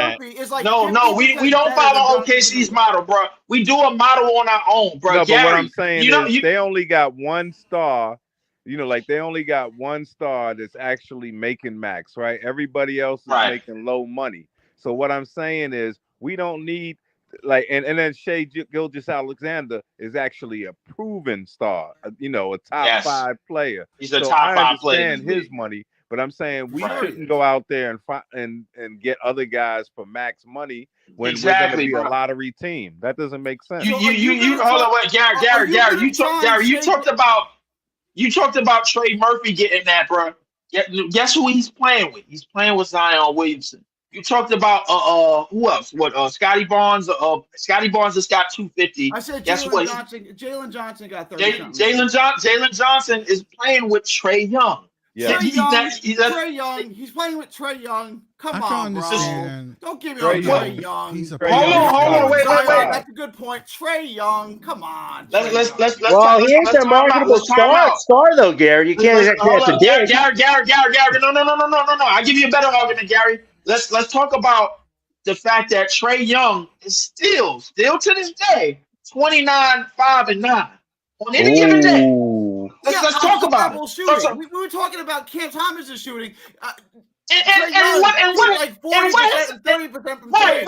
No, we don't follow OKC's model, bro. We do a model on our own, bro. No, Gary, but what I'm saying is you, they only got one star. You know, like they only got one star that's actually making max, right? Everybody else is making low money. So what I'm saying is we don't need like and then Shea Gilgeous-Alexander is actually a proven star, you know, a top 5 player. He's a top 5 player. I understand his money, but I'm saying we shouldn't go out there and get other guys for max money when we're going to be a lottery team. That doesn't make sense. You hold on, wait, Gary. You talked about Trey Murphy getting that, bro. Guess who he's playing with? He's playing with Zion Williamson. You talked about who else? What Scotty Barnes? Scotty Barnes just got 250. I said Guess what? Jalen Johnson got 30 something. Jalen Johnson is playing with Trae Young. Yeah. Trae Young. He's playing with Trae Young. Come on, bro. Don't give me Trae Young. Hold on, wait. That's a good point. Trae Young. Come on. Let's well, he ain't their marketable star though, Gary. You can't have to dig. Gary. No. I'll give you a better argument, Gary. Let's talk about the fact that Trae Young is still to this day 29, 5, and 9 on any given day. Let's talk about it. We were talking about Cam Thomas's shooting. And what? 30% from right.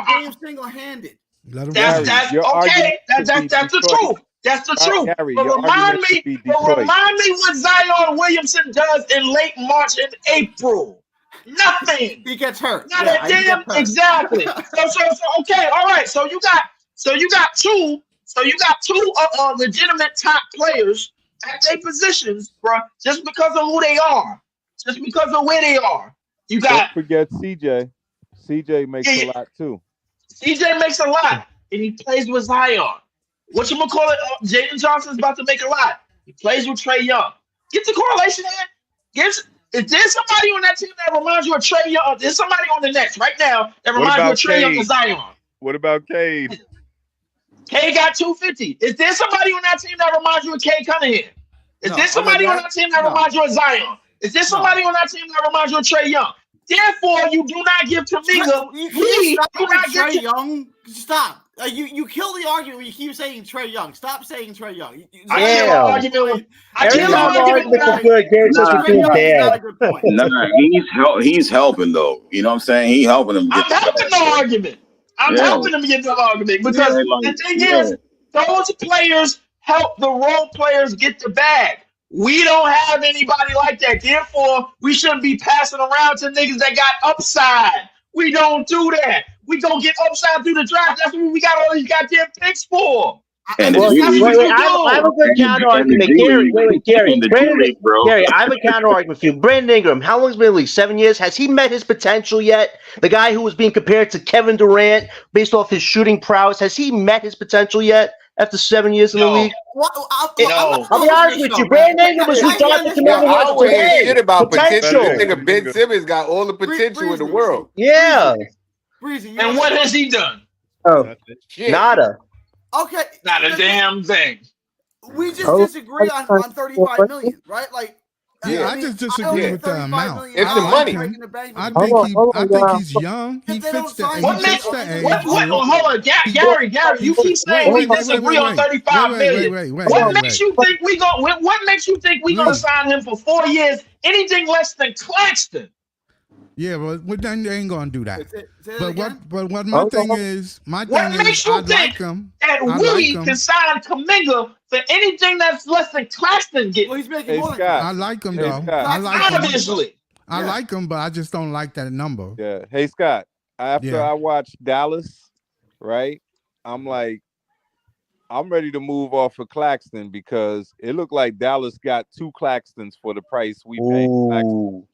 Game single-handed. That's okay. That's the truth. That's the truth. Gary, but remind me what Zion Williamson does in late March and April. Nothing. He gets hurt. Not a damn exactly. So okay, all right. So you got two legitimate top players at their positions, bro, just because of who they are, just because of where they are. You got. Don't forget CJ. CJ makes a lot too. CJ makes a lot, and he plays with Zion. Whatchamacallit, Jaden Johnson's about to make a lot. He plays with Trae Young. Get the correlation here. If there's somebody on that team that reminds you of Trae Young, there's somebody on the Nets right now that reminds you of Trae Young and Zion. What about Cade? Cade got 250. Is there somebody on that team that reminds you of Cade Cunningham? Is there somebody on that team that reminds you of Zion? Is there somebody on that team that reminds you of Trae Young? Therefore, you do not give Kuminga. You do not give Trae Young. Stop. You kill the argument when you keep saying Trae Young. Stop saying Trae Young. I kill the argument. He's helping though. You know what I'm saying? He's helping him. I'm helping the argument. I'm helping him get the argument because the thing is, those players help the role players get the bag. We don't have anybody like that. Therefore, we shouldn't be passing around to niggas that got upside. We don't do that. We don't get upside through the draft. That's what we got all these goddamn picks for. I have a good counter argument. Gary, Gary, I have a counter argument for you. Brandon Ingram, how long has he been in the league? 7 years? Has he met his potential yet? The guy who was being compared to Kevin Durant based off his shooting prowess, has he met his potential yet after 7 years in the league? I'll be honest with you. Brandon Ingram was who talking to me. I always hear shit about potential. This nigga Ben Simmons got all the potential in the world. Yeah. Breezy, and what has he done? Oh, nada. Okay. Not a damn thing. We just disagree on 35 million, right? Like, I just disagree with the amount. It's the money. I think he's young. He fits the age. Hold on, Gary. You keep saying we disagree on 35 million. What makes you think we gonna sign him for 4 years? Anything less than Claxton? Yeah, but they ain't gonna do that. But what my thing is, what makes you think that we can sign Kuminga for anything that's less than Claxton getting? Well, he's making more. I like him though. I like him, but I just don't like that number. Yeah. Hey Scott, after I watched Dallas, right? I'm ready to move off of Claxton because it looked like Dallas got 2 Claxtons for the price we paid Claxton.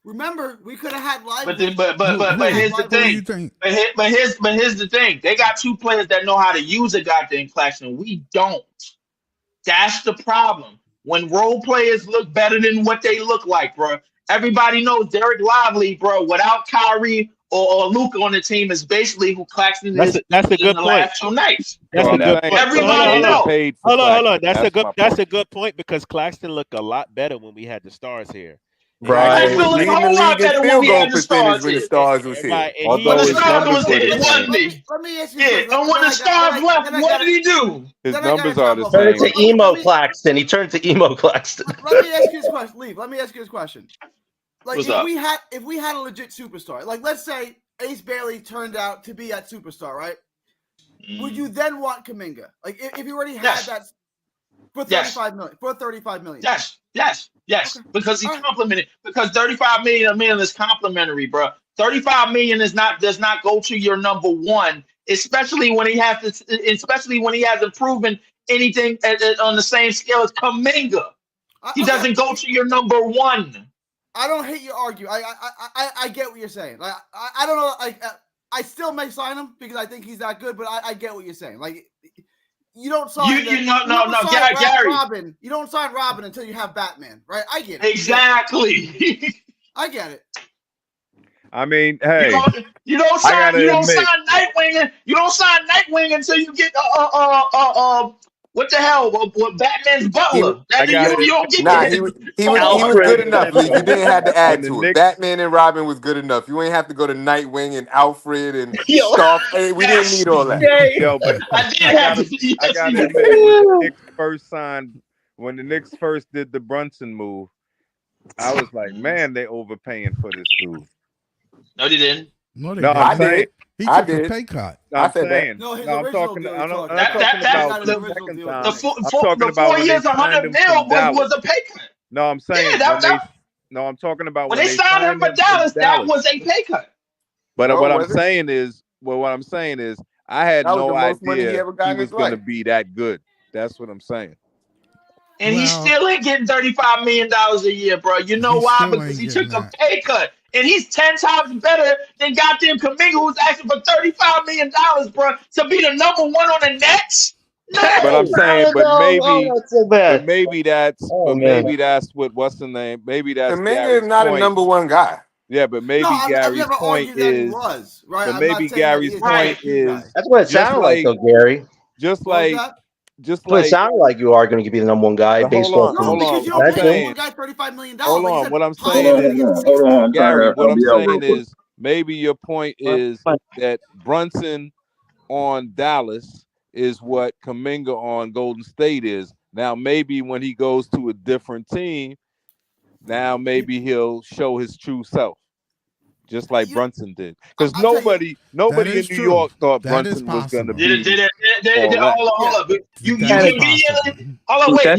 Remember, we could have had live. But here's the thing. But here's the thing. They got 2 players that know how to use a goddamn Claxton. We don't. That's the problem. When role players look better than what they look like, bro. Everybody knows Derek Lively, bro. Without Kyrie or Luka on the team is basically who Claxton is. That's a good point. Last 2 nights. That's a good point. Everybody knows. Hold on. That's a good point because Claxton looked a lot better when we had the stars here. Right. I feel like a whole lot better when we had the stars when the stars was here. Right. When the stars was here, it wasn't me. Let me ask you. And when the stars left, what did he do? His numbers are the same. same. Turned to emo Claxton. He turned to emo Claxton. Let me ask you this question. Let me ask you this question. Like, if we had a legit superstar, like let's say Ace Bailey turned out to be that superstar, right? Would you then want Kuminga? Like, if you already had that for 35 million, for 35 million? Yes. Okay. Because he's complimented. Because 35 million is complimentary, bro. 35 million does not go to your number one, especially when he hasn't proven anything on the same scale as Kuminga. He doesn't go to your number one. I don't hate your argument. I get what you're saying. Like I don't know. I still may sign him because I think he's that good. But I get what you're saying. Like you don't sign Gary. Robin. You don't sign Robin until you have Batman, right? I get it. Exactly. I get it. I mean, hey, you don't sign Nightwing. You don't sign Nightwing until you get what the hell? What Batman's butler? You don't get Nah, that. he was good enough, Lee. You didn't have to add to it. Batman and Robin was good enough. You ain't have to go to Nightwing and Alfred and Starf. Hey, we didn't need all that. Yo, but I gotta admit, when the Knicks first signed, when the Knicks first did the Brunson move, I was like, man, they overpaying for this dude. No, they didn't. No, they No, didn't. I'm saying He took a pay cut. No, I'm saying. No, his No, I'm original talking. deal. I'm I'm not talking about the second time. I'm talking about 4 years, 100 mil was a pay cut. No, I'm saying no, I'm talking about when they signed him for Dallas, that was a pay cut. But No, what I'm was it? saying is, what I'm saying is, I had That was no the most money he idea ever got he in was his going to life. be that good. That's what I'm saying. And he still ain't getting $35 million a year, bro. You know why? Because he took a pay cut. And he's 10 times better than goddamn Kuminga, who's asking for $35 million, bro, to be the number one on the Nets. No, But I'm saying, but maybe that's what what's the name? Maybe that's Kuminga Gary's is not point. a number one guy. Yeah, but maybe Gary's point is. Was, right? But I'm maybe not saying that Gary's he is point a is. guy. that's what it sounded like, though, Gary. Just What was like. that? Just That's what it like. sounded like you are going to be the number one guy based off No, of because you don't pay one guy $35 million. Hold Like you on. said, What I'm Holiday saying only is, gets 60. Gary, what I'm saying is, maybe your point is that Brunson on Dallas is what Kuminga on Golden State is. Now, maybe when he goes to a different team, now maybe he'll show his true self, just like Brunson did. Because nobody in New York thought Brunson was going to be all that. Hold up. You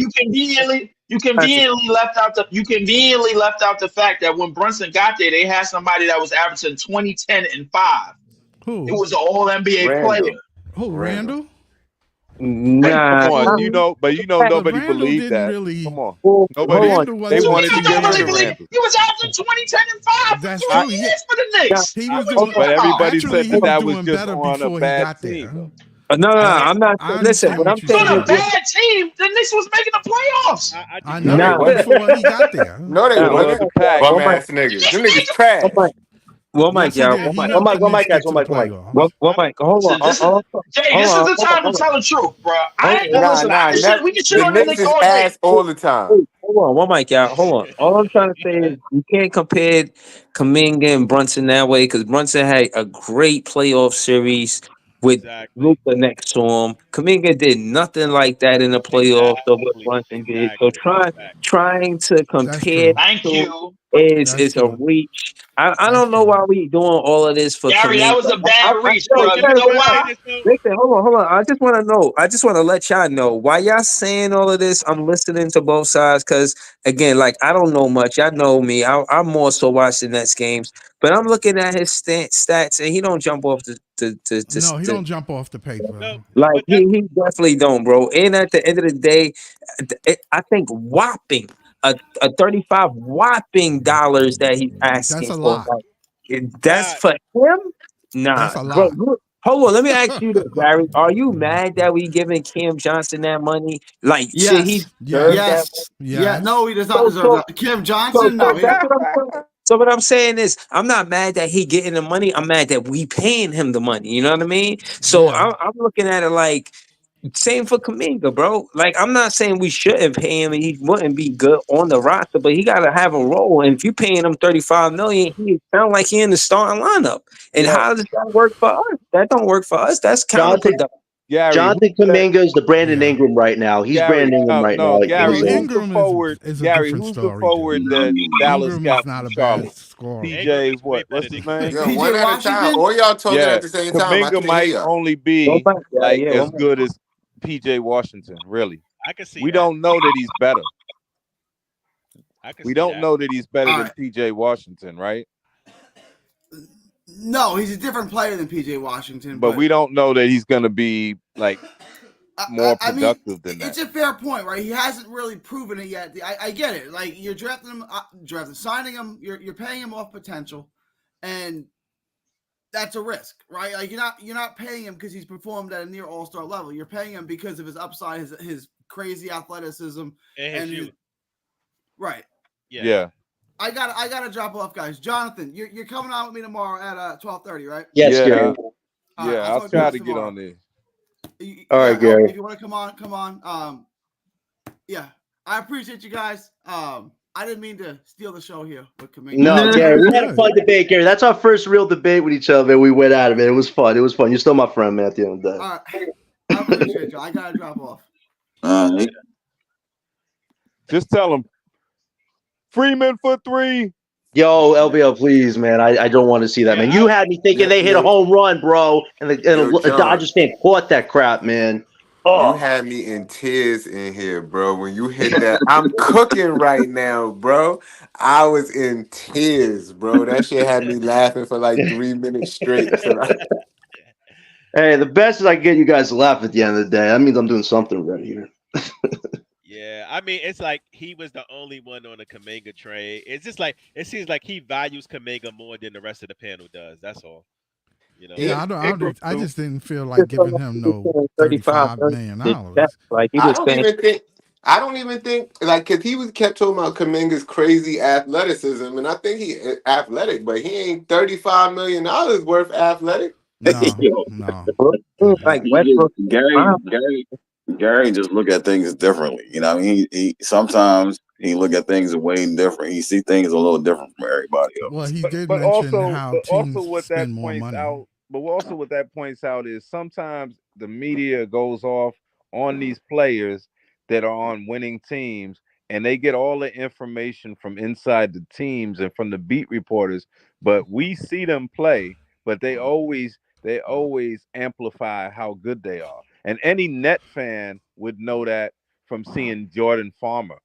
conveniently left out the fact that when Brunson got there, they had somebody that was averaging 20, 10, and 5. Who? It was an all NBA player. Who, Randall? Nah, Come on, but nobody believed that. Really, come on, nobody. They wanted to get rid of Randall. He was averaging 20, 10, and 5 That's for 3 true. years for the Knicks. He was doing, But everybody actually, said he that was was doing just better on a before he bad got there. team. No, I'm not. Listen, what I'm saying On a is, bad team, the Knicks was making the playoffs. I know. Nah. Before he got there. No, they wasn't. Bum ass niggas. Them niggas trash. One mic, y'all. One mic, guys. One mic. One mic. Hold on. Jay, this is the time to tell the truth, bro. We can shit The on the Knicks Knicks is all day. ass all the time. Hold on, one mic, y'all. Hold on. All I'm trying to say is you can't compare Kuminga and Brunson that way because Brunson had a great playoff series with Luka next to him. Kuminga did nothing like that in the playoffs of what Brunson did. So trying to compare is a reach. I don't know why we doing all of this for Gary, Kuminga. that was a bad reach, bro. You know why? Listen, hold on. I just want to know. I just want to let y'all know why y'all saying all of this. I'm listening to both sides because, again, like I don't know much. Y'all know me. I'm more so watching Nets games, but I'm looking at his stats and he don't jump off No, he don't jump off the paper. Like he definitely don't, bro. And at the end of the day, I think whopping a $35 whopping that he's asking That's a for. lot. Like, that's for him. Nah, That's a bro. lot. Hold on, let me ask you this, Gary. Are you mad that we giving Cam Johnson that money? Like, shit, he deserves that. Yeah, no, he does not deserve that. Kim Johnson, no. So what I'm saying is, I'm not mad that he getting the money. I'm mad that we paying him the money. You know what I mean? So I'm looking at it like same for Kuminga, bro. Like I'm not saying we shouldn't pay him and he wouldn't be good on the roster, but he got to have a role. And if you paying him $35 million, he sound like he in the starting lineup. And how does that work for us? That don't work for us. That's counterproductive. Jonathan Kuminga is the Brandon Ingram right now. He's Brandon Ingram right now. Like, Gary, who's Ingram the forward? is a Gary, different who's the story, forward dude. that Dallas Ingram got is not from a bad Charlotte? scorer. PJ, what's his name? Yo, one at a time. All y'all talking at the same time. I Kuminga can't might hear y'all. only be like as good as PJ Washington. Really, I can see. We don't know that he's better. We don't that. know that he's better than PJ Washington, right? No, he's a different player than PJ Washington. But we don't know that he's going to be like more I mean, productive than it's that. a fair point, right? He hasn't really proven it yet. I get it. Like you're drafting him, signing him, you're paying him off potential, and that's a risk, right? Like you're not paying him because he's performed at a near all-star level. You're paying him because of his upside, his crazy athleticism, and his youth. Right. Yeah. I gotta drop off, guys. Jonathan, you're coming on with me tomorrow at 12:30, right? Yes, Gary. I'll try to get on there. All right, Gary. If you want to come on. Yeah, I appreciate you guys. I didn't mean to steal the show here with Kuminga. No, Gary, we had a fun debate, Gary. That's our first real debate with each other. We went at it, man. It was fun. You're still my friend, man, at the end of the day. All right. I appreciate you. I gotta drop off. Just tell him Freeman for 3. Yo, LBL, please, man. I don't want to see that, man. You had me thinking they hit a home run, bro, and the Dodgers fan caught that crap, man. You had me in tears in here, bro. When you hit that, I'm cooking right now, bro. I was in tears, bro. That shit had me laughing for like 3 minutes straight. Hey, the best is I get you guys to laugh at the end of the day. That means I'm doing something right here. Yeah, I mean, it's like he was the only one on the Kuminga trade. It's just like it seems like he values Kuminga more than the rest of the panel does. That's all. You know? Yeah, I just didn't feel like giving him no $35 million. Like I don't even think like because he was kept talking about Kuminga's crazy athleticism, and I think he athletic, but he ain't $35 million worth athletic. No. Like Gary just look at things differently. You know, he sometimes he look at things way different. He see things a little different from everybody else. Well, he did But mention also, how but teams also what that spend more points money. out. But also what that points out is sometimes the media goes off on these players that are on winning teams, and they get all the information from inside the teams and from the beat reporters. But we see them play, but they always amplify how good they are. And any Net fan would know that from seeing Jordan Farmer.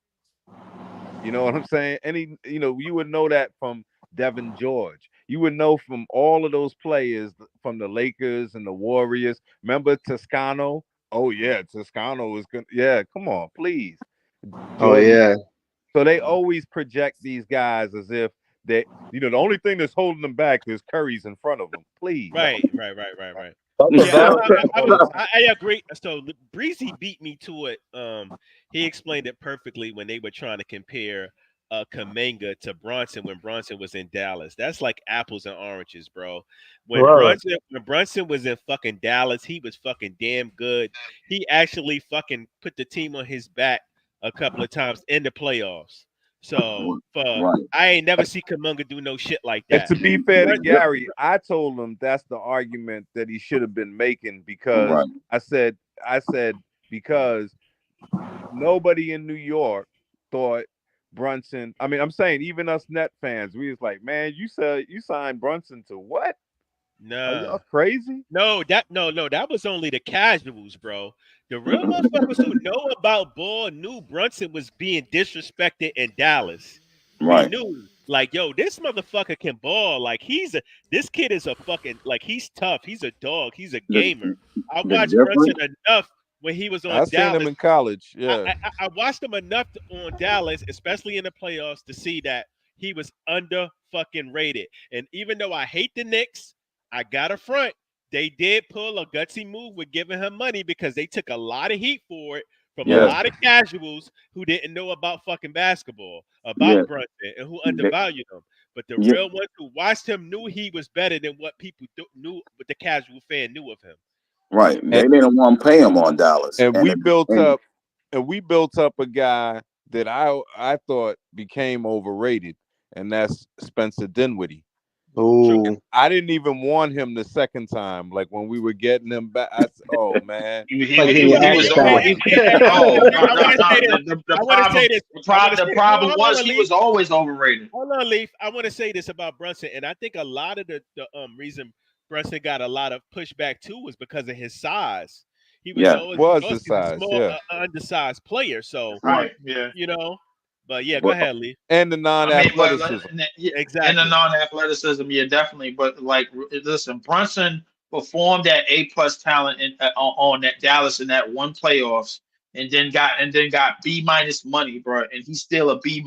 You know what I'm saying? You would know that from Devin George. You would know from all of those players from the Lakers and the Warriors. Remember Toscano? Oh yeah, Toscano is good. Yeah, come on, please. Oh yeah. So they always project these guys as if they, the only thing that's holding them back is Curry's in front of them. Please. Right. Yeah, I agree. So Breezy beat me to it. He explained it perfectly when they were trying to compare Kuminga to Bronson when Bronson was in Dallas. That's like apples and oranges, bro. When Brunson was in fucking Dallas, he was fucking damn good. He actually fucking put the team on his back a couple of times in the playoffs. So I ain't never see Kuminga do no shit like that. And to be fair to Gary, I told him that's the argument that he should have been making because I said because nobody in New York thought Brunson. I mean, I'm saying even us Net fans, we was like, man, you signed Brunson to what? No, are y'all crazy? No, that was only the casuals, bro. The real motherfuckers who know about ball knew Brunson was being disrespected in Dallas. Right. We knew, like, yo, this motherfucker can ball. Like, this kid is a fucking, like, he's tough. He's a dog. He's a gamer. I watched Brunson enough when he was on Dallas. I seen him in college. Yeah, I watched him enough on Dallas, especially in the playoffs, to see that he was under fucking rated. And even though I hate the Knicks, I got a front. They did pull a gutsy move with giving him money because they took a lot of heat for it from a lot of casuals who didn't know about fucking basketball, about Brunson, and who undervalued him. But the real ones who watched him knew he was better than what people knew, what the casual fan knew of him. Right. They didn't want to pay him on Dallas. And we built up a guy that I thought became overrated, and that's Spencer Dinwiddie. Oh, I didn't even want him the second time. Like when we were getting him back, I said, "Oh man, The problem was he was always overrated." Hold on, Leaf. I want to say this about Brunson, and I think a lot of the reason Brunson got a lot of pushback too was because of his size. He was always his size, a small, undersized player. So But yeah, go ahead, Lee. And the non-athleticism. Exactly. And the non-athleticism, yeah, definitely. But like, listen, Brunson performed at A+ talent on that Dallas in that one playoffs, and then got B- money, bro, and he's still a B-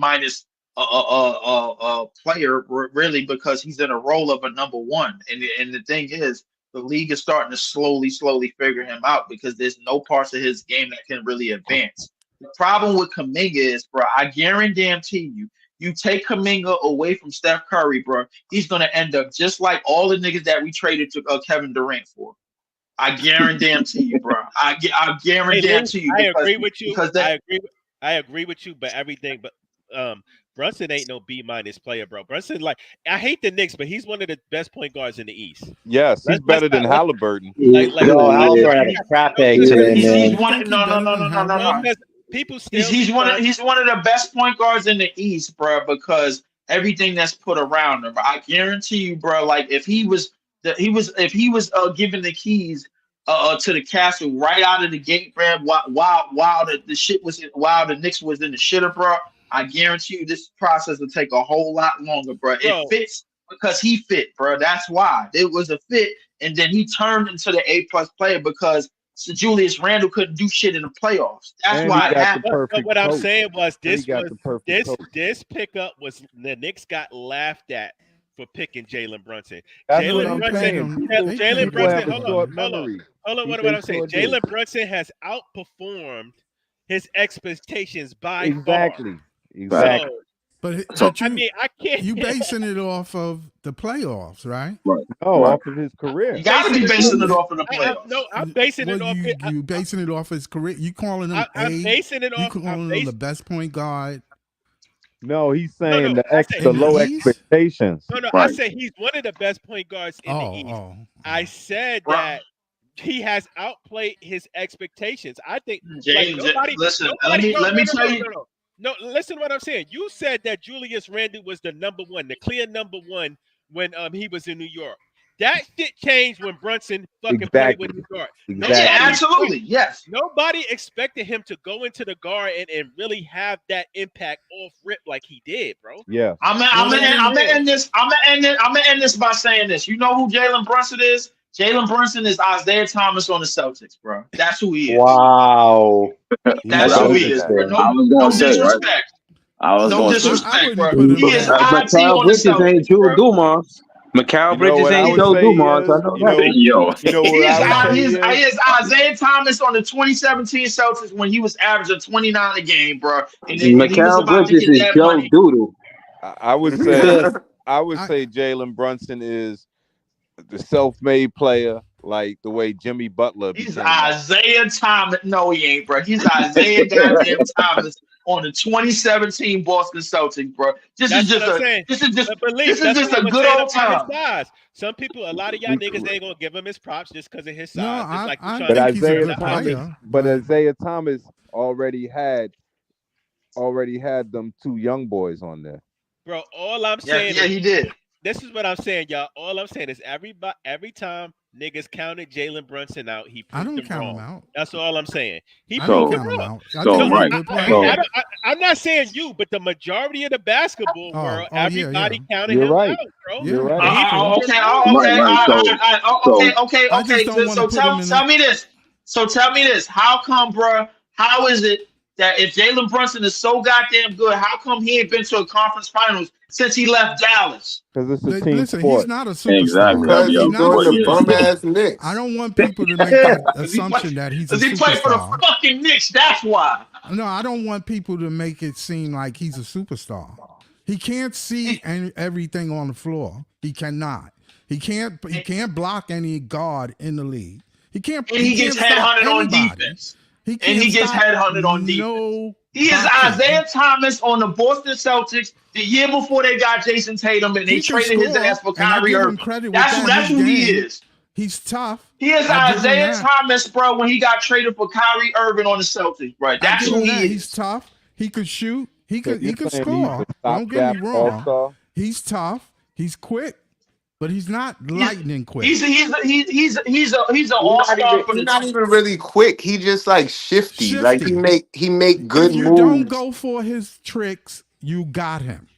player really because he's in a role of a number one, and the thing is, the league is starting to slowly figure him out because there's no parts of his game that can really advance. The problem with Kuminga is, bro, I guarantee you, you take Kuminga away from Steph Curry, bro, he's gonna end up just like all the niggas that we traded to Kevin Durant for. I guarantee you, bro. I guarantee you. I agree with you. Because I agree with you, but everything, but Brunson ain't no B- player, bro. Brunson, like, I hate the Knicks, but he's one of the best point guards in the East. Yes, he's better than Halliburton. Like, Yo, Halliburton had a crap egg today, man. he's one. No. People still He's one of the best point guards in the East, bro. Because everything that's put around him, I guarantee you, bro. Like if he was given the keys to the castle right out of the gate, bro, while the Knicks was in the shitter, bro. I guarantee you this process will take a whole lot longer, bro. It fits because he fit, bro. That's why it was a fit, and then he turned into the A+ player because Julius Randle couldn't do shit in the playoffs. That's why it happened. But what I'm saying was this pickup was the Knicks got laughed at for picking Jalen Brunson. Jalen Brunson. Hold on. What I'm saying? Jalen Brunson has outperformed his expectations by far. Exactly. So, But you, I mean, I can't. You basing it off of the playoffs, right? Off of his career. You got to be basing it off of the playoffs. No, I'm basing it off. You basing it off his career. You calling him I'm basing it off. You calling him the best point guard. No, he's saying the In low the East? expectations. No, I say he's one of the best point guards in the East. I said that he has outplayed his expectations. I think. Listen, let me tell you. No, listen to what I'm saying. You said that Julius Randle was the number one, the clear number one when he was in New York. That shit changed when Brunson fucking played with New York. Absolutely, yes. Nobody expected him to go into the guard and really have that impact off rip like he did, bro. Yeah. I'm gonna end this by saying this. You know who Jalen Brunson is? Jalen Brunson is Isaiah Thomas on the Celtics, bro. That's who he is. Wow. That's who he is, bro. No disrespect. No disrespect, bro. He is IT on the Celtics, bro. Mikal Bridges ain't Joe Dumars. I know that. He is Isaiah Thomas on the 2017 Celtics when he was averaging 29 a game, bro. And then Mikal Bridges is Joe Doodle. I would say Jalen Brunson is the self-made player, like the way Jimmy Butler. He's Isaiah Thomas. No, he ain't, bro. He's Isaiah goddamn Thomas on the 2017 Boston Celtics, bro. This is just a good old time. Some people, a lot of y'all niggas ain't gonna give him his props just because of his size. No, but Isaiah Thomas already had them two young boys on there. Bro, all I'm saying he did. This is what I'm saying, y'all. All I'm saying is every time niggas counted Jalen Brunson out, he proved them wrong. Him out. That's all I'm saying. He proved them wrong. I'm not saying you, but the majority of the basketball world, everybody counted him out, bro. You're right. Okay. So tell me this. So tell me this. How come, bro? How is it that if Jalen Brunson is so goddamn good, how come he ain't been to a conference finals since he left Dallas? Because it's a team sport. He's not a superstar. Exactly. Because he's doing the bum ass Knicks. I don't want people to make the assumption that he's a superstar. He played for the fucking Knicks. That's why. No, I don't want people to make it seem like he's a superstar. He can't see everything on the floor. He cannot. He can't block any guard in the league. He can't. And he gets headhunted on defense. He gets headhunted on defense. He is Isaiah Thomas on the Boston Celtics the year before they got Jason Tatum and they traded his ass for Kyrie Irving. That's who he is. He's tough. He is Isaiah Thomas, bro, when he got traded for Kyrie Irving on the Celtics, bro. That's who he is. He's tough. He could shoot. He could score. Don't get me wrong. He's tough. He's quick. But he's not lightning quick. He's an all-star. He's not even really quick. He just like shifty. Like he make good moves. If you don't go for his tricks, you got him.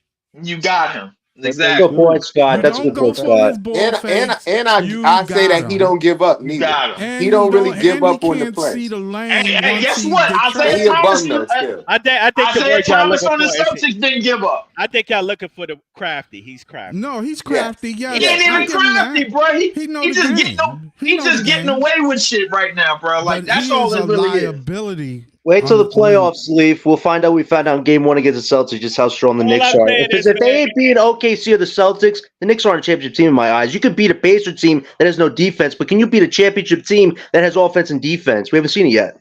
You got him. Exactly. Good point, Scott. You That's a don't good go point, for Scott. his ball And fakes. I You say got that he him. don't give up You neither. got him. And He you don't really don't, give and he up on the can't play. see the Hey, lane hey, once guess he what? get But Isaiah he a trapped. Thomas, bum though still. I think the Isaiah word y'all Thomas looking on the for is Celtics didn't give up. I think y'all looking for the crafty. He's crafty. No, he's Yes. crafty. He Yes, ain't Yes, he I even is. give him crafty, that. bro. He know He the just game. He know the getting game. away with shit right now, bro. Like But that's he all is it a really is. liability. Wait till On the playoffs, Leaf. We'll find out. We found out in Game 1 against the Celtics just how strong the All Knicks I'm are. saying If is, they man, ain't beating OKC or the Celtics, the Knicks aren't a championship team in my eyes. You could beat a Pacer team that has no defense, but can you beat a championship team that has offense and defense? We haven't seen it yet.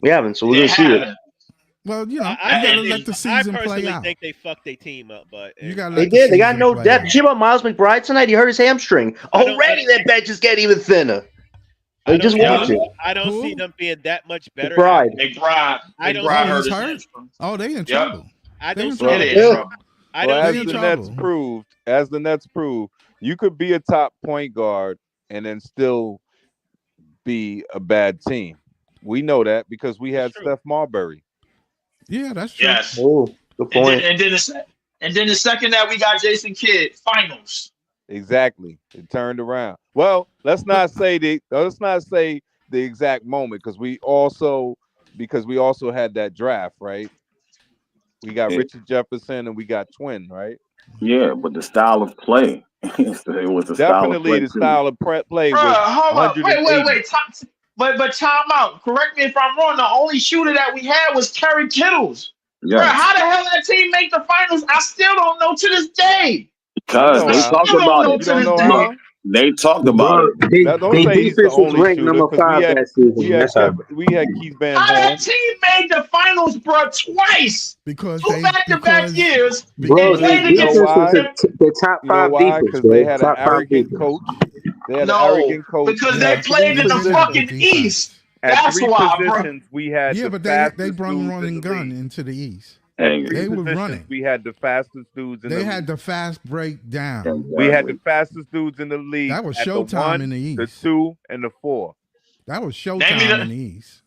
We haven't, so we're They going to see it. haven't. Well, you know, I you got to think let the I season play personally out. think they fucked their team up, but You got to They let the did. They got season no play depth. out. You see about Miles McBride tonight? He hurt his hamstring. I don't- Already that bench is getting even thinner. I Like, don't just see watch them, it. I don't see Who? them being that much better. McBride. I don't Oh, see hurt he's his hurt? hamstring. Oh, they in Yep. trouble. I They don't in see They trouble. in trouble. I Well, don't as see in the them. Nets trouble. proved, you could be a top point guard and then still be a bad team. We know that because we had Steph Marbury. Yeah, that's true. Yes. Oh, good And then point. the second that we got Jason Kidd, finals. Exactly. It turned around. Well, let's not say the exact moment because we also had that draft, right? We got Yeah, Richard Jefferson and we got Twin, right? yeah, but the style of play, it was the style of Definitely play the too. style of play Bro, was hold up. Wait. 180. But time out. Correct me if I'm wrong. The only shooter that we had was Kerry Kittles. Bro, Yes, how the hell that team make the finals? I still don't know to this day. You because know I they how. talked still don't about know it. You to don't this know day. Look, how? they talked about it. Bro, they Now, don't they say he's the defense was only ranked shooter number because 5 that season. That's how. we had Keith Van How that Horn. team made the finals, bro, twice. Because Two back-to-back years Bro, and their played You know against defense was why? them. the top You know 5 why? defense, Because they bro. had an Top 5 arrogant defense. coach. They had an No, arrogant coach. because We they had Yeah, three played they in the did have positions. fucking good East. defense. At That's three why, bro. positions, we had Yeah, the but they fastest brung dudes run in the and gun league. into the East. Hey, They were Positions, running. we had the fastest dudes in the They had league. the fast breakdown. We had the exactly. fastest dudes in the league That was at the showtime in 1, the the East. 2, and the 4. That was Name me showtime in the, the East.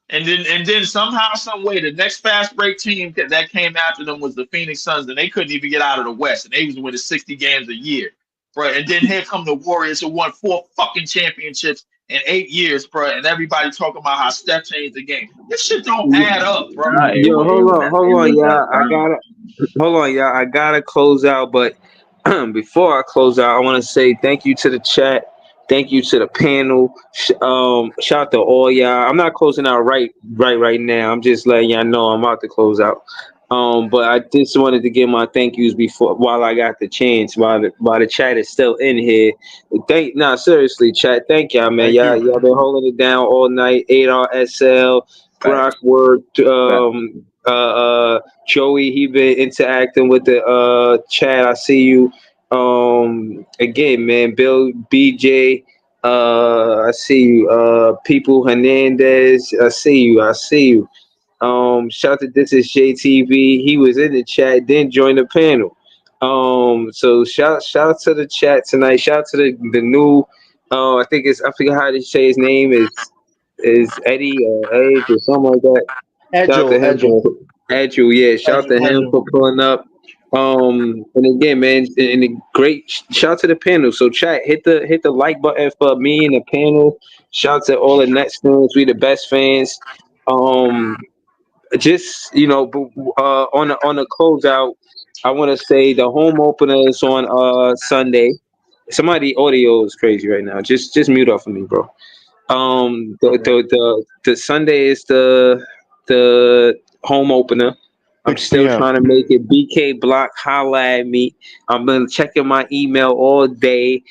and then somehow, some way, the next fast break team that came after them was the Phoenix Suns, and they couldn't even get out of the West, and they was winning 60 games a year, bro. And then here come the Warriors who won 4 fucking championships in 8 years, bro. And everybody talking about how Steph changed the game. This shit don't add up, bro. Nah, Yo, it was hold on, y'all. that. I gotta close out, but before I close out, I want to say thank you to the chat. Thank you to the panel. Shout out to all y'all. I'm not closing out right now. I'm just letting y'all know I'm about to close out. But I just wanted to give my thank yous before while I got the chance, while the chat is still in here. Seriously, chat. Thank y'all, man. Thank you. Y'all been holding it down all night. 8RSL, Brock Facts. Word, Facts. Joey, he been interacting with the chat. I see you. Again, man, Bill, BJ, I see you. People Hernandez, I see you. Shout out to This Is JTV. He was in the chat, then joined the panel. So shout out to the chat tonight. Shout out to the new. I forget how to say his name is Eddie or Edge or something like that. Shout out to him Edgel. for Edge, yeah. Shout out to him for pulling up. And again, man, and a great shout out to the panel. So chat, hit the like button for me and the panel. Shout out to all the Nets fans. We the best fans. Just on the closeout, I want to say the home opener is on Sunday. Somebody audio is crazy right now. Just mute up for me, bro. The Sunday is the home opener. I'm 6 still p.m. trying to make it. BK Block, holla at me. I've been checking my email all day.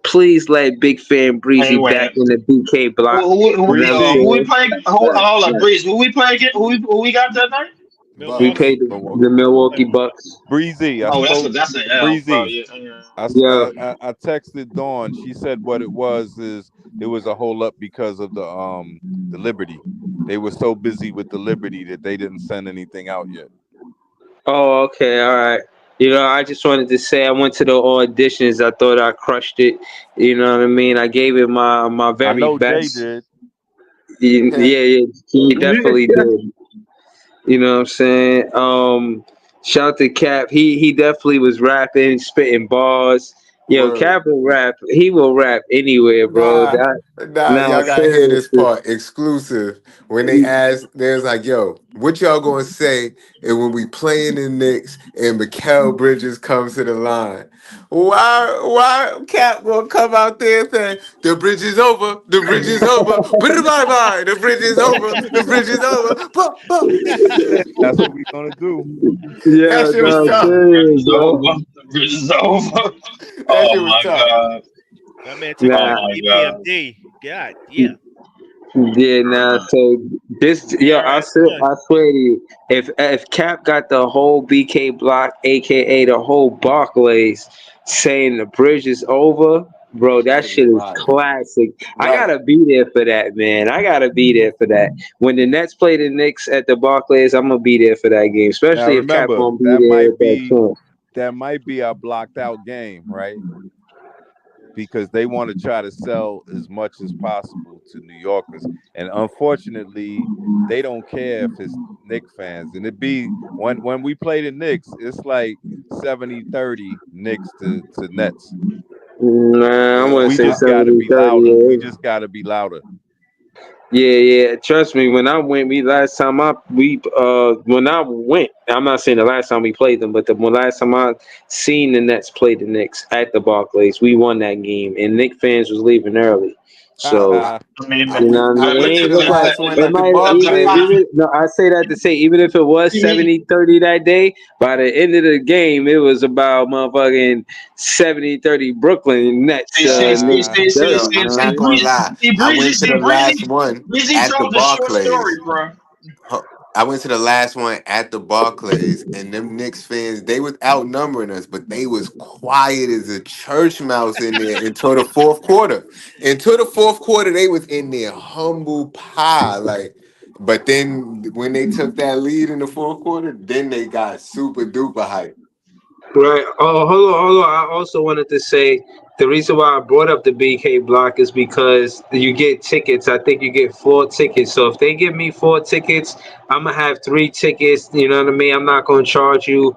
Please let Big Fan Breezy back Anyway, in the BK Block. You know what I'm who we saying? play? Hold up, Breeze. Who we play again? Who we got that night? We Bucks. Milwaukee. paid the Milwaukee Bucks. Breezy, I Oh, spoke. that's an L, bro. Breezy, Yeah. Yeah. I texted Dawn. She said what it was is there was a hold up because of the Liberty. They were so busy with the Liberty that they didn't send anything out yet. Oh, okay, all right. I just wanted to say I went to the auditions. I thought I crushed it. You know what I mean? I gave it my I very know Jay best. did. Yeah, he definitely did. You know what I'm saying? Shout to Cap. He definitely was rapping, spitting bars. Yo, Word. Cap will rap. He will rap anywhere, bro. Nah, That nah, nah, y'all gotta hear this seriously. part exclusive. When they asked, they was like, "Yo, what y'all gonna say?" And when we playing the Knicks and Mikal Bridges comes to the line, why Cap gonna come out there and say, "The bridge is over, the bridge is over, bye bye, the bridge is over, the bridge is over." That's what we're gonna do. That Yeah, shit was no, tough. serious, It's bro. over. The bridge is over. That shit Oh was my tough. god. That man took Oh out Nah. my the god. EPMD. God damn. Yeah, nah. So this, yo, KRS-One. I swear to you, if Cap got the whole BK block, aka the whole Barclays, saying the bridge is over, bro, that That'd be shit is fire. classic. I Right. gotta be there for that, man. I gotta be there for that. When the Nets play the Knicks at the Barclays, I'm gonna be there for that game, Now especially if Cap remember, gonna be there at that point. that might be our blocked out game, right? Because they want to try to sell as much as possible to New Yorkers. And unfortunately, they don't care if it's Knicks fans. And it be when we play the Knicks, it's like 70-30 Knicks to Nets. Nah, I wanna We say just gotta 70 be 30. louder. We Yeah. just gotta be louder. Yeah. Trust me, when I went, when I went, I'm not saying the last time we played them, but the last time I seen the Nets play the Knicks at the Barclays, we won that game, and Knicks fans was leaving early. So I mean, I you went know what I I mean? went It to ain't the look like last one it at the might Barclays. even no. I say that to say even if it was 70-30 that day, by the end of the game, it was about motherfucking 70-30 Brooklyn Nets. Knicks dirty, Yo, you I'm know what I not mean? gonna lie. I went to the last one Breezy at the told the short story, Barclays. bro. I went to the last one at the Barclays, and them Knicks fans, they was outnumbering us, but they was quiet as a church mouse in there until the fourth quarter. Until the fourth quarter, they was in there humble pie, like. But then when they took that lead in the fourth quarter, then they got super duper hype. Right. Oh, hold on. I also wanted to say the reason why I brought up the BK block is because you get tickets. I think you get 4 tickets. So if they give me 4 tickets, I'm gonna have 3 tickets. You know what I mean? I'm not gonna charge you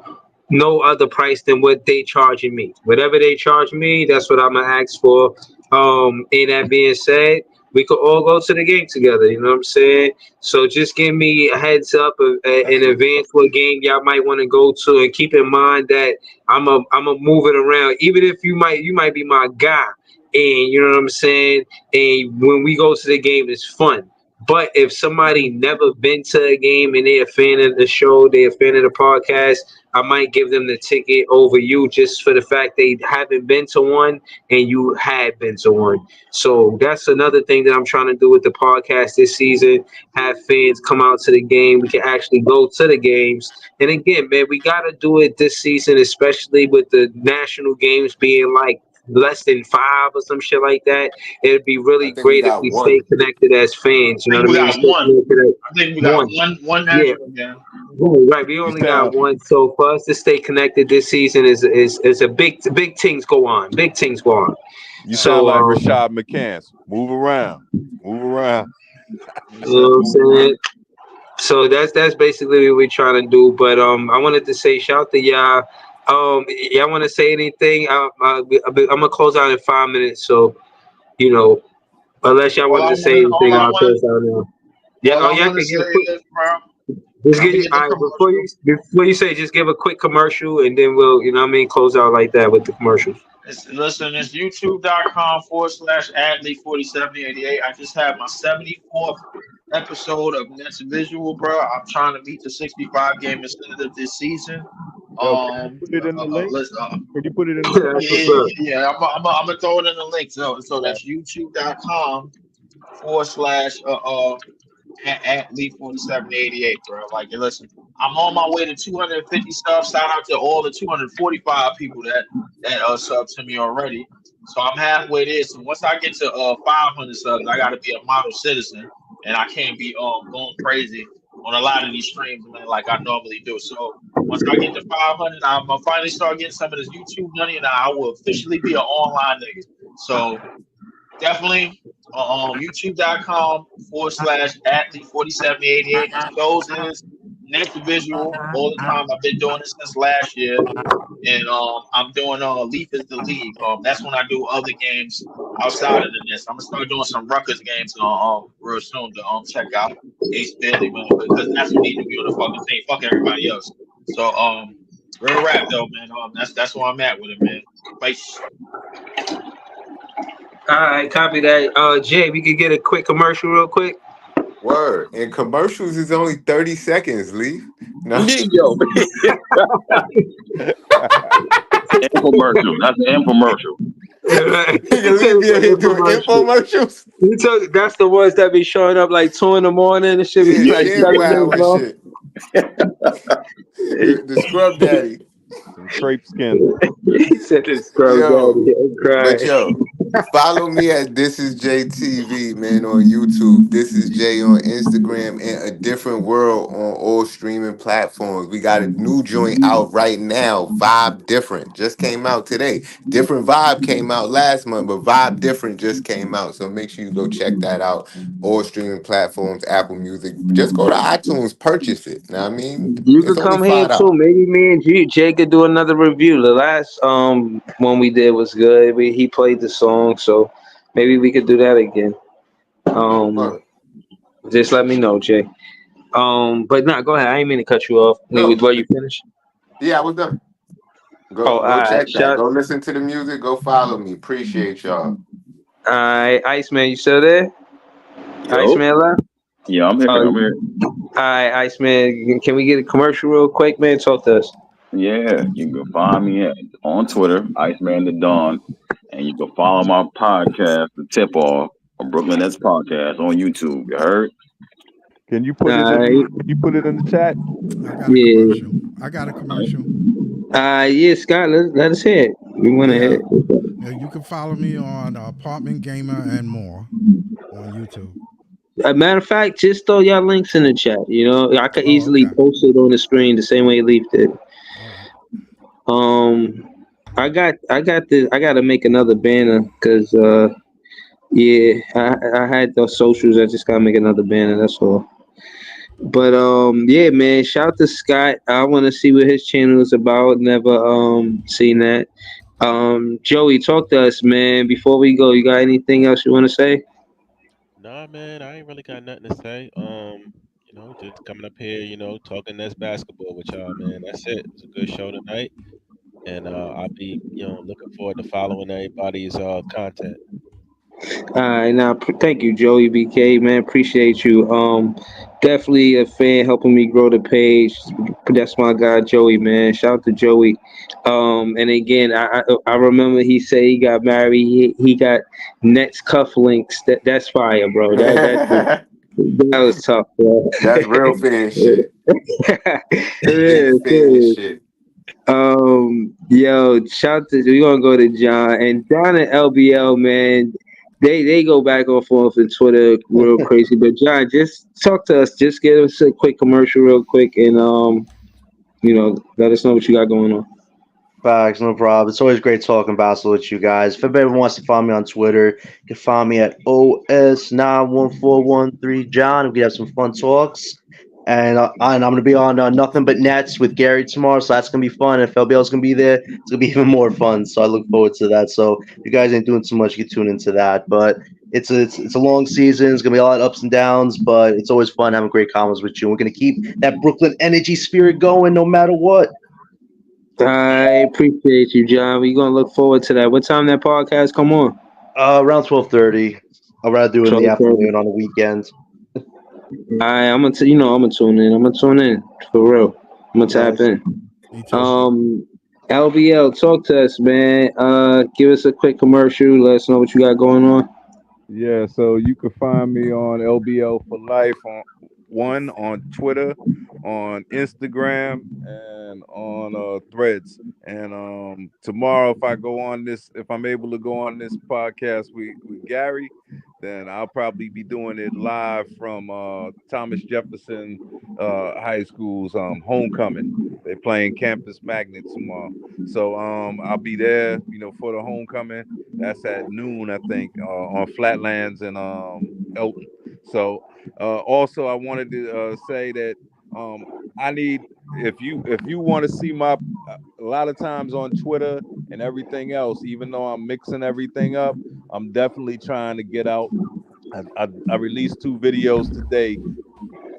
no other price than what they charging me. Whatever they charge me, that's what I'm gonna ask for. And that being said, we could all go to the game together. You know what I'm saying? So just give me a heads up in That's what's advance up. what game y'all might want to go to, and keep in mind that I'm a move it around. Even if you might be my guy, and you know what I'm saying. And when we go to the game, it's fun. But if somebody never been to a game and they're a fan of the show, they're a fan of the podcast, I might give them the ticket over you just for the fact they haven't been to one and you had been to one. So that's another thing that I'm trying to do with the podcast this season. Have fans come out to the game. We can actually go to the games. And again, man, we got to do it this season, especially with the national games being like less than 5 or some shit like that. It'd be I really think we great if got we stay one. connected as fans. You I know think what I we mean? got Stay one. connected. I think we got One. one Yeah. national game. Right, we You only got sound one. So for us to stay connected this season is a big things go on. Big things go on. you sound So like Rashad McCants. Move around. Move around. He you know said, what I'm "Move around." saying? So that's basically what we're trying to do. But I wanted to say shout out to y'all. Y'all want to say anything? I'm gonna close out in 5 minutes. So you know, unless y'all wanted to say anything, I'll close out now. Yeah. All Oh, I yeah. I want to can say give a quick. is, bro, Just I'm give gonna you get the all right commercial. before you say. Just give a quick commercial, and then we'll you know what I mean close out like that with the commercials. Listen, it's youtube.com/athlete4788. I just had my 74th episode of Nets Visual, bro. I'm trying to meet the 65 game incentive this season. Yo, can you put it in the link? Listen, Can you put it in the chat? That's what's up. yeah, I'm gonna throw it in the link. So that's youtube.com forward slash at Lee 4788, bro. Like, listen, I'm on my way to 250 subs. Shout out to all the 245 people that sub to me already. So I'm halfway there. So once I get to 500 subs, I got to be a model citizen, and I can't be going crazy on a lot of these streams, man, like I normally do. So once I get to 500, I'm gonna finally start getting some of this YouTube money, and I will officially be an online nigga. So definitely youtube.com /athlete4788. The shows is next visual all the time. I've been doing this since last year, and I'm doing Leaf is the League. That's when I do other games outside of this. I'm gonna start doing some Rutgers games real soon to check out Ace Bailey, man, because that's what need to be on the fucking team. Fuck everybody else. So real rap though, man. That's where I'm at with it, man. Peace. All right, copy that. Jay, we could get a quick commercial real quick. Word. And commercials is only 30 seconds, Leaf. No. Yo, infomercial. That's an infomercial. Leaf be here doing infomercials. That's the ones that be showing up like 2 in the morning and shit. Yeah, Like shit, wow and shit. The scrub daddy. Some crepe skin. He said the scrub daddy. I'm crying. But yo, follow me at This Is JTV, man, on YouTube. This is Jay on Instagram, and A Different World on all streaming platforms. We got a new joint out right now, Vibe Different. Just came out today. Different Vibe came out last month, but Vibe Different just came out. So make sure you go check that out. All streaming platforms, Apple Music. Just go to iTunes, purchase it. Know what I mean? You It's could only come here $5. too. Maybe me and Jay could do another review. The last one we did was good. He played the song, so maybe we could do that again. Just let me know, Jay. But nah, go ahead. I ain't mean to cut you off. No. Were you finished? Yeah, I was done. Go all check right. that. Go listen to the music. Go follow me. Appreciate y'all. All right, Iceman, you still there? Yo. Iceman left? Yeah, I'm here. I'm here. All right, Iceman, can we get a commercial real quick, man? Talk to us. Yeah, you can find me on Twitter, Iceman the Dawn, and you can follow my podcast, The Tip Off, a Brooklyn Nets podcast on YouTube. You heard? Can you put it in? You put it in the chat? I got a commercial. Yeah, Scott, let us hear it. We want to hear it. You can follow me on Apartment Gamer and more on YouTube. Matter of fact, just throw y'all links in the chat. You know, I could easily post it on the screen the same way Leaf did. I got to make another banner because I had those socials. I just gotta make another banner. That's all. But yeah, man, shout out to Scott. I want to see what his channel is about. Never seen that. Joey, talk to us, man. Before we go, you got anything else you want to say? Nah, man, I ain't really got nothing to say. You know, just coming up here, you know, talking Nets basketball with y'all, man. That's it. It's a good show tonight, and I'll be, you know, looking forward to following everybody's content. All right, now thank you, Joey BK, man. Appreciate you. Definitely a fan helping me grow the page. That's my guy, Joey, man. Shout out to Joey. And again, I remember he said he got married. He got Nets cufflinks. That's fire, bro. That was tough, bro. That's real fan shit. It is. Shit. Yo, shout to we're gonna go to John and John and LBL, man. They go back and forth on Twitter real crazy. But John, just talk to us. Just give us a quick commercial real quick and you know, let us know what you got going on. Facts, no problem. It's always great talking basketball with you guys. If anybody wants to follow me on Twitter, you can find me at OS91413 John. We have some fun talks. And I'm going to be on Nothing But Nets with Gary tomorrow, so that's going to be fun. If LBL's going to be there, it's going to be even more fun. So I look forward to that. So if you guys ain't doing too much, you can tune into that. But it's a long season. It's going to be a lot of ups and downs, but it's always fun having great comments with you. We're going to keep that Brooklyn energy spirit going no matter what. I appreciate you, John. We're going to look forward to that. What time that podcast come on? Around 12:30. I'd rather do it in the afternoon on the weekend. I'm gonna tune in. I'm gonna tune in for real. I'm gonna tap in. LBL, talk to us, man. Give us a quick commercial. Let us know what you got going on. Yeah, so you can find me on LBL for Life on Twitter, on Instagram, and on Threads. And tomorrow, if I'm able to go on this podcast with Gary, then I'll probably be doing it live from Thomas Jefferson High School's homecoming. They're playing Campus Magnet tomorrow, so I'll be there, you know, for the homecoming. That's at noon, I think, on Flatlands and Elton. So also, I wanted to say that I need if you want to see my a lot of times on Twitter and everything else, even though I'm mixing everything up, I'm definitely trying to get out. I released 2 videos today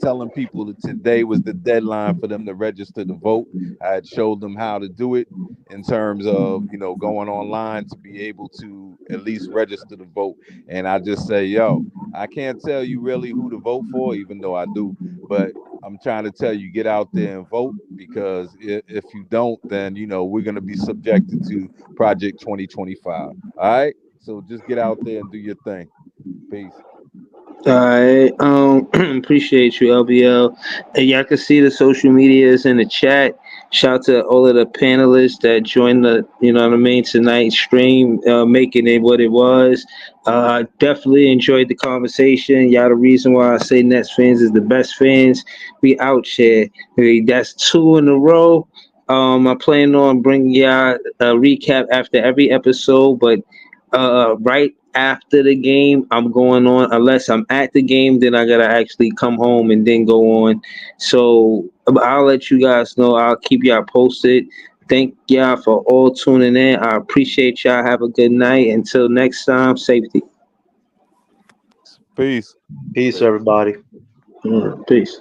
telling people that today was the deadline for them to register to vote. I had showed them how to do it in terms of, going online to be able to at least register to vote. And I just say, yo, I can't tell you really who to vote for, even though I do, but I'm trying to tell you, get out there and vote, because if you don't, then, we're going to be subjected to Project 2025. All right. So just get out there and do your thing. Peace. All right. Appreciate you, LBL. And y'all can see the social medias in the chat. Shout out to all of the panelists that joined the, tonight's stream, making it what it was. Definitely enjoyed the conversation. Y'all, the reason why I say Nets fans is the best fans. We out here. That's 2 in a row. I plan on bringing y'all a recap after every episode, but right after the game, I'm going on. Unless I'm at the game, then I gotta actually come home and then go on. So I'll let you guys know. I'll keep y'all posted. Thank y'all for all tuning in. I appreciate y'all. Have a good night. Until next time, safety. Peace. Peace, everybody. Peace.